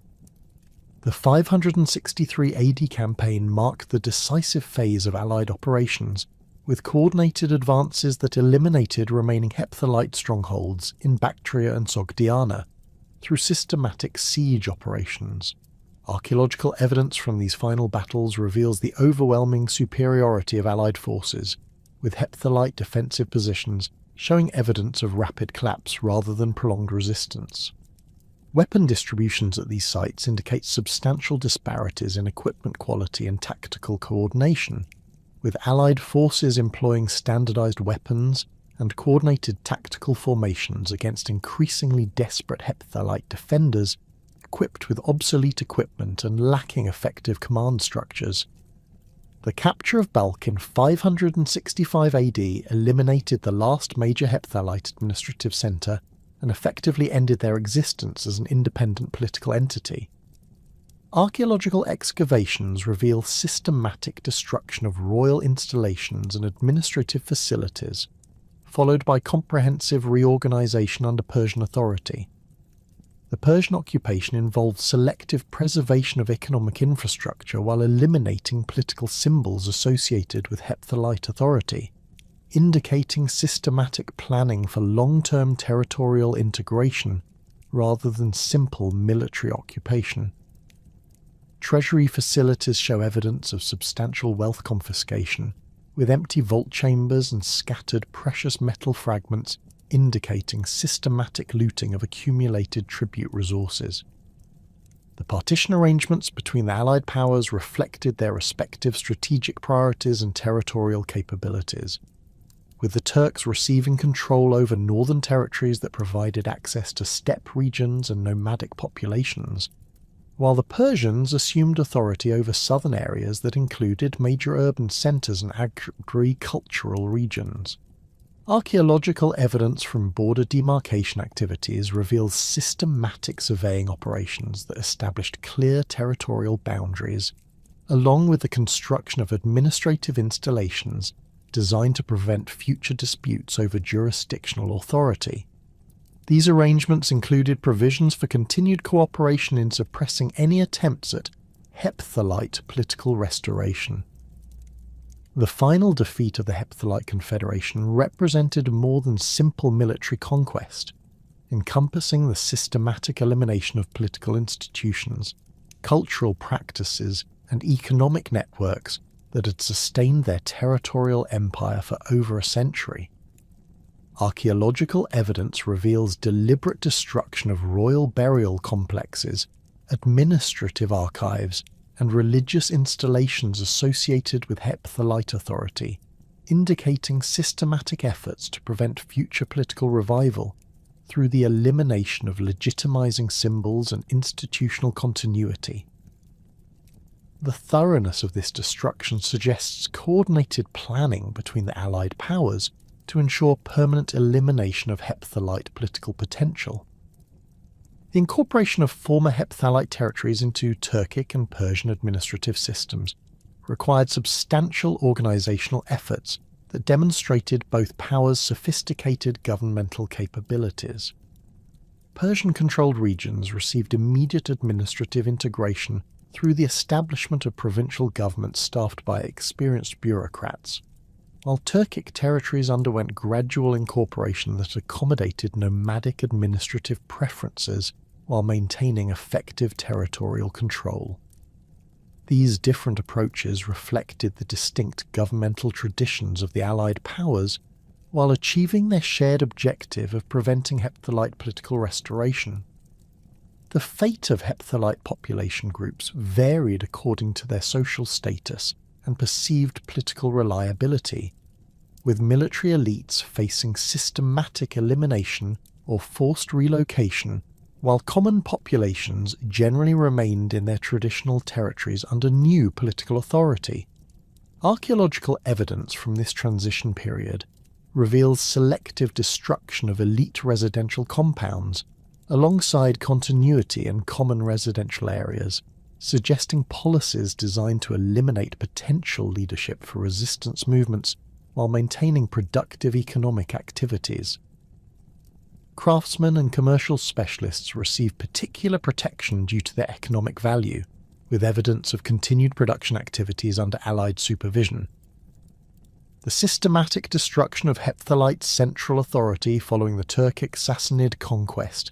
The 563 AD campaign marked the decisive phase of Allied operations, with coordinated advances that eliminated remaining Hepthalite strongholds in Bactria and Sogdiana through systematic siege operations. Archaeological evidence from these final battles reveals the overwhelming superiority of Allied forces, with Hepthalite defensive positions showing evidence of rapid collapse rather than prolonged resistance. Weapon distributions at these sites indicate substantial disparities in equipment quality and tactical coordination, with Allied forces employing standardized weapons and coordinated tactical formations against increasingly desperate Hepthalite defenders equipped with obsolete equipment and lacking effective command structures. The capture of Balkh in 565 AD eliminated the last major Hepthalite administrative centre and effectively ended their existence as an independent political entity. Archaeological excavations reveal systematic destruction of royal installations and administrative facilities, followed by comprehensive reorganization under Persian authority. The Persian occupation involved selective preservation of economic infrastructure while eliminating political symbols associated with Hepthalite authority, indicating systematic planning for long-term territorial integration rather than simple military occupation. Treasury facilities show evidence of substantial wealth confiscation, with empty vault chambers and scattered precious metal fragments indicating systematic looting of accumulated tribute resources. The partition arrangements between the Allied powers reflected their respective strategic priorities and territorial capabilities, with the Turks receiving control over northern territories that provided access to steppe regions and nomadic populations, while the Persians assumed authority over southern areas that included major urban centres and agricultural regions. Archaeological evidence from border demarcation activities reveals systematic surveying operations that established clear territorial boundaries, along with the construction of administrative installations designed to prevent future disputes over jurisdictional authority. These arrangements included provisions for continued cooperation in suppressing any attempts at Hepthalite political restoration. The final defeat of the Hepthalite Confederation represented more than simple military conquest, encompassing the systematic elimination of political institutions, cultural practices, and economic networks that had sustained their territorial empire for over a century. Archaeological evidence reveals deliberate destruction of royal burial complexes, administrative archives, and religious installations associated with Hepthalite authority, indicating systematic efforts to prevent future political revival through the elimination of legitimizing symbols and institutional continuity. The thoroughness of this destruction suggests coordinated planning between the Allied powers to ensure permanent elimination of Hepthalite political potential. The incorporation of former Hepthalite territories into Turkic and Persian administrative systems required substantial organizational efforts that demonstrated both powers' sophisticated governmental capabilities. Persian-controlled regions received immediate administrative integration through the establishment of provincial governments staffed by experienced bureaucrats, while Turkic territories underwent gradual incorporation that accommodated nomadic administrative preferences while maintaining effective territorial control. These different approaches reflected the distinct governmental traditions of the Allied powers while achieving their shared objective of preventing Hepthalite political restoration. The fate of Hepthalite population groups varied according to their social status and perceived political reliability, with military elites facing systematic elimination or forced relocation, while common populations generally remained in their traditional territories under new political authority. Archaeological evidence from this transition period reveals selective destruction of elite residential compounds, alongside continuity in common residential areas, suggesting policies designed to eliminate potential leadership for resistance movements while maintaining productive economic activities. Craftsmen and commercial specialists received particular protection due to their economic value, with evidence of continued production activities under Allied supervision. The systematic destruction of Hepthalite's central authority following the Turkic Sassanid conquest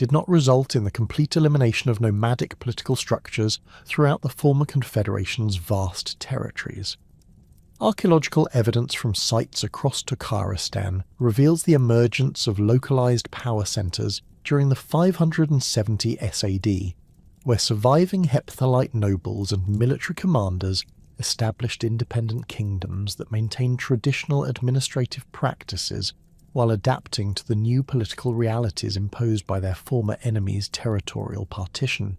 did not result in the complete elimination of nomadic political structures throughout the former Confederation's vast territories. Archaeological evidence from sites across Turkmenistan reveals the emergence of localized power centers during the 570 SAD, where surviving Hepthalite nobles and military commanders established independent kingdoms that maintained traditional administrative practices while adapting to the new political realities imposed by their former enemies' territorial partition.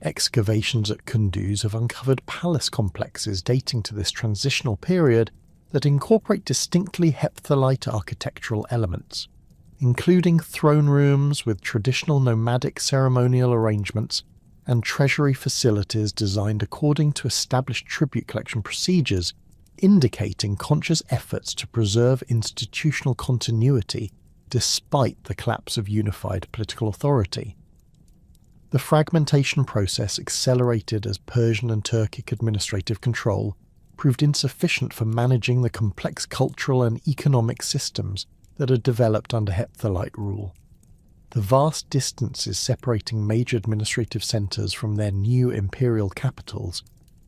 Excavations at Kunduz have uncovered palace complexes dating to this transitional period that incorporate distinctly Hepthalite architectural elements, including throne rooms with traditional nomadic ceremonial arrangements and treasury facilities designed according to established tribute collection procedures, indicating conscious efforts to preserve institutional continuity despite the collapse of unified political authority. The fragmentation process accelerated as Persian and Turkic administrative control proved insufficient for managing the complex cultural and economic systems that had developed under Hepthalite rule. The vast distances separating major administrative centres from their new imperial capitals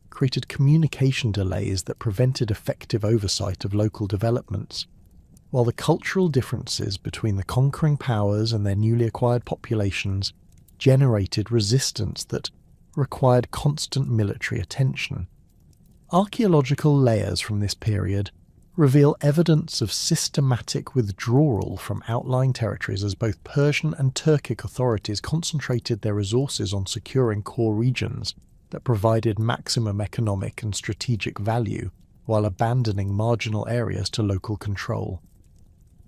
created communication delays that prevented effective oversight of local developments, while the cultural differences between the conquering powers and their newly acquired populations generated resistance that required constant military attention. Archaeological layers from this period reveal evidence of systematic withdrawal from outlying territories as both Persian and Turkic authorities concentrated their resources on securing core regions that provided maximum economic and strategic value while abandoning marginal areas to local control.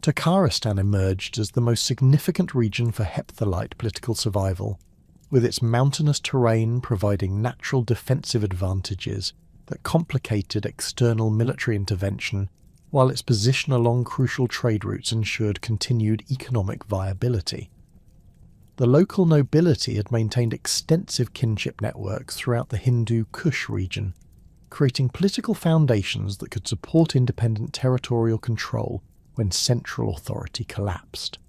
Takharistan emerged as the most significant region for Hepthalite political survival, with its mountainous terrain providing natural defensive advantages that complicated external military intervention, while its position along crucial trade routes ensured continued economic viability. The local nobility had maintained extensive kinship networks throughout the Hindu Kush region, creating political foundations that could support independent territorial control when central authority collapsed.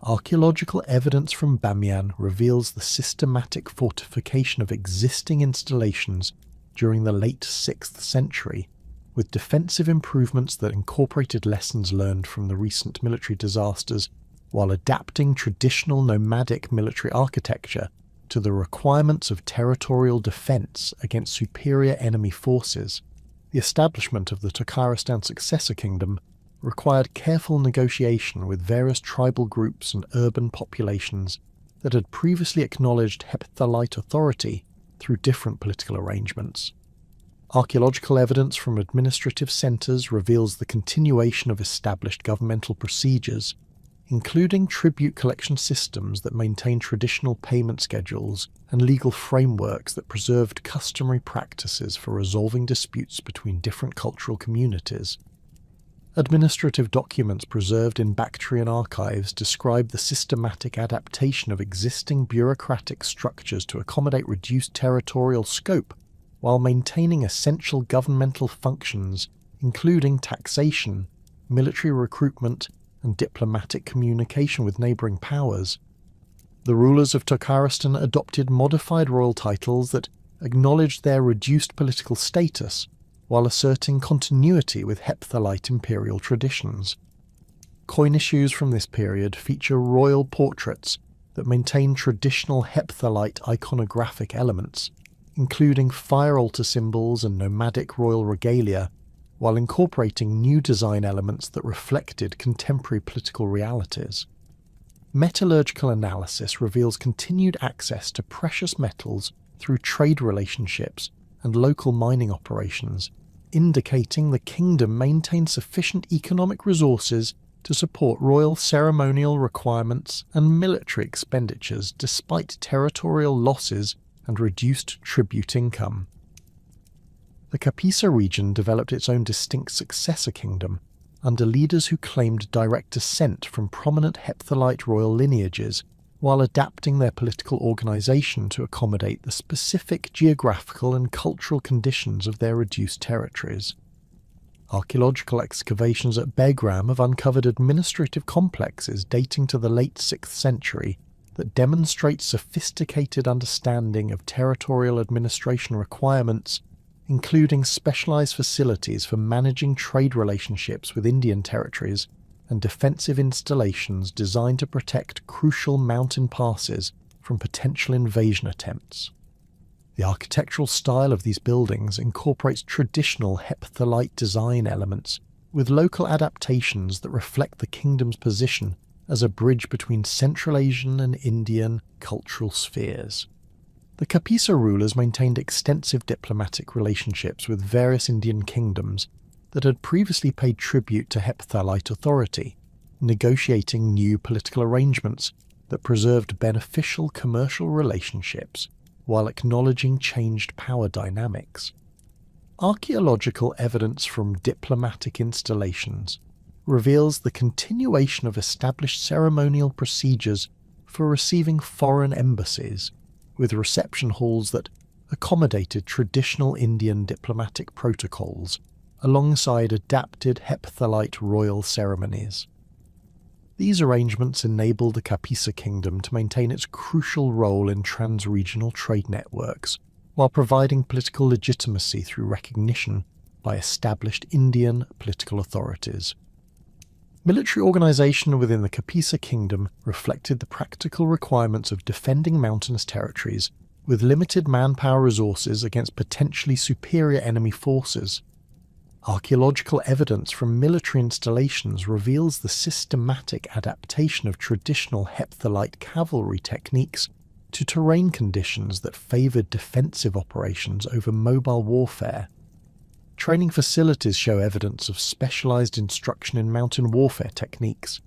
Archaeological evidence from Bamiyan reveals the systematic fortification of existing installations during the late 6th century, with defensive improvements that incorporated lessons learned from the recent military disasters while adapting traditional nomadic military architecture to the requirements of territorial defense against superior enemy forces. The establishment of the Takharistan successor kingdom required careful negotiation with various tribal groups and urban populations that had previously acknowledged Hepthalite authority through different political arrangements. Archaeological evidence from administrative centres reveals the continuation of established governmental procedures, including tribute collection systems that maintain traditional payment schedules and legal frameworks that preserved customary practices for resolving disputes between different cultural communities. Administrative documents preserved in Bactrian archives describe the systematic adaptation of existing bureaucratic structures to accommodate reduced territorial scope while maintaining essential governmental functions, including taxation, military recruitment, and diplomatic communication with neighbouring powers. The rulers of Takharistan adopted modified royal titles that acknowledged their reduced political status, while asserting continuity with Hepthalite imperial traditions. Coin issues from this period feature royal portraits that maintain traditional Hepthalite iconographic elements, including fire altar symbols and nomadic royal regalia, while incorporating new design elements that reflected contemporary political realities. Metallurgical analysis reveals continued access to precious metals through trade relationships and local mining operations, indicating the kingdom maintained sufficient economic resources to support royal ceremonial requirements and military expenditures despite territorial losses and reduced tribute income. The Kapisa region developed its own distinct successor kingdom under leaders who claimed direct descent from prominent Hepthalite royal lineages, while adapting their political organisation to accommodate the specific geographical and cultural conditions of their reduced territories. Archaeological excavations at Begram have uncovered administrative complexes dating to the late 6th century that demonstrate sophisticated understanding of territorial administration requirements, including specialised facilities for managing trade relationships with Indian territories and defensive installations designed to protect crucial mountain passes from potential invasion attempts. The architectural style of these buildings incorporates traditional Hepthalite design elements with local adaptations that reflect the kingdom's position as a bridge between Central Asian and Indian cultural spheres. The Kapisa rulers maintained extensive diplomatic relationships with various Indian kingdoms that had previously paid tribute to Hepthalite authority, negotiating new political arrangements that preserved beneficial commercial relationships while acknowledging changed power dynamics. Archaeological evidence from diplomatic installations reveals the continuation of established ceremonial procedures for receiving foreign embassies, with reception halls that accommodated traditional Indian diplomatic protocols alongside adapted hepthalite royal ceremonies. These arrangements enabled the Kapisa kingdom to maintain its crucial role in trans-regional trade networks, while providing political legitimacy through recognition by established Indian political authorities. Military organisation within the Kapisa kingdom reflected the practical requirements of defending mountainous territories with limited manpower resources against potentially superior enemy forces. Archaeological evidence from military installations reveals the systematic adaptation of traditional hepthalite cavalry techniques to terrain conditions that favoured defensive operations over mobile warfare. Training facilities show evidence of specialised instruction in mountain warfare techniques,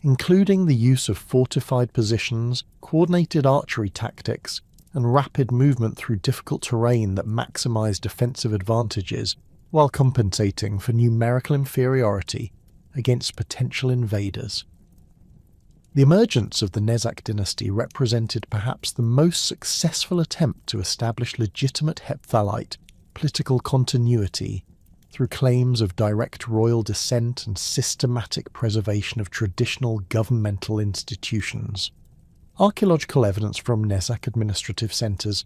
including the use of fortified positions, coordinated archery tactics, and rapid movement through difficult terrain that maximise defensive advantages while compensating for numerical inferiority against potential invaders. The emergence of the Nezak dynasty represented perhaps the most successful attempt to establish legitimate hepthalite political continuity through claims of direct royal descent and systematic preservation of traditional governmental institutions. Archaeological evidence from Nezak administrative centres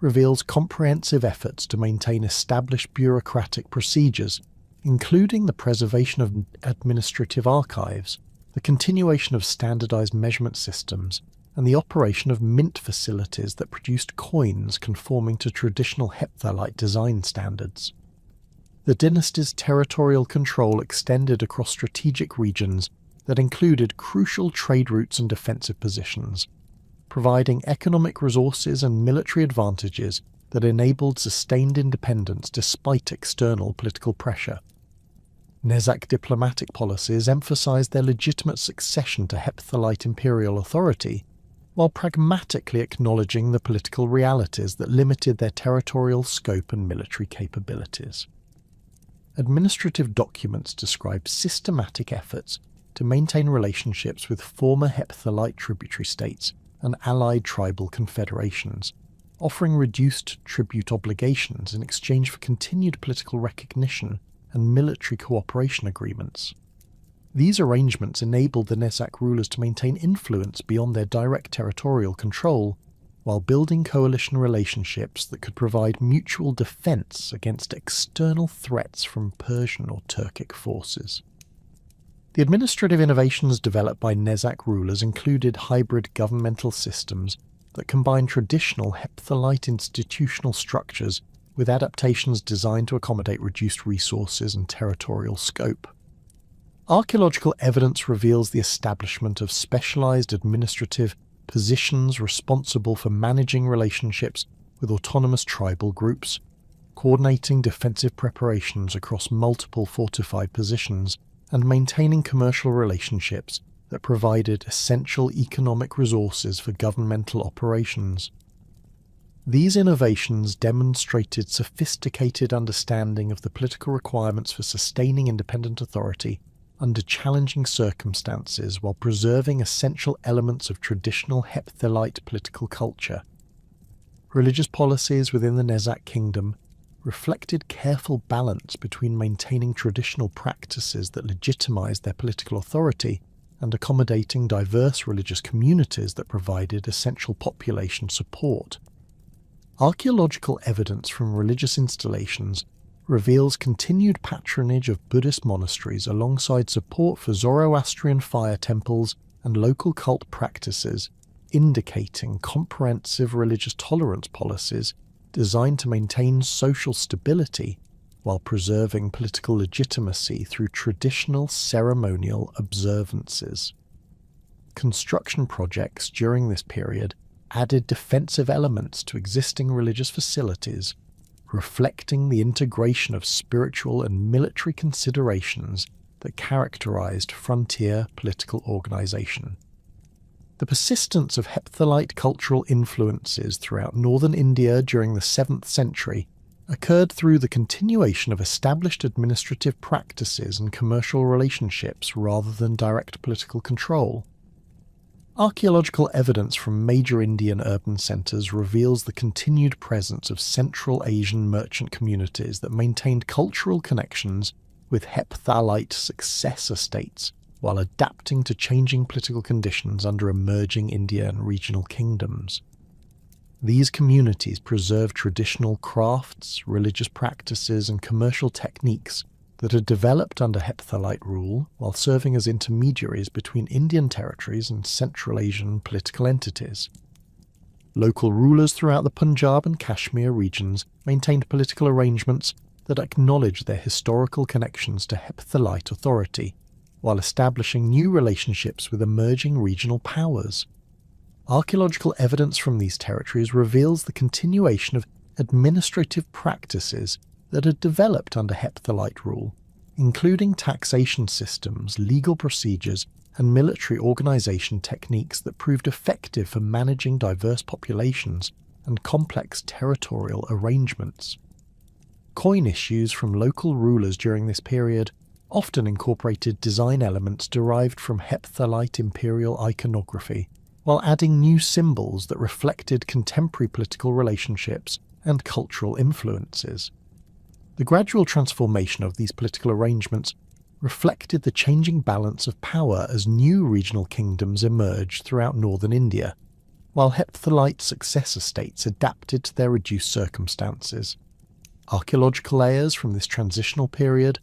reveals comprehensive efforts to maintain established bureaucratic procedures, including the preservation of administrative archives, the continuation of standardized measurement systems, and the operation of mint facilities that produced coins conforming to traditional hepthalite design standards. The dynasty's territorial control extended across strategic regions that included crucial trade routes and defensive positions, providing economic resources and military advantages that enabled sustained independence despite external political pressure. Nezak diplomatic policies emphasized their legitimate succession to hepthalite imperial authority, while pragmatically acknowledging the political realities that limited their territorial scope and military capabilities. Administrative documents describe systematic efforts to maintain relationships with former hepthalite tributary states and allied tribal confederations, offering reduced tribute obligations in exchange for continued political recognition and military cooperation agreements. These arrangements enabled the Nezak rulers to maintain influence beyond their direct territorial control, while building coalition relationships that could provide mutual defense against external threats from Persian or Turkic forces. The administrative innovations developed by Nezak rulers included hybrid governmental systems that combined traditional hepthalite institutional structures with adaptations designed to accommodate reduced resources and territorial scope. Archaeological evidence reveals the establishment of specialized administrative positions responsible for managing relationships with autonomous tribal groups, coordinating defensive preparations across multiple fortified positions, and maintaining commercial relationships that provided essential economic resources for governmental operations. These innovations demonstrated sophisticated understanding of the political requirements for sustaining independent authority under challenging circumstances while preserving essential elements of traditional hepthalite political culture. Religious policies within the Nezak kingdom reflected careful balance between maintaining traditional practices that legitimized their political authority and accommodating diverse religious communities that provided essential population support. Archaeological evidence from religious installations reveals continued patronage of Buddhist monasteries alongside support for Zoroastrian fire temples and local cult practices, indicating comprehensive religious tolerance policies designed to maintain social stability while preserving political legitimacy through traditional ceremonial observances. Construction projects during this period added defensive elements to existing religious facilities, reflecting the integration of spiritual and military considerations that characterized frontier political organization. The persistence of Hepthalite cultural influences throughout northern India during the 7th century occurred through the continuation of established administrative practices and commercial relationships rather than direct political control. Archaeological evidence from major Indian urban centres reveals the continued presence of Central Asian merchant communities that maintained cultural connections with Hepthalite successor states while adapting to changing political conditions under emerging Indian regional kingdoms. These communities preserved traditional crafts, religious practices, and commercial techniques that had developed under Hepthalite rule while serving as intermediaries between Indian territories and Central Asian political entities. Local rulers throughout the Punjab and Kashmir regions maintained political arrangements that acknowledged their historical connections to Hepthalite authority, while establishing new relationships with emerging regional powers. Archaeological evidence from these territories reveals the continuation of administrative practices that had developed under Hepthalite rule, including taxation systems, legal procedures, and military organization techniques that proved effective for managing diverse populations and complex territorial arrangements. Coin issues from local rulers during this period often incorporated design elements derived from Hepthalite imperial iconography, while adding new symbols that reflected contemporary political relationships and cultural influences. The gradual transformation of these political arrangements reflected the changing balance of power as new regional kingdoms emerged throughout northern India, while Hepthalite successor states adapted to their reduced circumstances. Archaeological layers from this transitional period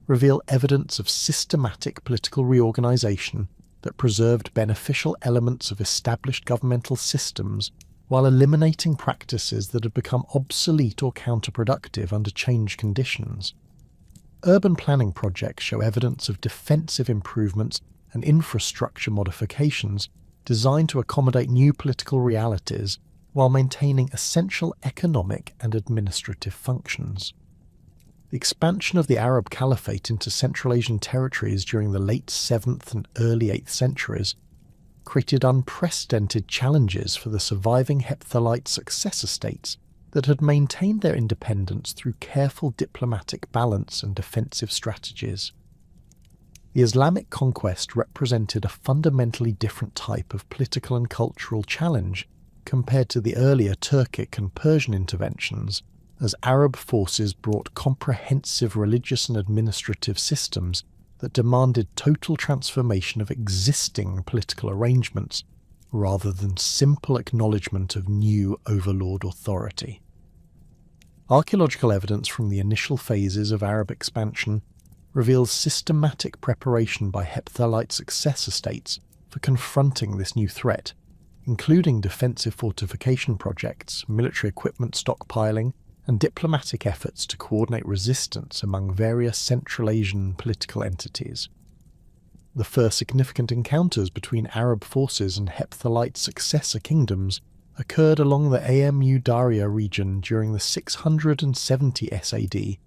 reveal evidence of systematic political reorganization that preserved beneficial elements of established governmental systems while eliminating practices that had become obsolete or counterproductive under changed conditions. Urban planning projects show evidence of defensive improvements and infrastructure modifications designed to accommodate new political realities while maintaining essential economic and administrative functions. The expansion of the Arab Caliphate into Central Asian territories during the late 7th and early 8th centuries created unprecedented challenges for the surviving Hepthalite successor states that had maintained their independence through careful diplomatic balance and defensive strategies. The Islamic conquest represented a fundamentally different type of political and cultural challenge compared to the earlier Turkic and Persian interventions, as Arab forces brought comprehensive religious and administrative systems that demanded total transformation of existing political arrangements rather than simple acknowledgement of new overlord authority. Archaeological evidence from the initial phases of Arab expansion reveals systematic preparation by Hepthalite successor states for confronting this new threat, including defensive fortification projects, military equipment stockpiling, and diplomatic efforts to coordinate resistance among various Central Asian political entities. The first significant encounters between Arab forces and Hepthalite successor kingdoms occurred along the Amu Darya region during the 670 SAD,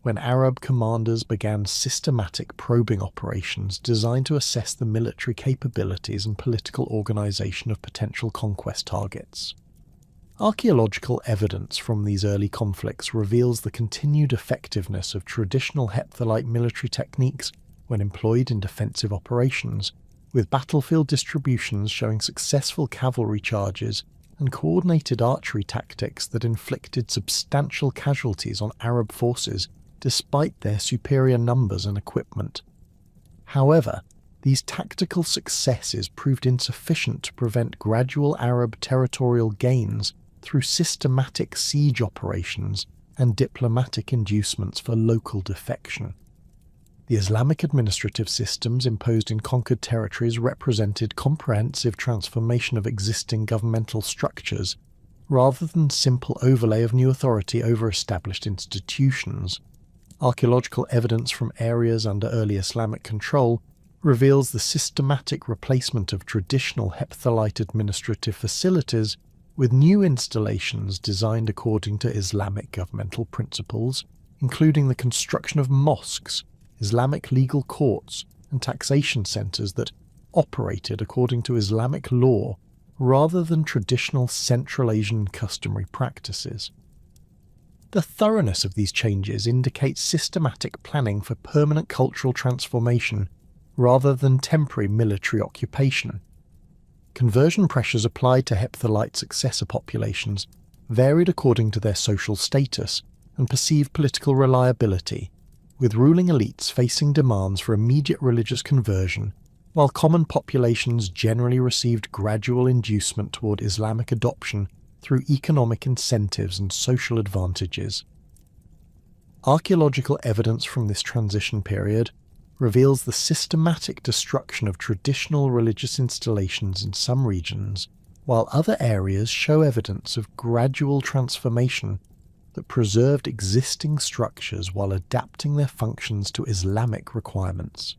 when Arab commanders began systematic probing operations designed to assess the military capabilities and political organization of potential conquest targets. Archaeological evidence from these early conflicts reveals the continued effectiveness of traditional Hepthalite military techniques when employed in defensive operations, with battlefield distributions showing successful cavalry charges and coordinated archery tactics that inflicted substantial casualties on Arab forces despite their superior numbers and equipment. However, these tactical successes proved insufficient to prevent gradual Arab territorial gains through systematic siege operations and diplomatic inducements for local defection. The Islamic administrative systems imposed in conquered territories represented comprehensive transformation of existing governmental structures, rather than simple overlay of new authority over established institutions. Archaeological evidence from areas under early Islamic control reveals the systematic replacement of traditional Hepthalite administrative facilities with new installations designed according to Islamic governmental principles, including the construction of mosques, Islamic legal courts, and taxation centres that operated according to Islamic law rather than traditional Central Asian customary practices. The thoroughness of these changes indicates systematic planning for permanent cultural transformation rather than temporary military occupation. Conversion pressures applied to Hepthalite successor populations varied according to their social status and perceived political reliability, with ruling elites facing demands for immediate religious conversion, while common populations generally received gradual inducement toward Islamic adoption through economic incentives and social advantages. Archaeological evidence from this transition period reveals the systematic destruction of traditional religious installations in some regions, while other areas show evidence of gradual transformation that preserved existing structures while adapting their functions to Islamic requirements.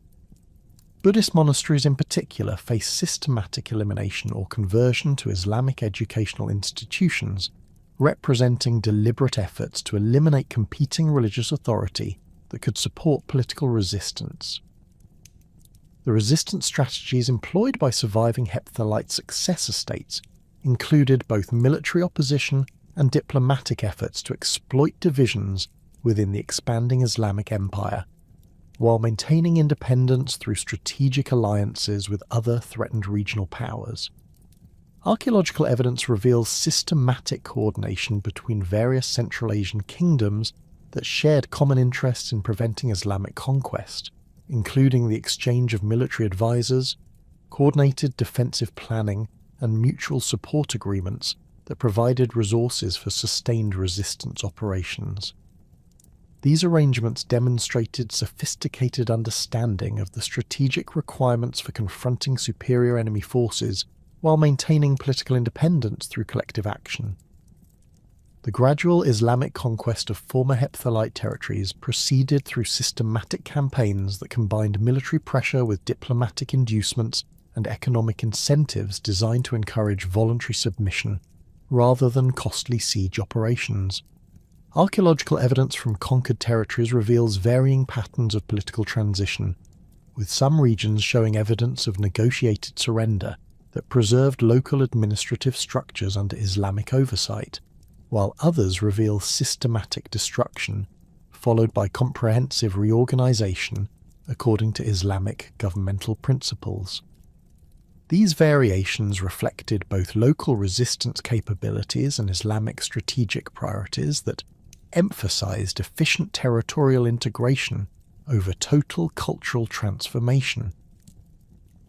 Buddhist monasteries in particular face systematic elimination or conversion to Islamic educational institutions, representing deliberate efforts to eliminate competing religious authority that could support political resistance. The resistance strategies employed by surviving Hepthalite successor states included both military opposition and diplomatic efforts to exploit divisions within the expanding Islamic Empire, while maintaining independence through strategic alliances with other threatened regional powers. Archaeological evidence reveals systematic coordination between various Central Asian kingdoms that shared common interests in preventing Islamic conquest, including the exchange of military advisors, coordinated defensive planning, and mutual support agreements that provided resources for sustained resistance operations. These arrangements demonstrated sophisticated understanding of the strategic requirements for confronting superior enemy forces while maintaining political independence through collective action. The gradual Islamic conquest of former Hepthalite territories proceeded through systematic campaigns that combined military pressure with diplomatic inducements and economic incentives designed to encourage voluntary submission, rather than costly siege operations. Archaeological evidence from conquered territories reveals varying patterns of political transition, with some regions showing evidence of negotiated surrender that preserved local administrative structures under Islamic oversight, while others reveal systematic destruction, followed by comprehensive reorganization according to Islamic governmental principles. These variations reflected both local resistance capabilities and Islamic strategic priorities that emphasized efficient territorial integration over total cultural transformation.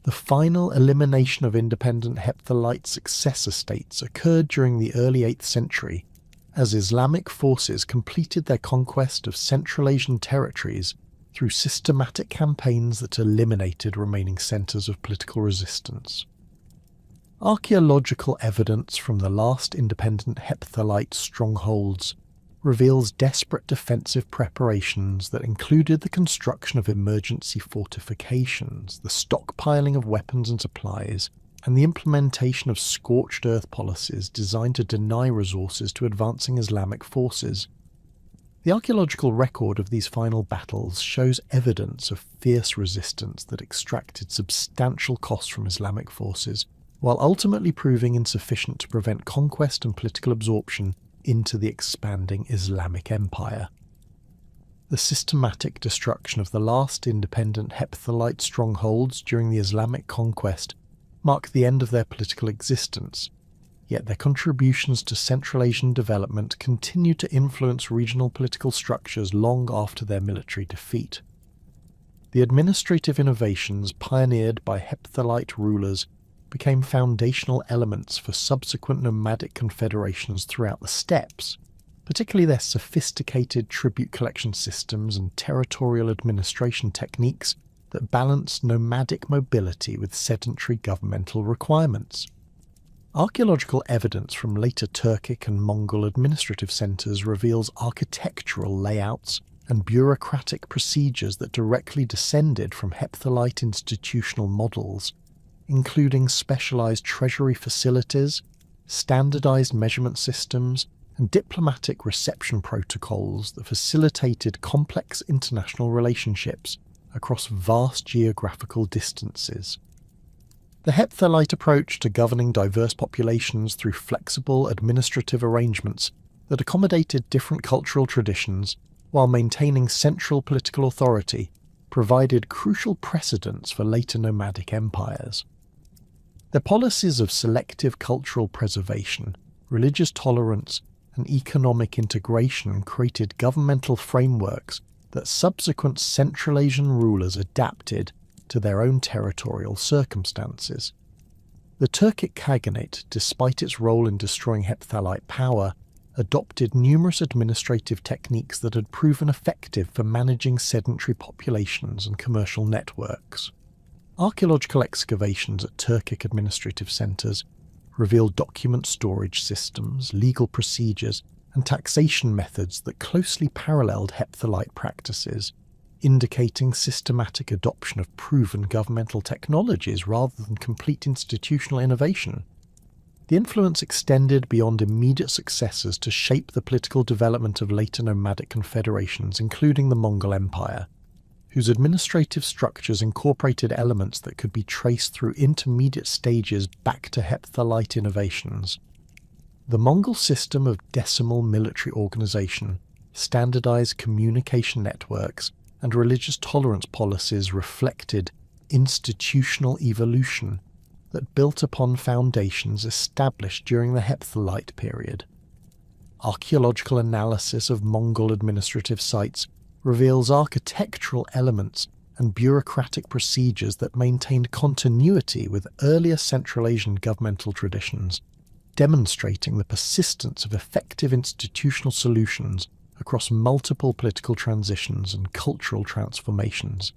The final elimination of independent Hepthalite successor states occurred during the early 8th century, as Islamic forces completed their conquest of Central Asian territories through systematic campaigns that eliminated remaining centres of political resistance. Archaeological evidence from the last independent Hepthalite strongholds reveals desperate defensive preparations that included the construction of emergency fortifications, the stockpiling of weapons and supplies, and the implementation of scorched earth policies designed to deny resources to advancing Islamic forces. The archaeological record of these final battles shows evidence of fierce resistance that extracted substantial costs from Islamic forces, while ultimately proving insufficient to prevent conquest and political absorption into the expanding Islamic Empire. The systematic destruction of the last independent Hepthalite strongholds during the Islamic conquest marked the end of their political existence, yet their contributions to Central Asian development continued to influence regional political structures long after their military defeat. The administrative innovations pioneered by Hepthalite rulers became foundational elements for subsequent nomadic confederations throughout the steppes, particularly their sophisticated tribute collection systems and territorial administration techniques that balanced nomadic mobility with sedentary governmental requirements. Archaeological evidence from later Turkic and Mongol administrative centres reveals architectural layouts and bureaucratic procedures that directly descended from Hepthalite institutional models, including specialised treasury facilities, standardised measurement systems, and diplomatic reception protocols that facilitated complex international relationships across vast geographical distances. The hepthalite approach to governing diverse populations through flexible administrative arrangements that accommodated different cultural traditions while maintaining central political authority provided crucial precedents for later nomadic empires. Their policies of selective cultural preservation, religious tolerance, and economic integration created governmental frameworks that subsequent Central Asian rulers adapted to their own territorial circumstances. The Turkic Khaganate, despite its role in destroying hepthalite power, adopted numerous administrative techniques that had proven effective for managing sedentary populations and commercial networks. Archaeological excavations at Turkic administrative centres revealed document storage systems, legal procedures, and taxation methods that closely paralleled hepthalite practices, indicating systematic adoption of proven governmental technologies rather than complete institutional innovation. The influence extended beyond immediate successors to shape the political development of later nomadic confederations, including the Mongol Empire, whose administrative structures incorporated elements that could be traced through intermediate stages back to hepthalite innovations. The Mongol system of decimal military organization, standardized communication networks, and religious tolerance policies reflected institutional evolution that built upon foundations established during the hepthalite period. Archaeological analysis of Mongol administrative sites reveals architectural elements and bureaucratic procedures that maintained continuity with earlier Central Asian governmental traditions, demonstrating the persistence of effective institutional solutions across multiple political transitions and cultural transformations.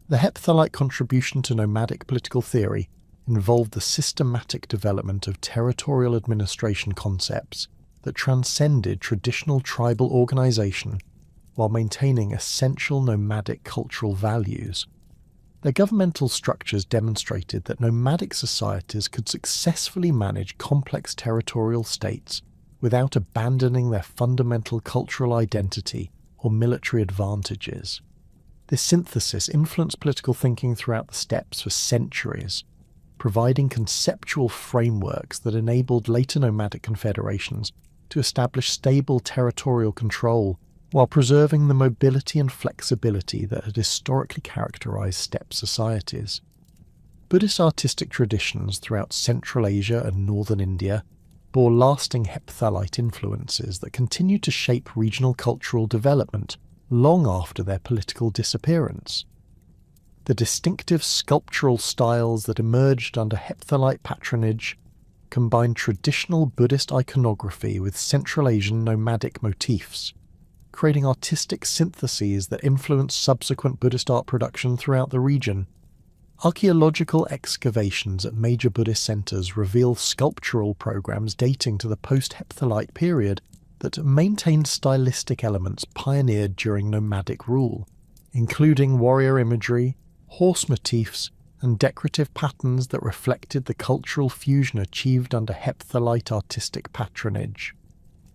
The hepthalite contribution to nomadic political theory involved the systematic development of territorial administration concepts that transcended traditional tribal organization while maintaining essential nomadic cultural values. Their governmental structures demonstrated that nomadic societies could successfully manage complex territorial states without abandoning their fundamental cultural identity or military advantages. This synthesis influenced political thinking throughout the steppes for centuries, providing conceptual frameworks that enabled later nomadic confederations to establish stable territorial control while preserving the mobility and flexibility that had historically characterized steppe societies. Buddhist artistic traditions throughout Central Asia and northern India bore lasting hepthalite influences that continued to shape regional cultural development long after their political disappearance. The distinctive sculptural styles that emerged under hepthalite patronage combined traditional Buddhist iconography with Central Asian nomadic motifs, creating artistic syntheses that influenced subsequent Buddhist art production throughout the region. Archaeological excavations at major Buddhist centres reveal sculptural programs dating to the post-hepthalite period that maintained stylistic elements pioneered during nomadic rule, including warrior imagery, horse motifs, and decorative patterns that reflected the cultural fusion achieved under hepthalite artistic patronage.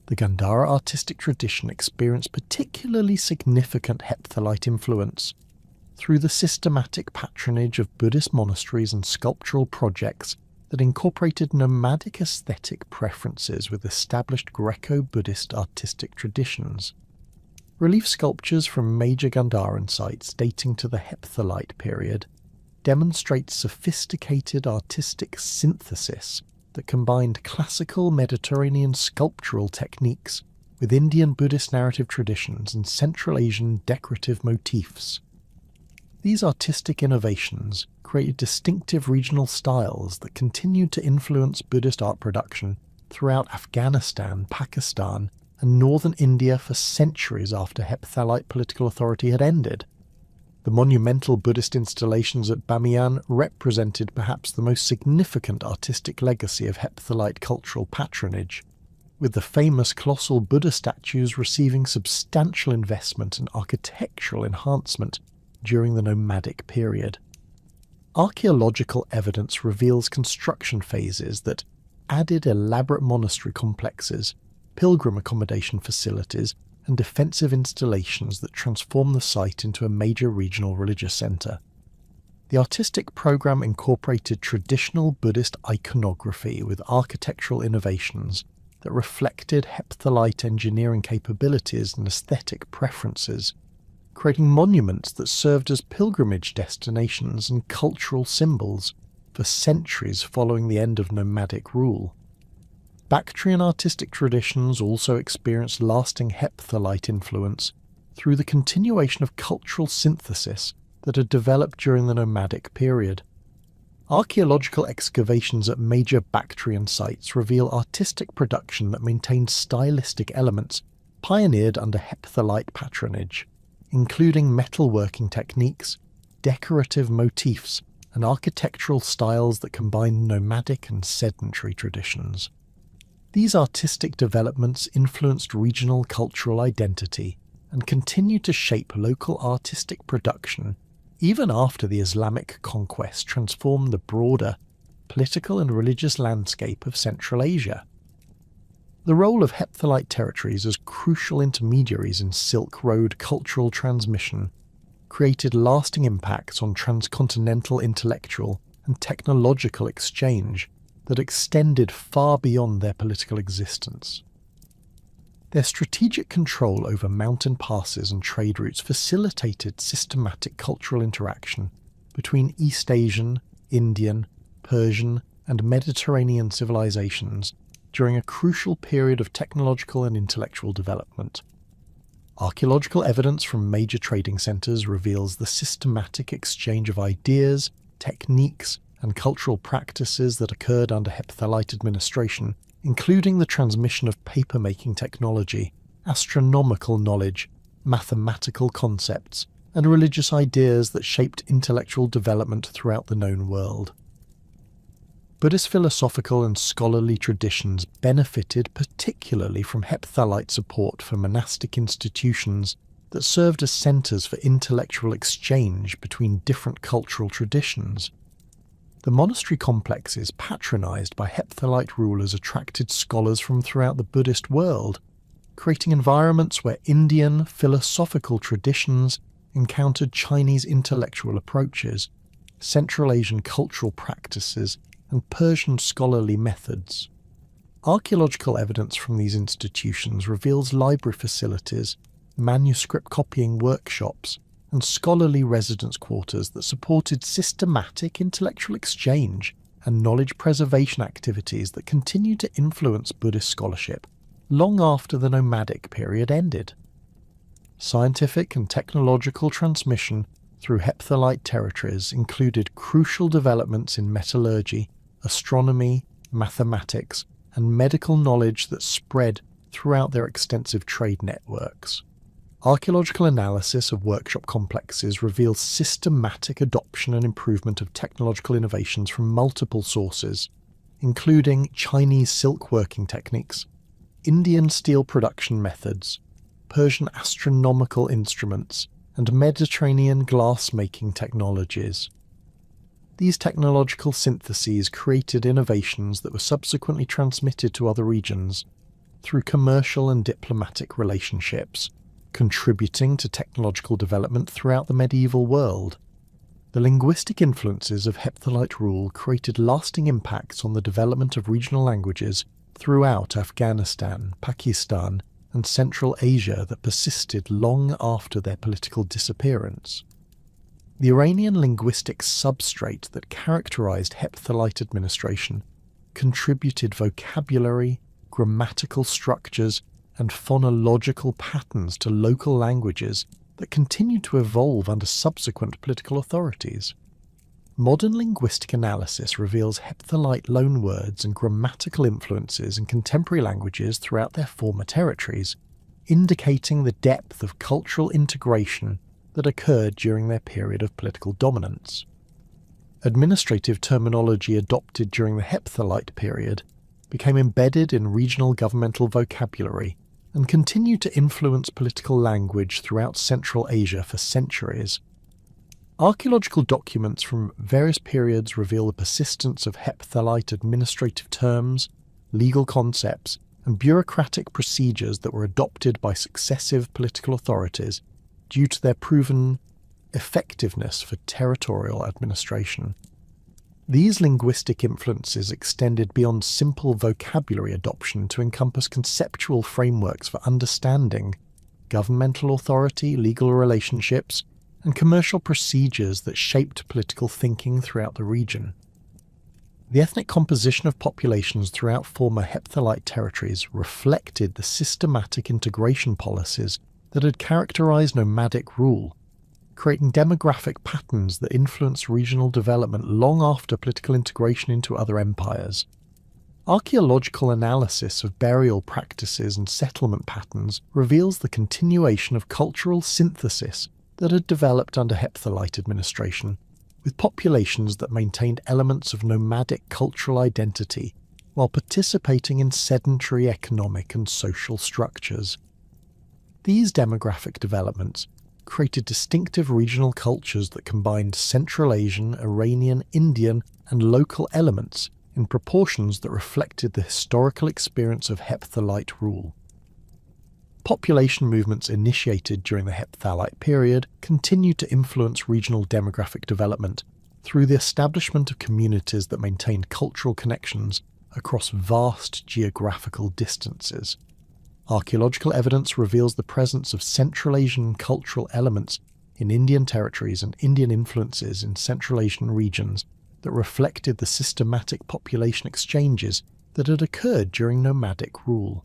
The Gandhara artistic tradition experienced particularly significant hepthalite influence through the systematic patronage of Buddhist monasteries and sculptural projects that incorporated nomadic aesthetic preferences with established Greco-Buddhist artistic traditions. Relief sculptures from major Gandharan sites dating to the hepthalite period demonstrate sophisticated artistic synthesis that combined classical Mediterranean sculptural techniques with Indian Buddhist narrative traditions and Central Asian decorative motifs. These artistic innovations created distinctive regional styles that continued to influence Buddhist art production throughout Afghanistan, Pakistan, and northern India for centuries after hepthalite political authority had ended. The monumental Buddhist installations at Bamiyan represented perhaps the most significant artistic legacy of hepthalite cultural patronage, with the famous colossal Buddha statues receiving substantial investment and architectural enhancement during the nomadic period. Archaeological evidence reveals construction phases that added elaborate monastery complexes, pilgrim accommodation facilities, and defensive installations that transform the site into a major regional religious centre. The artistic program incorporated traditional Buddhist iconography with architectural innovations that reflected hepthalite engineering capabilities and aesthetic preferences, creating monuments that served as pilgrimage destinations and cultural symbols for centuries following the end of nomadic rule. Bactrian artistic traditions also experienced lasting hepthalite influence through the continuation of cultural synthesis that had developed during the nomadic period. Archaeological excavations at major Bactrian sites reveal artistic production that maintained stylistic elements pioneered under hepthalite patronage, including metalworking techniques, decorative motifs, and architectural styles that combined nomadic and sedentary traditions. These artistic developments influenced regional cultural identity and continued to shape local artistic production even after the Islamic conquest transformed the broader political and religious landscape of Central Asia. The role of hepthalite territories as crucial intermediaries in Silk Road cultural transmission created lasting impacts on transcontinental intellectual and technological exchange that extended far beyond their political existence. Their strategic control over mountain passes and trade routes facilitated systematic cultural interaction between East Asian, Indian, Persian, and Mediterranean civilizations during a crucial period of technological and intellectual development. Archaeological evidence from major trading centres reveals the systematic exchange of ideas, techniques, and cultural practices that occurred under hepthalite administration, including the transmission of paper-making technology, astronomical knowledge, mathematical concepts, and religious ideas that shaped intellectual development throughout the known world. Buddhist philosophical and scholarly traditions benefited particularly from hepthalite support for monastic institutions that served as centres for intellectual exchange between different cultural traditions. The monastery complexes patronised by hepthalite rulers attracted scholars from throughout the Buddhist world, creating environments where Indian philosophical traditions encountered Chinese intellectual approaches, Central Asian cultural practices, and Persian scholarly methods. Archaeological evidence from these institutions reveals library facilities, manuscript copying workshops, and scholarly residence quarters that supported systematic intellectual exchange and knowledge preservation activities that continued to influence Buddhist scholarship long after the nomadic period ended. Scientific and technological transmission through hepthalite territories included crucial developments in metallurgy, astronomy, mathematics, and medical knowledge that spread throughout their extensive trade networks. Archaeological analysis of workshop complexes reveals systematic adoption and improvement of technological innovations from multiple sources, including Chinese silk working techniques, Indian steel production methods, Persian astronomical instruments, and Mediterranean glass-making technologies. These technological syntheses created innovations that were subsequently transmitted to other regions through commercial and diplomatic relationships, contributing to technological development throughout the medieval world. The linguistic influences of hepthalite rule created lasting impacts on the development of regional languages throughout Afghanistan, Pakistan, and Central Asia that persisted long after their political disappearance. The Iranian linguistic substrate that characterized hepthalite administration contributed vocabulary, grammatical structures, and phonological patterns to local languages that continued to evolve under subsequent political authorities. Modern linguistic analysis reveals hepthalite loanwords and grammatical influences in contemporary languages throughout their former territories, indicating the depth of cultural integration that occurred during their period of political dominance. Administrative terminology adopted during the hepthalite period became embedded in regional governmental vocabulary and continued to influence political language throughout Central Asia for centuries. Archaeological documents from various periods reveal the persistence of hepthalite administrative terms, legal concepts, and bureaucratic procedures that were adopted by successive political authorities due to their proven effectiveness for territorial administration. These linguistic influences extended beyond simple vocabulary adoption to encompass conceptual frameworks for understanding governmental authority, legal relationships, and commercial procedures that shaped political thinking throughout the region. The ethnic composition of populations throughout former Hepthalite territories reflected the systematic integration policies that had characterized nomadic rule, creating demographic patterns that influenced regional development long after political integration into other empires. Archaeological analysis of burial practices and settlement patterns reveals the continuation of cultural synthesis that had developed under Hepthalite administration, with populations that maintained elements of nomadic cultural identity while participating in sedentary economic and social structures. These demographic developments created distinctive regional cultures that combined Central Asian, Iranian, Indian, and local elements in proportions that reflected the historical experience of Hepthalite rule. Population movements initiated during the Hepthalite period continued to influence regional demographic development through the establishment of communities that maintained cultural connections across vast geographical distances. Archaeological evidence reveals the presence of Central Asian cultural elements in Indian territories and Indian influences in Central Asian regions that reflected the systematic population exchanges that had occurred during nomadic rule.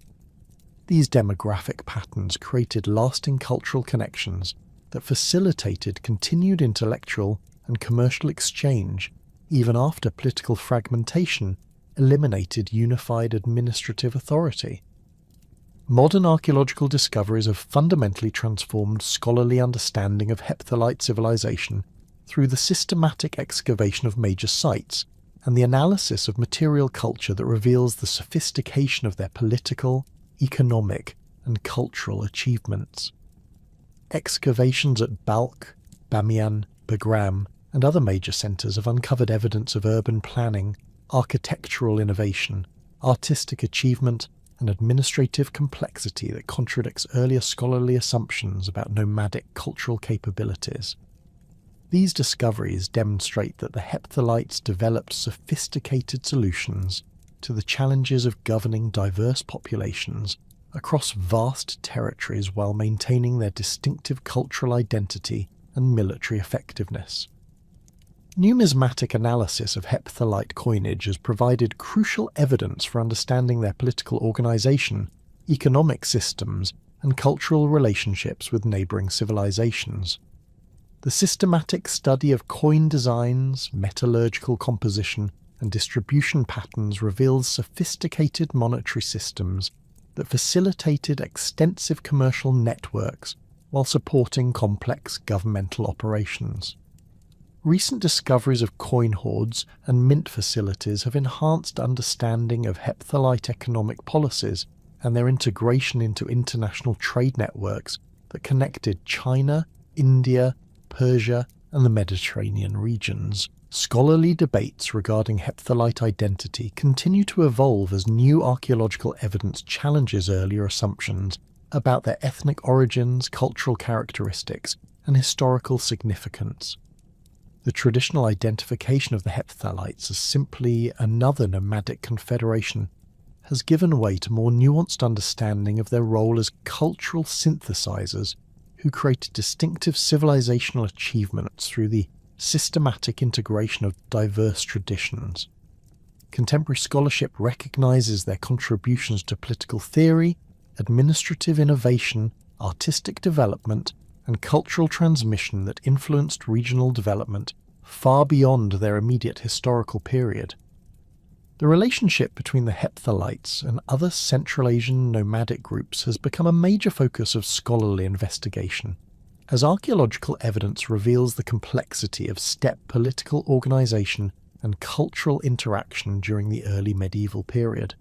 These demographic patterns created lasting cultural connections that facilitated continued intellectual and commercial exchange even after political fragmentation eliminated unified administrative authority. Modern archaeological discoveries have fundamentally transformed scholarly understanding of Hepthalite civilization through the systematic excavation of major sites and the analysis of material culture that reveals the sophistication of their political, economic, and cultural achievements. Excavations at Balkh, Bamiyan, Bagram, and other major centres have uncovered evidence of urban planning, architectural innovation, artistic achievement, and administrative complexity that contradicts earlier scholarly assumptions about nomadic cultural capabilities. These discoveries demonstrate that the Hepthalites developed sophisticated solutions to the challenges of governing diverse populations across vast territories while maintaining their distinctive cultural identity and military effectiveness. Numismatic analysis of Hepthalite coinage has provided crucial evidence for understanding their political organisation, economic systems, and cultural relationships with neighbouring civilizations. The systematic study of coin designs, metallurgical composition, and distribution patterns reveals sophisticated monetary systems that facilitated extensive commercial networks while supporting complex governmental operations. Recent discoveries of coin hoards and mint facilities have enhanced understanding of Hepthalite economic policies and their integration into international trade networks that connected China, India, Persia, and the Mediterranean regions. Scholarly debates regarding Hepthalite identity continue to evolve as new archaeological evidence challenges earlier assumptions about their ethnic origins, cultural characteristics, and historical significance. The traditional identification of the Hepthalites as simply another nomadic confederation has given way to more nuanced understanding of their role as cultural synthesizers who created distinctive civilizational achievements through the systematic integration of diverse traditions. Contemporary scholarship recognizes their contributions to political theory, administrative innovation, artistic development, and cultural transmission that influenced regional development far beyond their immediate historical period. The relationship between the Hepthalites and other Central Asian nomadic groups has become a major focus of scholarly investigation, as archaeological evidence reveals the complexity of steppe political organisation and cultural interaction during the early medieval period.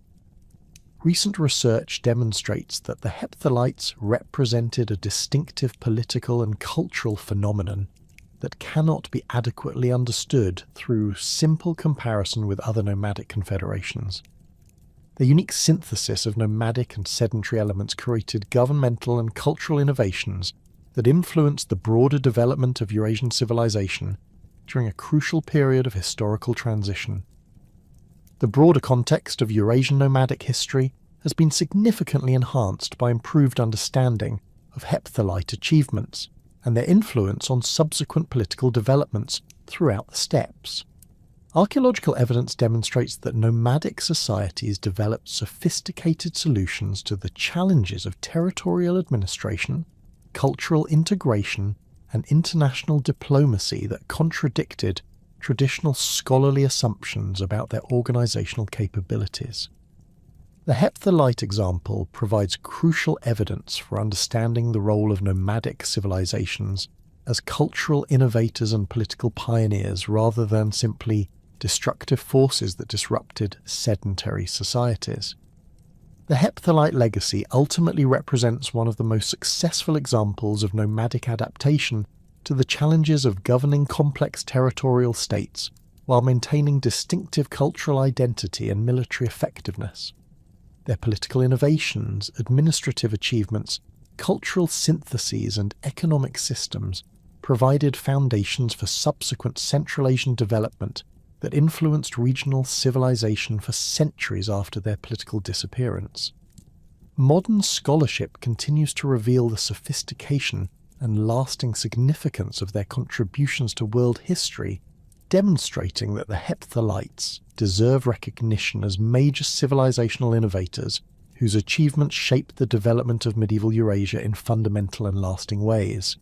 Recent research demonstrates that the Hepthalites represented a distinctive political and cultural phenomenon that cannot be adequately understood through simple comparison with other nomadic confederations. Their unique synthesis of nomadic and sedentary elements created governmental and cultural innovations that influenced the broader development of Eurasian civilization during a crucial period of historical transition. The broader context of Eurasian nomadic history has been significantly enhanced by improved understanding of hepthalite achievements and their influence on subsequent political developments throughout the steppes. Archaeological evidence demonstrates that nomadic societies developed sophisticated solutions to the challenges of territorial administration, cultural integration, and international diplomacy that contradicted traditional scholarly assumptions about their organizational capabilities. The hepthalite example provides crucial evidence for understanding the role of nomadic civilizations as cultural innovators and political pioneers rather than simply destructive forces that disrupted sedentary societies. The hepthalite legacy ultimately represents one of the most successful examples of nomadic adaptation to the challenges of governing complex territorial states while maintaining distinctive cultural identity and military effectiveness. Their political innovations, administrative achievements, cultural syntheses, and economic systems provided foundations for subsequent Central Asian development that influenced regional civilization for centuries after their political disappearance. Modern scholarship continues to reveal the sophistication and lasting significance of their contributions to world history, demonstrating that the hepthalites deserve recognition as major civilizational innovators whose achievements shaped the development of medieval Eurasia in fundamental and lasting ways.